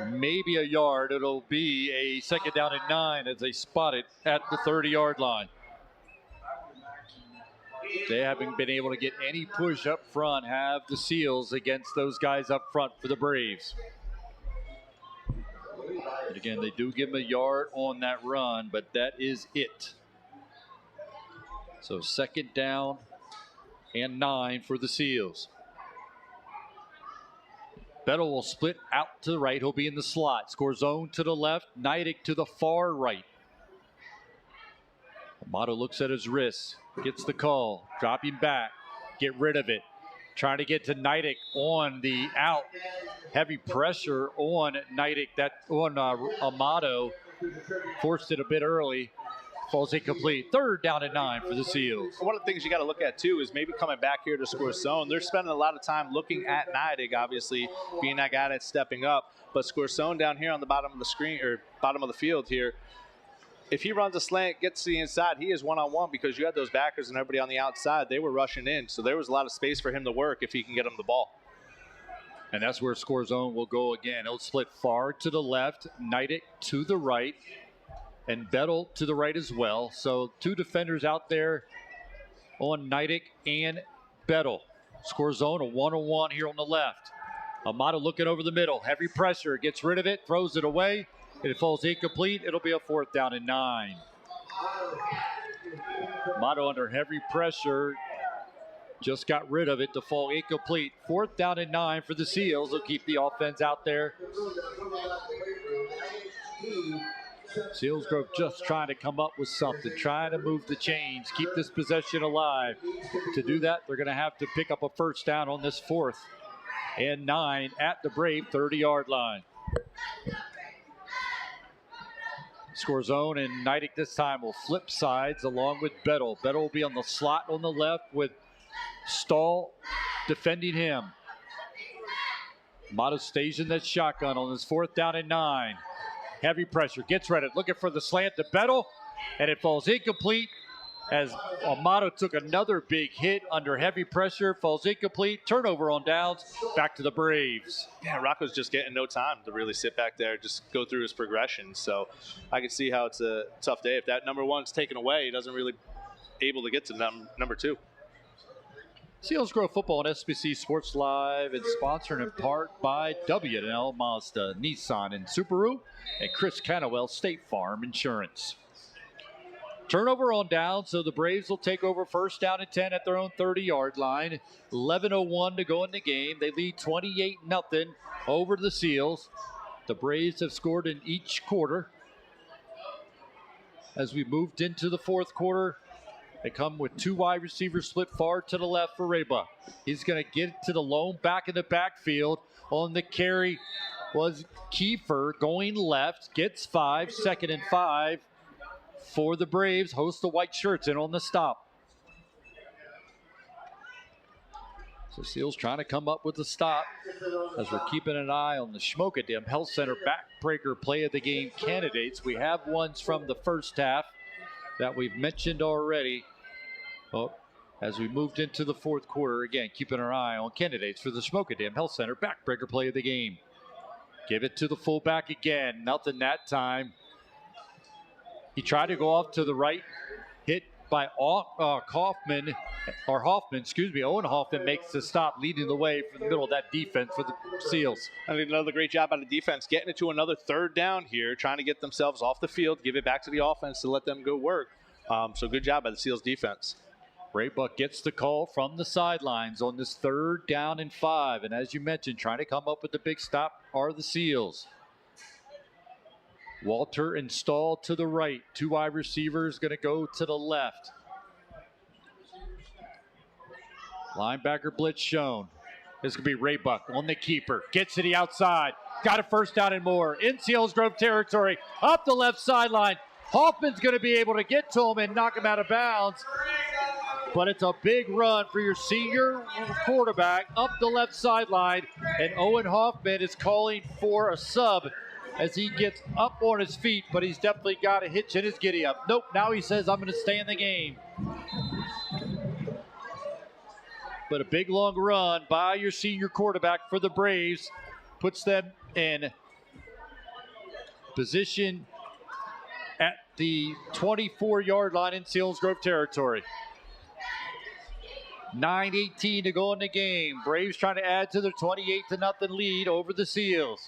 Maybe a yard. It'll be a 2nd down and 9 as they spot it at the 30-yard line. They haven't been able to get any push up front, have the Seals against those guys up front for the Braves. And again, they do give them a yard on that run, but that is it. So 2nd down and 9 for the Seals. Bettle will split out to the right. He'll be in the slot. Score zone to the left. Neidig to the far right. Amato looks at his wrist. Gets the call. Dropping back. Get rid of it. Trying to get to Neidig on the out. Heavy pressure on Neidig. That on Amato. Forced it a bit early. Falls incomplete. 3rd down and 9 for the Seals. One of the things you got to look at, too, is maybe coming back here to score zone. They're spending a lot of time looking at Neidig, obviously, being that guy that's stepping up. But score zone down here on the bottom of the screen, or bottom of the field here, if he runs a slant, gets to the inside, he is one-on-one because you had those backers and everybody on the outside. They were rushing in, so there was a lot of space for him to work if he can get him the ball. And that's where score zone will go again. It'll split far to the left, Neidig to the right, and Bettle to the right as well. So 2 defenders out there on Neidig and Bettle. Score zone, a 1-on-1 here on the left. Amato looking over the middle. Heavy pressure. Gets rid of it. Throws it away. It falls incomplete. It'll be a 4th down and 9. Amato under heavy pressure. Just got rid of it to fall incomplete. 4th down and 9 for the Seals. They'll keep the offense out there. Selinsgrove just trying to come up with something, trying to move the chains, keep this possession alive. To do that, they're going to have to pick up a first down on this 4th and 9 at the Brave 30-yard line. Score zone, and Neidig this time will flip sides along with Bettle. Bettle will be on the slot on the left with Stahl defending him. Amato stays in that shotgun on his 4th down and 9. Heavy pressure, gets ready, looking for the slant to Bettle, and it falls incomplete as Amato took another big hit under heavy pressure, falls incomplete, turnover on downs, back to the Braves. Yeah, Rocco's just getting no time to really sit back there, just go through his progression. So I can see how it's a tough day. If that number 1's taken away, he doesn't really able to get to number 2. Selinsgrove Football and SBC Sports Live is sponsored in part by W&L Mazda, Nissan, and Subaru, and Chris Cannowell State Farm Insurance. Turnover on down, so the Braves will take over 1st down and 10 at their own 30-yard line. 11:01 to go in the game. They lead 28-0 over the Seals. The Braves have scored in each quarter. As we moved into the fourth quarter, They come with 2 wide receivers split far to the left for Raybuck. He's going to get to the lone back in the backfield. On the carry was Kiefer going left. Gets 5, 2nd and 5 for the Braves. Host the white shirts in on the stop. So Seals trying to come up with the stop as we're keeping an eye on the Schmokadam Health Center backbreaker play of the game candidates. We have ones from the first half that we've mentioned already. Oh, as we moved into the fourth quarter, again, keeping our eye on candidates for the Schmokadam Health Center backbreaker play of the game. Give it to the fullback again. Nothing that time. He tried to go off to the right. Hit by Hoffman. Owen Hoffman makes the stop, leading the way for the middle of that defense for the Seals. I think another great job out of defense, getting it to another 3rd down here, trying to get themselves off the field, give it back to the offense to let them go work. So good job by the Seals defense. Raybuck gets the call from the sidelines on this 3rd down and 5. And as you mentioned, trying to come up with the big stop are the Seals. Walter installed to the right. 2 wide receivers going to go to the left. Linebacker blitz shown. This could be Raybuck on the keeper. Gets to the outside. Got a 1st down and more. In Selinsgrove territory. Up the left sideline. Hoffman's going to be able to get to him and knock him out of bounds. But it's a big run for your senior quarterback up the left sideline. And Owen Hoffman is calling for a sub as he gets up on his feet, but he's definitely got a hitch in his giddy up. Nope, now he says, I'm going to stay in the game. But a big long run by your senior quarterback for the Braves puts them in position at the 24-yard line in Selinsgrove territory. 9:18 to go in the game. Braves trying to add to their 28-0 lead over the Seals.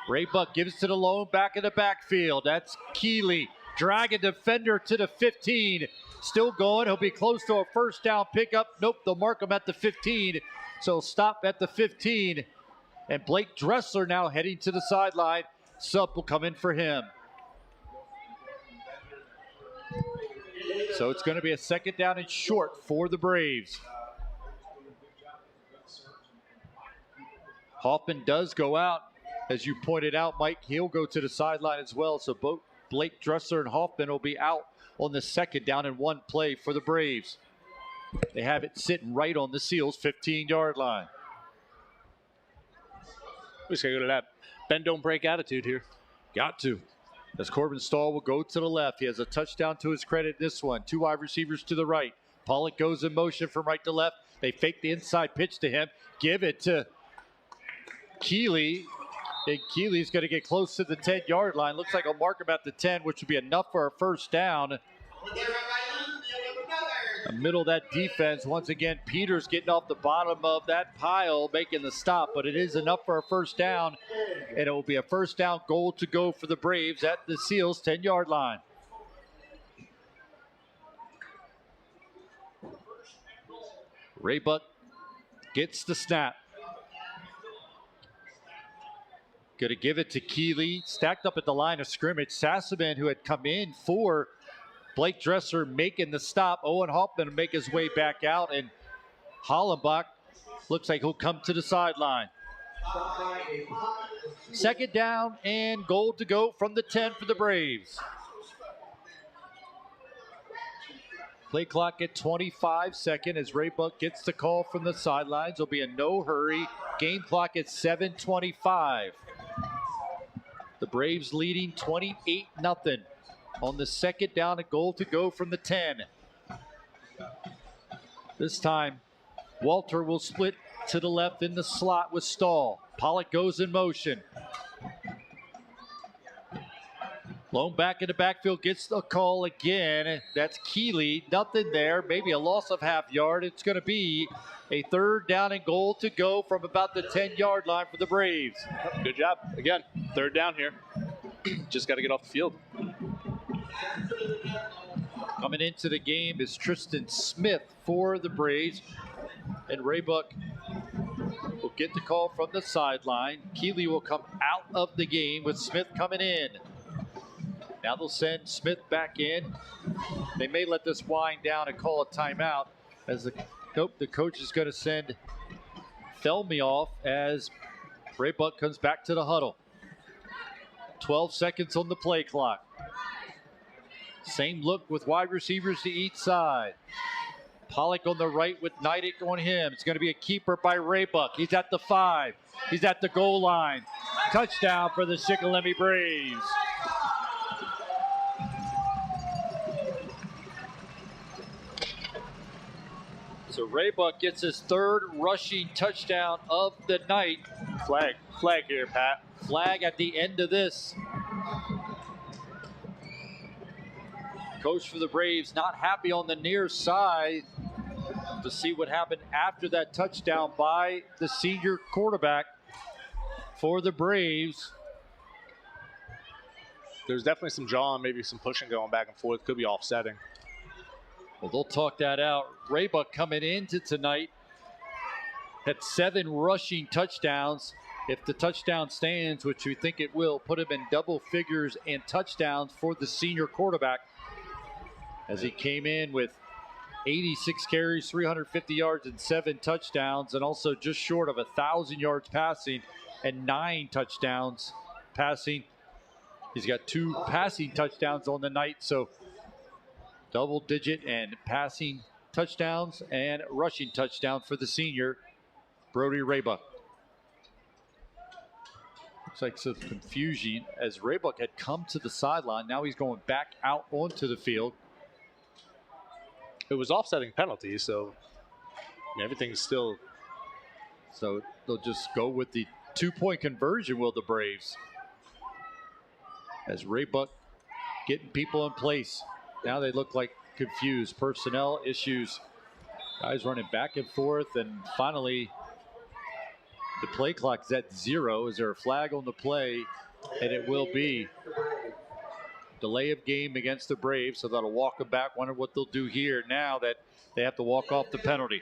Raybuck gives to the lone back in the backfield. That's Keeley. Drag a defender to the 15. Still going. He'll be close to a 1st down pickup. Nope, they'll mark him at the 15. So stop at the 15. And Blake Dressler now heading to the sideline. Sub will come in for him. So it's going to be a 2nd down and short for the Braves. Hoffman does go out. As you pointed out, Mike, he'll go to the sideline as well. So both Blake Dressler and Hoffman will be out on the 2nd down and 1 play for the Braves. They have it sitting right on the Seals' 15-yard line. We just got to go to that bend, don't break attitude here. Got to. As Corbin Stahl will go to the left. He has a touchdown to his credit this one. 2 wide receivers to the right. Pollock goes in motion from right to left. They fake the inside pitch to him. Give it to Keeley. And Keeley's going to get close to the 10-yard line. Looks like he'll mark him at the 10, which would be enough for a 1st down. The middle of that defense, once again, Peters getting off the bottom of that pile, making the stop, but it is enough for a 1st down, and it will be a 1st down goal to go for the Braves at the Seals' 10-yard line. Raybuck gets the snap. Going to give it to Keeley. Stacked up at the line of scrimmage. Sassaman, who had come in for Blake Dressler, making the stop. Owen Hoffman will make his way back out. And Hollenbach looks like he'll come to the sideline. 2nd down and goal to go from the 10 for the Braves. Play clock at 25 seconds as Raybuck gets the call from the sidelines. There'll be a no hurry. Game clock at 7:25. The Braves leading 28-0 on the 2nd down and goal to go from the 10. This time, Walter will split to the left in the slot with Stahl. Pollock goes in motion. Lone back in the backfield gets the call again. That's Keeley. Nothing there. Maybe a loss of half yard. It's going to be a 3rd down and goal to go from about the 10-yard line for the Braves. Good job. Again, 3rd down here. Just got to get off the field. Coming into the game is Tristan Smith for the Braves. And Raybuck will get the call from the sideline. Keeley will come out of the game with Smith coming in. Now they'll send Smith back in. They may let this wind down and call a timeout as the coach is going to send Thelmy off as Raybuck comes back to the huddle. 12 seconds on the play clock. Same look with wide receivers to each side. Pollock on the right with Neidick on him. It's going to be a keeper by Raybuck. He's at the 5. He's at the goal line. Touchdown for the Shikellamy Braves. So Raybuck gets his 3rd rushing touchdown of the night. Flag here, Pat. Flag at the end of this. Coach for the Braves not happy on the near side to see what happened after that touchdown by the senior quarterback for the Braves. There's definitely some jawing, maybe some pushing going back and forth. Could be offsetting. Well, they'll talk that out. Raybuck coming into tonight had 7 rushing touchdowns. If the touchdown stands, which we think it will, put him in double figures and touchdowns for the senior quarterback as he came in with 86 carries, 350 yards, and 7 touchdowns, and also just short of 1,000 yards passing and 9 touchdowns passing. He's got 2 passing touchdowns on the night, so double digit and passing touchdowns and rushing touchdowns for the senior, Brody Raybuck. Looks like some confusion as Raybuck had come to the sideline. Now he's going back out onto the field. It was offsetting penalties, so everything's still. So they'll just go with the 2-point conversion, will the Braves? As Raybuck getting people in place. Now they look like confused. Personnel issues. Guys running back and forth, and finally the play clock is at 0. Is there a flag on the play? And it will be. Delay of game against the Braves, so that'll walk them back. Wonder what they'll do here now that they have to walk off the penalty.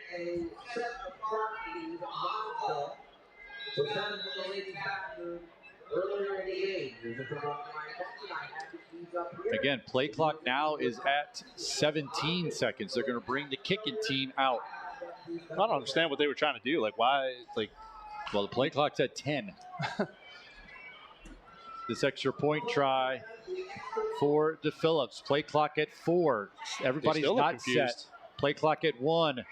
Again, play clock now is at 17 seconds. They're going to bring the kicking team out. I don't understand what they were trying to do. Like, why? Well, the play clock's at 10. This extra point try for the Phillips. Play clock at 4. Everybody's not set. Play clock at 1.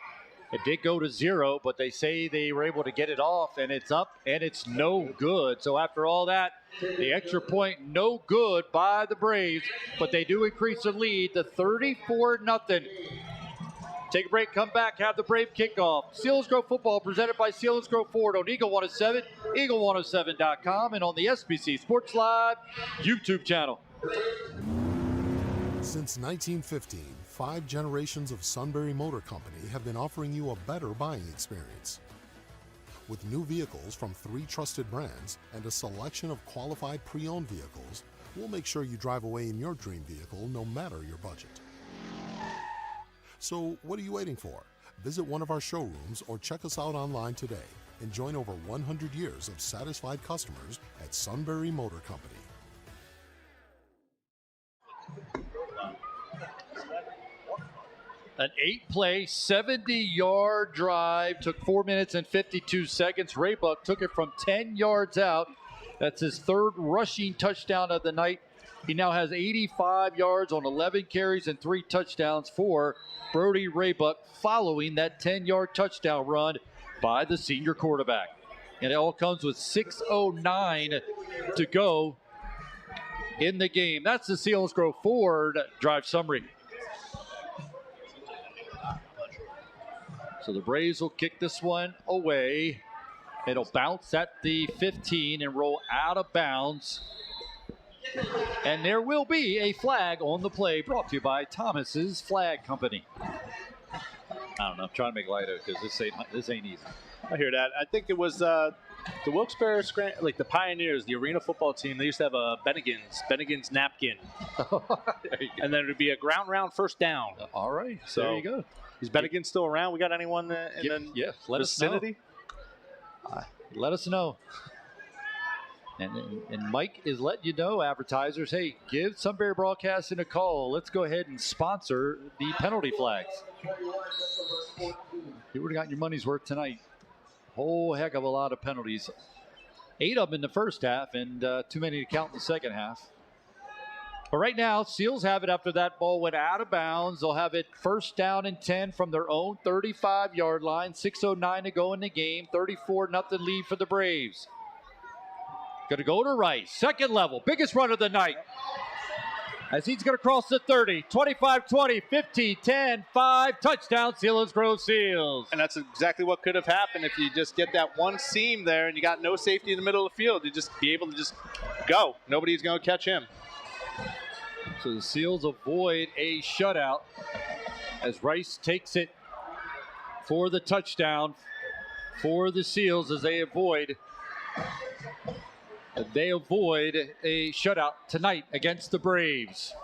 It did go to 0, but they say they were able to get it off, and it's up, and it's no good. So after all that, the extra point no good by the Braves, but they do increase the lead to 34-0. Take a break, come back, have the Brave kickoff. Selinsgrove football presented by Selinsgrove Ford on Eagle 107, eagle107.com, and on the SBC Sports Live YouTube channel. Since 1915, 5 generations of Sunbury Motor Company have been offering you a better buying experience. With new vehicles from 3 trusted brands and a selection of qualified pre-owned vehicles, we'll make sure you drive away in your dream vehicle no matter your budget. So what are you waiting for? Visit one of our showrooms or check us out online today and join over 100 years of satisfied customers at Sunbury Motor Company. An 8-play, 70-yard drive took 4 minutes and 52 seconds. Raybuck took it from 10 yards out. That's his 3rd rushing touchdown of the night. He now has 85 yards on 11 carries and 3 touchdowns for Brody Raybuck following that 10-yard touchdown run by the senior quarterback. And it all comes with 6:09 to go in the game. That's the Selinsgrove Ford drive summary. So the Braves will kick this one away. It'll bounce at the 15 and roll out of bounds. And there will be a flag on the play brought to you by Thomas's Flag Company. I don't know. I'm trying to make light of it because this ain't easy. I hear that. I think it was the Wilkes-Barre, like the Pioneers, the arena football team. They used to have a Bennigan's napkin. And then it would be a ground round first down. All right. So there you go. Is Bennigan still around? We got anyone in the let vicinity? Let us know. And Mike is letting you know, advertisers, hey, give Sunbury Broadcasting a call. Let's go ahead and sponsor the penalty flags. You would have gotten your money's worth tonight. Whole heck of a lot of penalties. 8 of them in the first half and too many to count in the second half. But right now, Seals have it after that ball went out of bounds. They'll have it first down and 10 from their own 35-yard line. 6:09 to go in the game. 34-0 lead for the Braves. Going to go to Rice. Second level. Biggest run of the night. As he's going to cross the 30. 25-20, 15, 10, 5. Touchdown, Selinsgrove Seals. And that's exactly what could have happened if you just get that one seam there and you got no safety in the middle of the field. You just be able to just go. Nobody's going to catch him. So the Seals avoid a shutout as Rice takes it for the touchdown for the Seals as they avoid a shutout tonight against the Braves.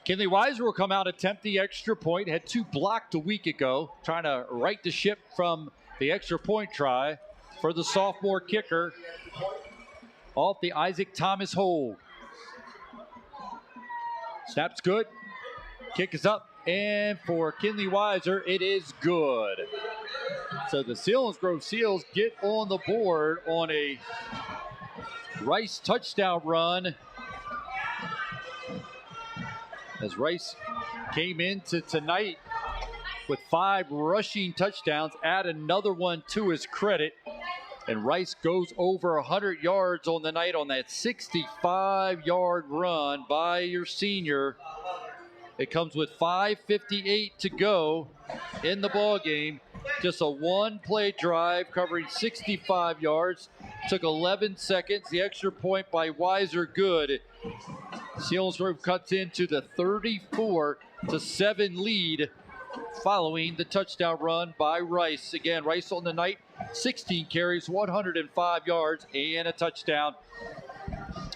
Kinley Weiser will come out, attempt the extra point. Had 2 blocked a week ago, trying to right the ship from the extra point try for the sophomore kicker off the Isaac Thomas hold. Snap's good. Kick is up. And for Kinley Weiser, it is good. So the Selinsgrove Seals get on the board on a Rice touchdown run. As Rice came into tonight with 5 rushing touchdowns, add another one to his credit. And Rice goes over 100 yards on the night on that 65-yard run by your senior. It comes with 5:58 to go in the ball game. Just a one-play drive covering 65 yards. Took 11 seconds. The extra point by Weiser, good. Selinsgrove cuts into the 34-7 lead following the touchdown run by Rice. Again, Rice on the night, 16 carries, 105 yards, and a touchdown.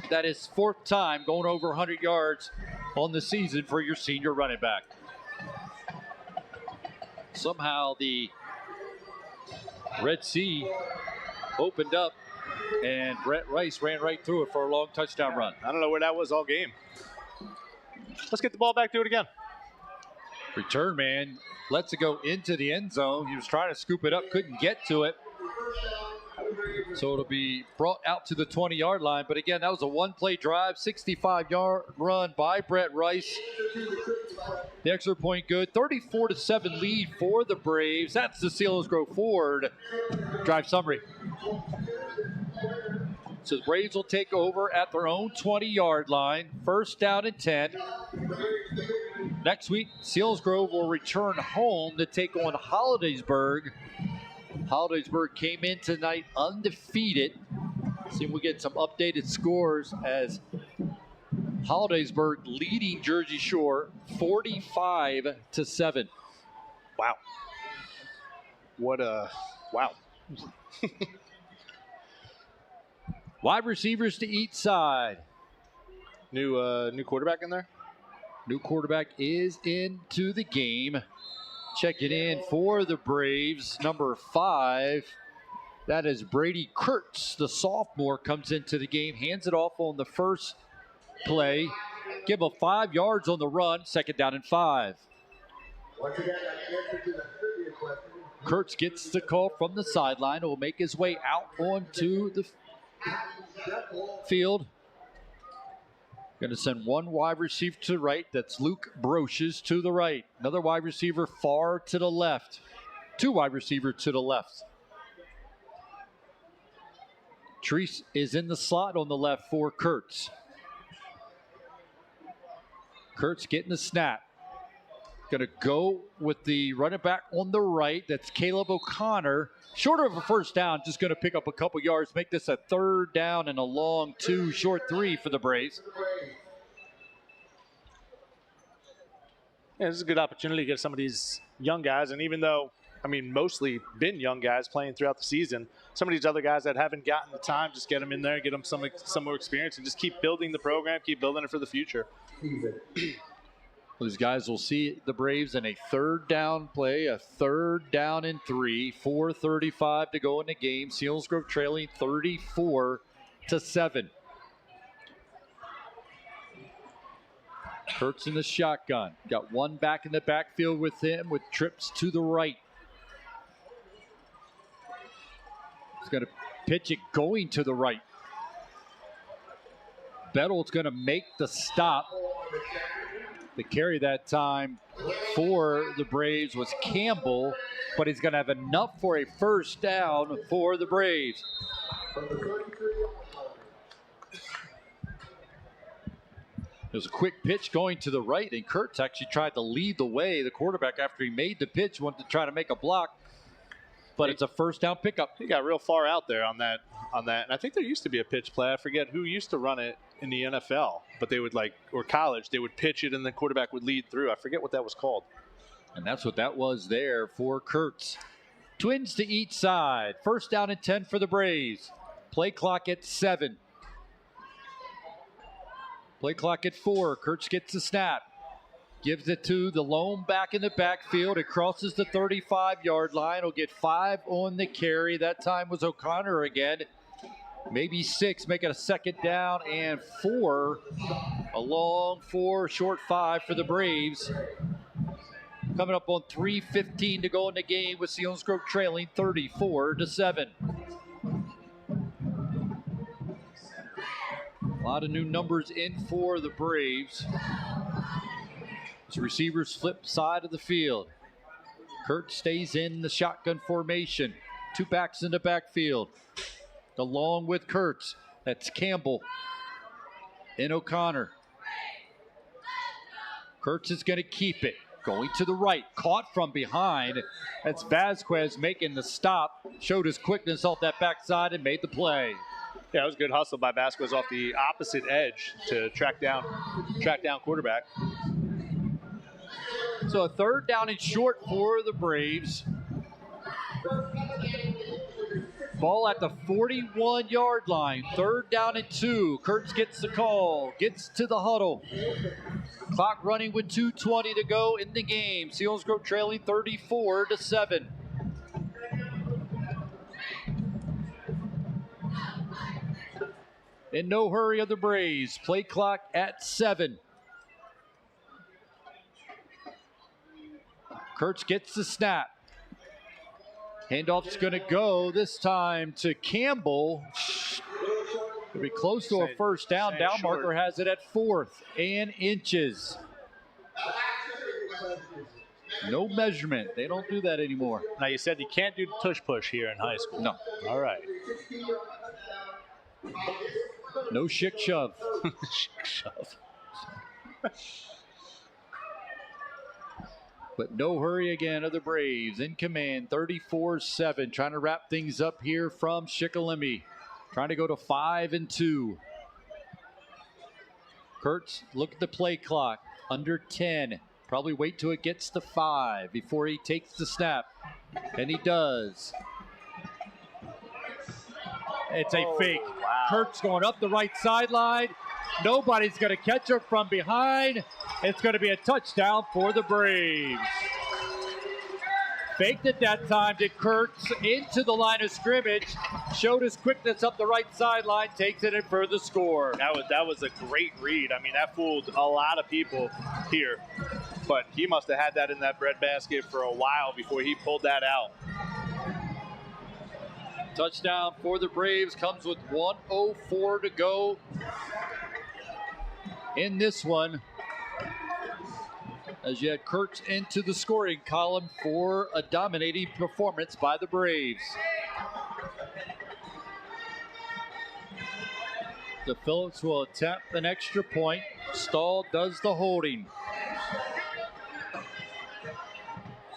That is 4th time going over 100 yards on the season for your senior running back. Somehow the Red Sea opened up and Brett Rice ran right through it for a long touchdown run. I don't know where that was all game. Let's get the ball back to it again. Return man lets it go into the end zone. He was trying to scoop it up, couldn't get to it. So it'll be brought out to the 20-yard line. But again, that was a one-play drive, 65-yard run by Brett Rice. The extra point good. 34-7 lead for the Braves. That's the Selinsgrove Ford drive summary. So the Braves will take over at their own 20-yard line. First down and 10. Next week, Selinsgrove will return home to take on Hollidaysburg. Hollidaysburg came in tonight undefeated. See if we get some updated scores as Hollidaysburg leading Jersey Shore 45-7. Wow. What a wow. Wide receivers to each side. New quarterback in there? New quarterback is into the game. Checking in for the Braves, number 5. That is Brady Kurtz, the sophomore, comes into the game, hands it off on the first play. Give him 5 yards on the run, second down and 5. Once again, answer to the trivia question. Kurtz gets the call from the sideline. Will make his way out onto the field. Going to send one wide receiver to the right. That's Luke Broches to the right. Another wide receiver far to the left. 2 wide receivers to the left. Treese is in the slot on the left for Kurtz. Kurtz getting the snap. Going to go with the running back on the right. That's Caleb O'Connor. Short of a first down, just going to pick up a couple yards, make this a 3rd down and a long 2, short 3 for the Braves. Yeah, this is a good opportunity to get some of these young guys. And even though, I mean, mostly been young guys playing throughout the season, some of these other guys that haven't gotten the time, just get them in there, get them some more experience, and just keep building the program, keep building it for the future. Those guys will see the Braves in a 3rd down play, a 3rd down and 3, 4:35 to go in the game. Selinsgrove trailing 34-7. 7. Kurtz in the shotgun. Got one back in the backfield with him with trips to the right. He's going to pitch it going to the right. Bettle's going to make the stop. The carry that time for the Braves was Campbell, but he's going to have enough for a first down for the Braves. There's a quick pitch going to the right, and Kurtz actually tried to lead the way. The quarterback, after he made the pitch, wanted to try to make a block, but it's a first down pickup. He got real far out there on that. And I think there used to be a pitch play. I forget who used to run it in the NFL, but they would or college, they would pitch it and the quarterback would lead through. I forget what that was called. And that's what that was there for Kurtz. Twins to each side. First down and 10 for the Braves. Play clock at 7. Play clock at 4. Kurtz gets the snap. Gives it to the lone back in the backfield. It crosses the 35-yard line. He'll get 5 on the carry. That time was O'Connor again. Maybe 6. Make it a second down and 4. A long 4, short 5 for the Braves. Coming up on 3:15 to go in the game with Selinsgrove trailing 34-7. A lot of new numbers in for the Braves. As receivers flip side of the field. Kurtz stays in the shotgun formation. 2 backs in the backfield. Along with Kurtz, that's Campbell and O'Connor. Kurtz is going to keep it. Going to the right, caught from behind. That's Vasquez making the stop. Showed his quickness off that backside and made the play. Yeah, it was a good hustle by Vasquez off the opposite edge to track down quarterback. So a third down and short for the Braves. Ball at the 41-yard line. Third down and 2. Kurtz gets the call. Gets to the huddle. Clock running with 2:20 to go in the game. Selinsgrove trailing 34-7. In no hurry of the Braves. Play clock at 7. Kurtz gets the snap. Handoff's going to go this time to Campbell. It'll be close to a first down. Down marker has it at 4th and inches. No measurement. They don't do that anymore. Now, you said you can't do tush push here in high school. No. All right. No shick shove. Shick shove. But no hurry again of the Braves. In command, 34-7. Trying to wrap things up here from Shikellamy. Trying to go to 5-2. Kurtz, look at the play clock. Under 10. Probably wait till it gets to 5 before he takes the snap. And he does. It's a fake. Wow. Kurtz going up the right sideline. Nobody's going to catch him from behind. It's going to be a touchdown for the Braves. Faked it that time to Kurtz into the line of scrimmage. Showed his quickness up the right sideline. Takes it in for the score. That was a great read. I mean, that fooled a lot of people here. But he must have had that in that breadbasket for a while before he pulled that out. Touchdown for the Braves comes with 1:04 to go in this one. As you had Kurtz into the scoring column for a dominating performance by the Braves. The Phillips will attempt an extra point. Stahl does the holding.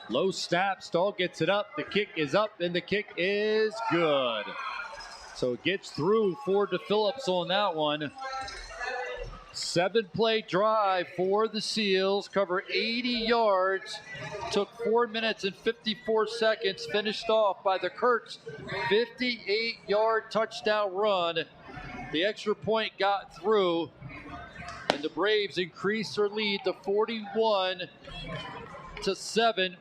Low snap, Stahl gets it up. The kick is up, and the kick is good. So it gets through for DePhillips on that one. 7-play drive for the Seals. Cover 80 yards. Took 4 minutes and 54 seconds. Finished off by the Kurtz 58-yard touchdown run. The extra point got through, and the Braves increased their lead to 41-7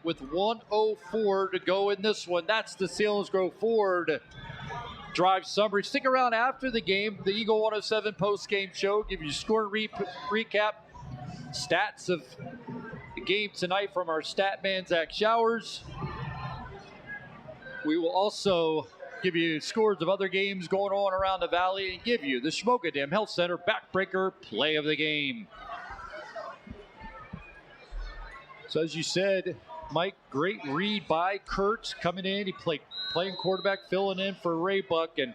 with 1:04 to go in this one. That's the Selinsgrove Ford drive Sunbury. Stick around after the game. The Eagle 107 post-game show. Give you score recap, stats of the game tonight from our stat man, Zach Showers. We will also give you scores of other games going on around the valley and give you the Schmogadam Health Center backbreaker play of the game. So as you said, Mike, great read by Kurt coming in. He playing quarterback, filling in for Ray Buck, and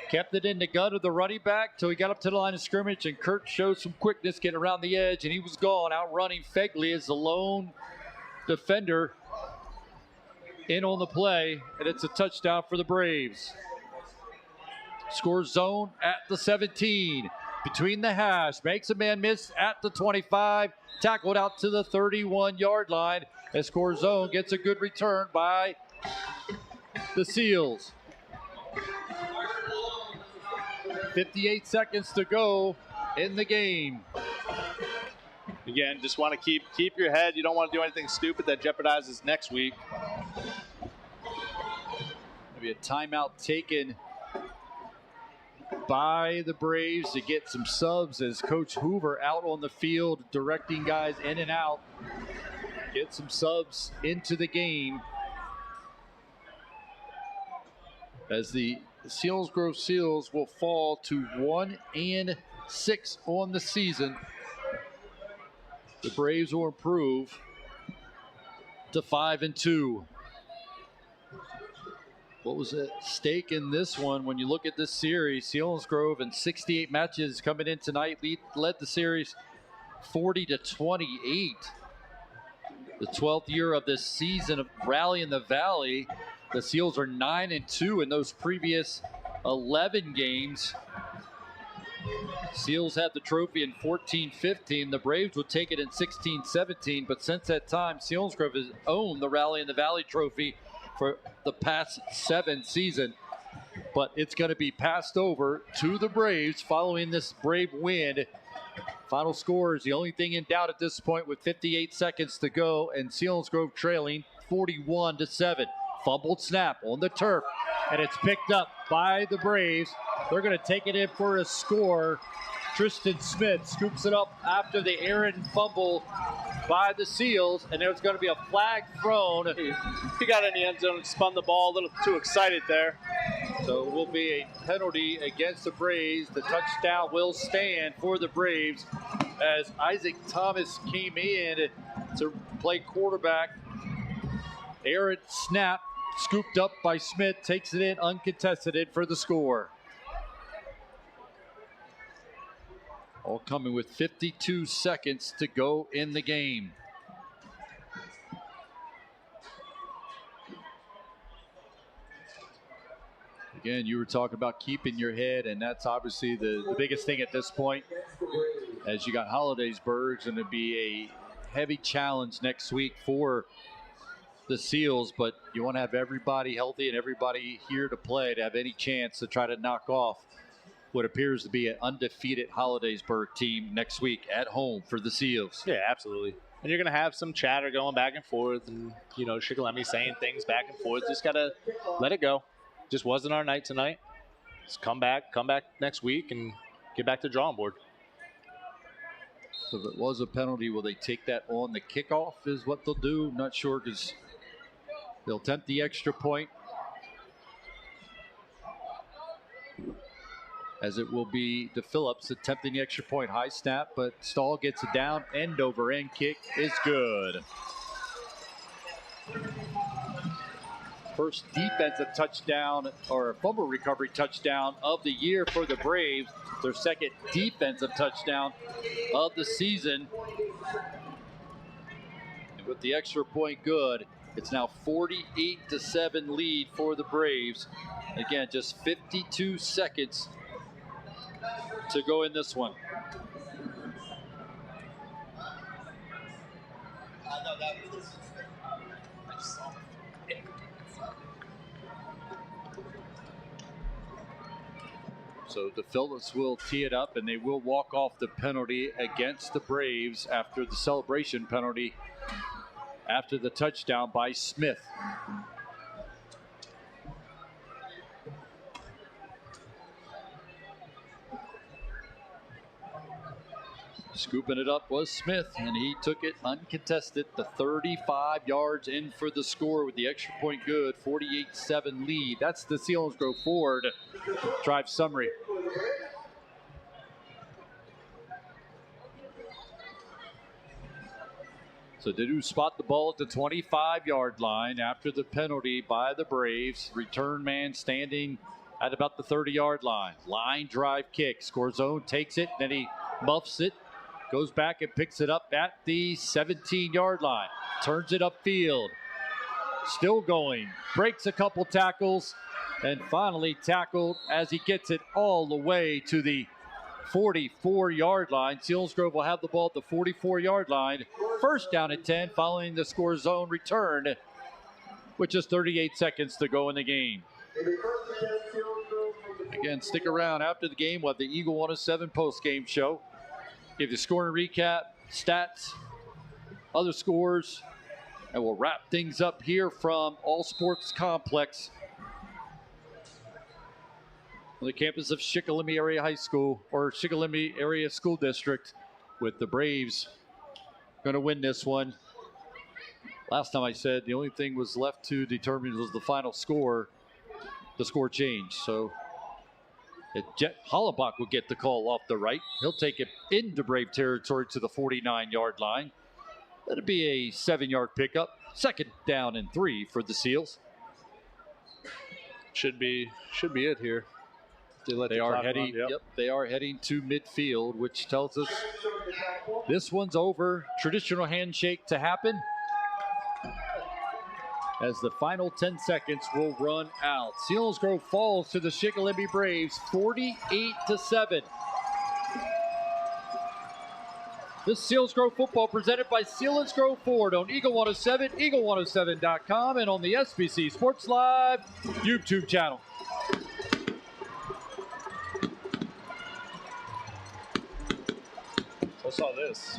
kept it in the gut of the running back till he got up to the line of scrimmage, and Kurt showed some quickness getting around the edge, and he was gone, outrunning Fegley as the lone defender in on the play, and it's a touchdown for the Braves. Score zone at the 17. Between the hash, makes a man miss at the 25, tackled out to the 31-yard line. And score zone gets a good return by the Seals. 58 seconds to go in the game. Again, just want to keep your head. You don't want to do anything stupid that jeopardizes next week. Maybe a timeout taken by the Braves to get some subs as Coach Hoover out on the field directing guys in and out. Get some subs into the game as the Selinsgrove Seals will fall to 1-6 on the season. The Braves will improve to 5-2. What was at stake in this one? When you look at this series, Selinsgrove in 68 matches coming in tonight led the series 40-28. The 12th year of this season of Rally in the Valley. The Seals are 9-2 in those previous 11 games. Seals had the trophy in 14-15. The Braves would take it in 16-17, but since that time, Selinsgrove has owned the Rally in the Valley trophy for the past 7 seasons. But it's going to be passed over to the Braves following this Brave win. Final score is the only thing in doubt at this point with 58 seconds to go, and Selinsgrove trailing 41-7. Fumbled snap on the turf, and it's picked up by the Braves. They're going to take it in for a score. Tristan Smith scoops it up after the errant fumble by the Seals, and there's going to be a flag thrown. He got in the end zone and spun the ball a little too excited there. So it will be a penalty against the Braves. The touchdown will stand for the Braves as Isaac Thomas came in to play quarterback. Errant snap, scooped up by Smith, takes it in uncontested in for the score. All coming with 52 seconds to go in the game. Again, you were talking about keeping your head, and that's obviously the biggest thing at this point. As you got Hollidaysburg's going to be a heavy challenge next week for the Seals, but you want to have everybody healthy and everybody here to play to have any chance to try to knock off what appears to be an undefeated Hollidaysburg team next week at home for the Seals. Yeah, absolutely. And you're going to have some chatter going back and forth, and, you know, Shikellamy saying things back and forth. Just got to let it go. Just wasn't our night tonight. Just come back next week and get back to the drawing board. So if it was a penalty, will they take that on the kickoff is what they'll do? Not sure, because they'll attempt the extra point. As it will be to Phillips attempting the extra point. High snap, but Stahl gets it down. End over end kick is good. First defensive touchdown or fumble recovery touchdown of the year for the Braves. Their second defensive touchdown of the season. And with the extra point good, it's now 48-7 lead for the Braves. Again, just 52 seconds to go in this one. So the Phillips will tee it up, and they will walk off the penalty against the Braves after the celebration penalty after the touchdown by Smith. Scooping it up was Smith, and he took it uncontested. The 35 yards in for the score with the extra point good. 48-7 lead. That's the Selinsgrove Ford drive summary. So they do spot the ball at the 25-yard line after the penalty by the Braves. Return man standing at about the 30-yard line. Line drive kick. Score zone takes it. Then he muffs it. Goes back and picks it up at the 17-yard line. Turns it upfield. Still going. Breaks a couple tackles. And finally tackled as he gets it all the way to the 44-yard line. Selinsgrove will have the ball at the 44-yard line. First down at 10 following the score zone return with just 38 seconds to go in the game. Again, stick around after the game. We'll have the Eagle 107 post-game show. Give you scoring recap, stats, other scores, and we'll wrap things up here from All Sports Complex on the campus of Shikellamy Area High School, or Shikellamy Area School District, with the Braves going to win this one. Last time I said the only thing was left to determine was the final score. The score changed, so Jet Hollabach will get the call off the right. He'll take it into Brave territory to the 49-yard line. That'll be a 7-yard pickup. Second down and 3 for the Seals. Should be it here. They are heading. Yep, they are heading to midfield, which tells us this one's over. Traditional handshake to happen as the final 10 seconds will run out. Selinsgrove falls to the Shikellamy Braves 48-7. This Selinsgrove football presented by Selinsgrove Ford on Eagle 107, eagle107.com, and on the SBC Sports Live YouTube channel. I saw this.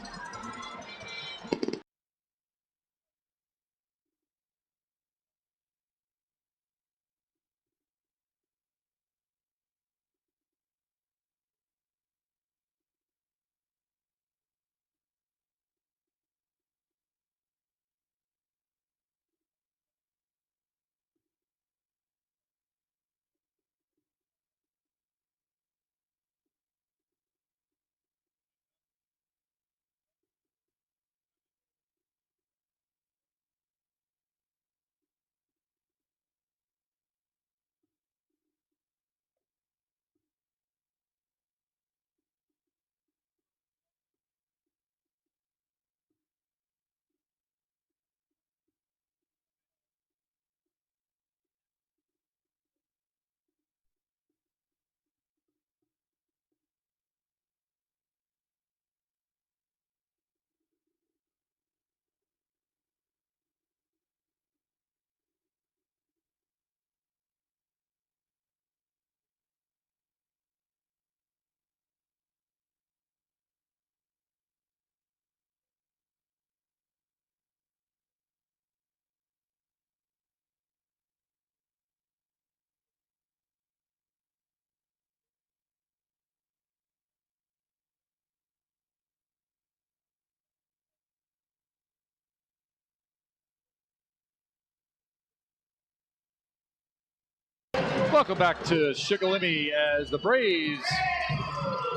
Welcome back to Shikellamy as the Braves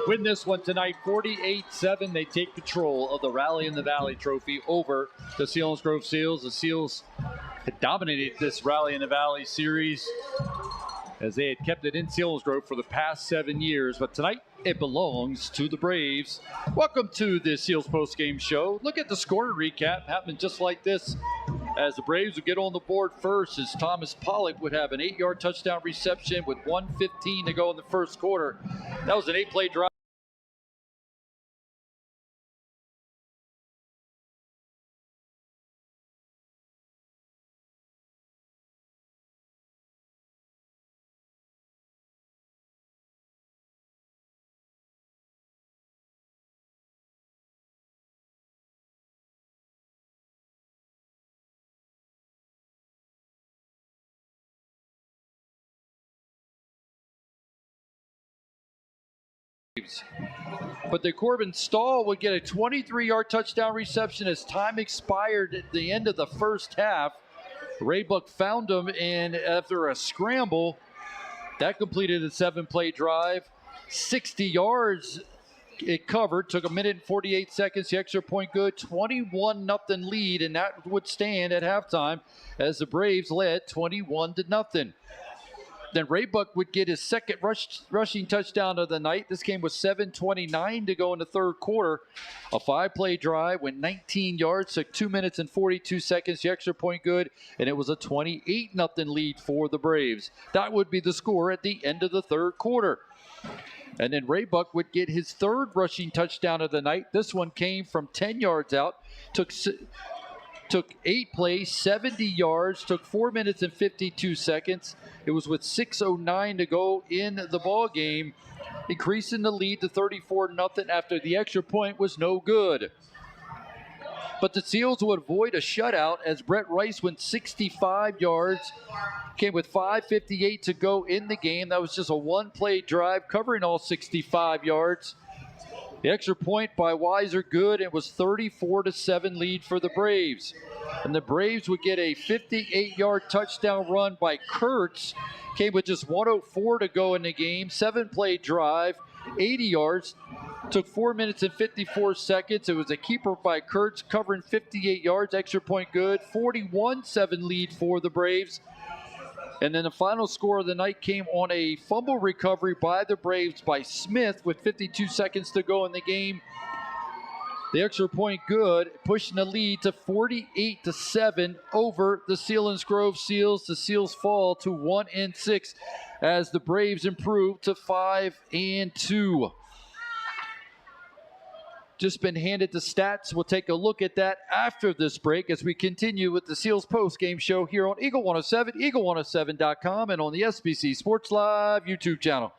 win this one tonight 48-7. They take control of the Rally in the Valley trophy over the Selinsgrove Seals. The Seals had dominated this Rally in the Valley series as they had kept it in Selinsgrove for the past 7 years. But tonight it belongs to the Braves. Welcome to the Seals postgame show. Look at the scoring recap happening just like this, as the Braves would get on the board first, as Thomas Pollock would have an 8-yard touchdown reception with 1:15 to go in the first quarter. That was an 8-play drive. But the Corbin Stahl would get a 23-yard touchdown reception as time expired at the end of the first half. Ray Buck found him, and after a scramble, that completed a 7-play drive. 60 yards it covered, took a minute and 48 seconds, the extra point good, 21-0 lead, and that would stand at halftime as the Braves led 21-0. Then Ray Buck would get his second rushing touchdown of the night. This game was 7:29 to go in the third quarter. A 5-play drive went 19 yards, took 2 minutes and 42 seconds, the extra point good, and it was a 28-0 lead for the Braves. That would be the score at the end of the third quarter. And then Ray Buck would get his third rushing touchdown of the night. This one came from 10 yards out, took 8 plays, 70 yards, took 4 minutes and 52 seconds. It was with 6:09 to go in the ball game, increasing the lead to 34-0 after the extra point was no good. But the Seals would avoid a shutout as Brett Rice went 65 yards, came with 5:58 to go in the game. That was just a 1-play drive covering all 65 yards. The extra point by Weiser good. It was 34-7 lead for the Braves. And the Braves would get a 58-yard touchdown run by Kurtz. Came with just 1:04 to go in the game. 7-play drive, 80 yards. Took 4 minutes and 54 seconds. It was a keeper by Kurtz covering 58 yards. Extra point good. 41-7 lead for the Braves. And then the final score of the night came on a fumble recovery by the Braves by Smith with 52 seconds to go in the game. The extra point good, pushing the lead to 48-7 over the Selinsgrove Seals. The Seals fall to 1-6 as the Braves improve to 5-2. Just been handed the stats. We'll take a look at that after this break as we continue with the Seals post-game show here on Eagle 107, eagle107.com, and on the SBC Sports Live YouTube channel.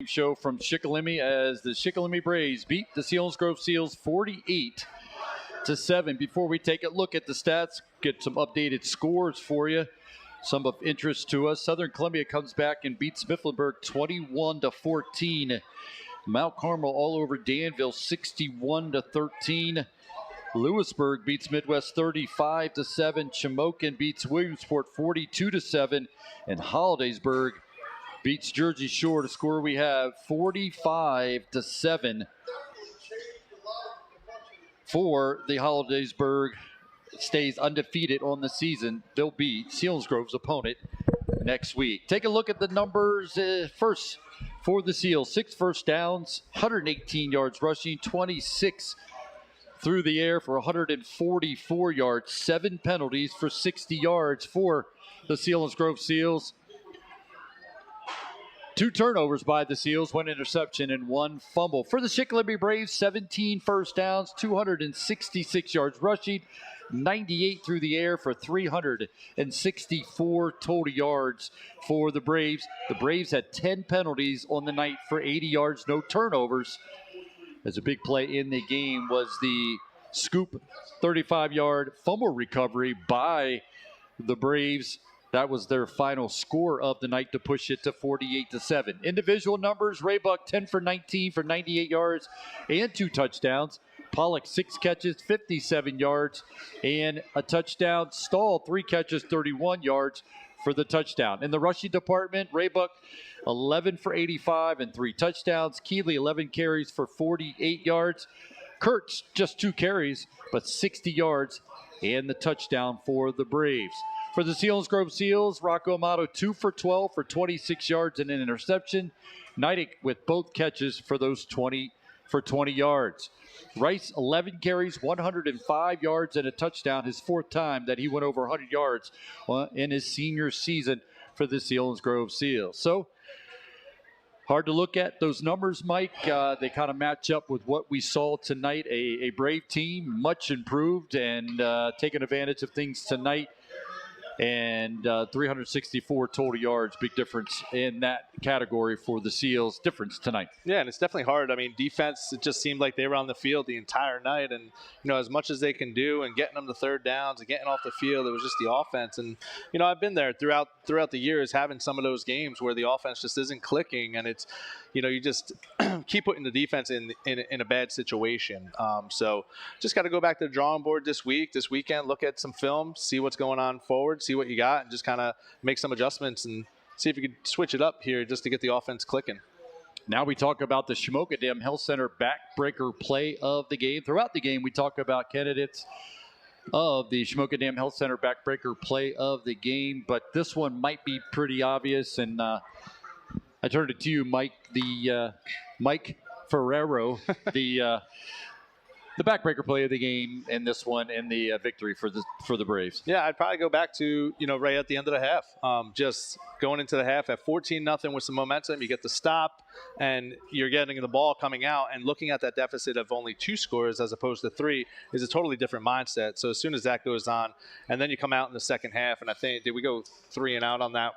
Show from Shikellamy as the Shikellamy Braves beat the Selinsgrove Seals 48-7. Before we take a look at the stats, get some updated scores for you, some of interest to us. Southern Columbia comes back and beats Mifflinburg 21-14. Mount Carmel all over Danville 61-13. Lewisburg beats Midwest 35-7. Shamokin beats Williamsport 42-7, and Hollidaysburg beats Jersey Shore. To score we have 45-7 for the Hollidaysburg. Stays undefeated on the season. They'll beat Selinsgrove's opponent next week. Take a look at the numbers first for the Seals. 6 first downs, 118 yards rushing, 26 through the air for 144 yards, 7 penalties for 60 yards for the Selinsgrove Seals. 2 turnovers by the Seals, 1 interception and 1 fumble. For the Shikellamy Braves, 17 first downs, 266 yards rushing, 98 through the air for 364 total yards for the Braves. The Braves had 10 penalties on the night for 80 yards, no turnovers. As a big play in the game was the scoop 35-yard fumble recovery by the Braves. That was their final score of the night to push it to 48-7. Individual numbers, Raybuck 10 for 19 for 98 yards and 2 touchdowns. Pollock 6 catches, 57 yards and a touchdown. Stahl 3 catches, 31 yards for the touchdown. In the rushing department, Raybuck 11 for 85 and 3 touchdowns. Keeley 11 carries for 48 yards. Kurtz just 2 carries but 60 yards and the touchdown for the Braves. For the Selinsgrove Seals, Rocco Amato 2 for 12 for 26 yards and an interception. Neidick with both catches for those 20 yards. Rice 11 carries, 105 yards and a touchdown. His 4th time that he went over 100 yards in his senior season for the Selinsgrove Seals. So hard to look at those numbers, Mike. They kind of match up with what we saw tonight. A Brave team, much improved and taking advantage of things tonight. And 364 total yards, big difference in that category for the Seals. Difference tonight. Yeah, and it's definitely hard. I mean, defense, it just seemed like they were on the field the entire night. And, as much as they can do and getting them to third downs and getting off the field, it was just the offense. And, I've been there throughout the years having some of those games where the offense just isn't clicking. And it's, you just keep putting the defense in a bad situation. So just got to go back to the drawing board this weekend, look at some film, see what's going on forward, see what you got, and just kind of make some adjustments and see if you could switch it up here just to get the offense clicking. Now we talk about the Shamokin Dam Health Center backbreaker play of the game. Throughout the game, we talk about candidates of the Shamokin Dam Health Center backbreaker play of the game, but this one might be pretty obvious, and I turned it to you, Mike. Mike Ferrero, the backbreaker play of the game in this one, and the victory for the Braves. Yeah, I'd probably go back to right at the end of the half. Just going into the half at 14-0 with some momentum, you get the stop, and you're getting the ball coming out, and looking at that deficit of only 2 scores as opposed to 3 is a totally different mindset. So as soon as that goes on, and then you come out in the second half, and I think did we go 3 and out on that?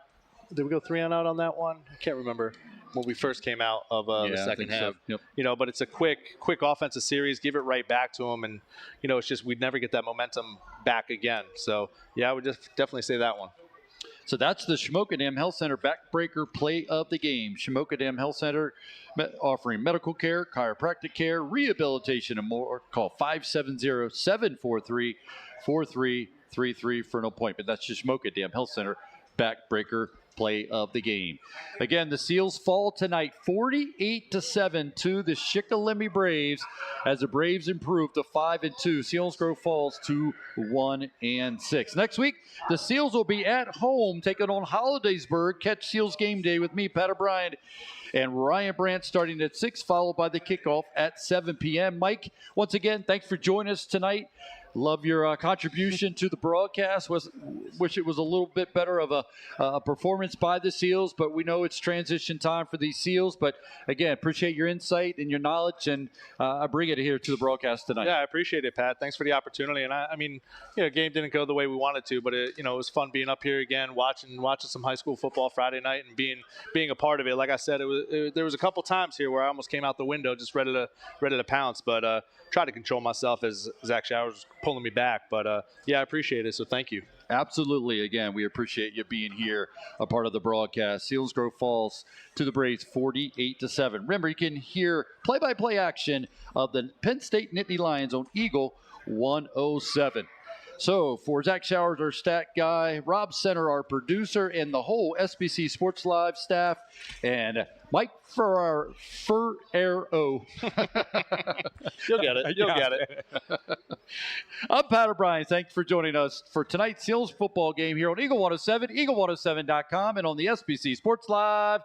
Did we go 3 and out on that one? I can't remember when we first came out of the second half. So. Yep. But it's a quick offensive series. Give it right back to them, and it's just we'd never get that momentum back again. So yeah, I would just definitely say that one. So that's the Shamokin Dam Health Center backbreaker play of the game. Shamokin Dam Health Center offering medical care, chiropractic care, rehabilitation, and more. Call 570-743-4333 for an appointment. That's the Shamokin Dam Health Center backbreaker play of the game. Again, the Seals fall tonight 48-7 to the Shikellamy Braves as the Braves improve to 5-2. Selinsgrove falls to 1-6. Next week, the Seals will be at home taking on Hollidaysburg. Catch Seals game day with me, Pat O'Brien, and Ryan Brandt starting at 6, followed by the kickoff at 7 p.m. Mike, once again, thanks for joining us tonight. Love your contribution to the broadcast. Wish it was a little bit better of a performance by the Seals, but we know it's transition time for these Seals. But again, appreciate your insight and your knowledge, and I bring it here to the broadcast tonight. Yeah, I appreciate it, Pat. Thanks for the opportunity. And I mean, game didn't go the way we wanted to, but it was fun being up here again, watching some high school football Friday night, and being a part of it. Like I said, there was a couple times here where I almost came out the window, just ready to pounce, but try to control myself as Zach Showers was pulling me back. But yeah, I appreciate it. So thank you. Absolutely. Again, we appreciate you being here, a part of the broadcast. Selinsgrove falls to the Braves 48-7. Remember, you can hear play-by-play action of the Penn State Nittany Lions on Eagle 107. So for Zach Showers, our stat guy, Rob Center, our producer, and the whole SBC Sports Live staff, and Mike Ferrero. You'll get it. You'll get it. I'm Pat O'Brien. Thanks for joining us for tonight's Seals football game here on Eagle 107, eagle107.com, and on the SBC Sports Live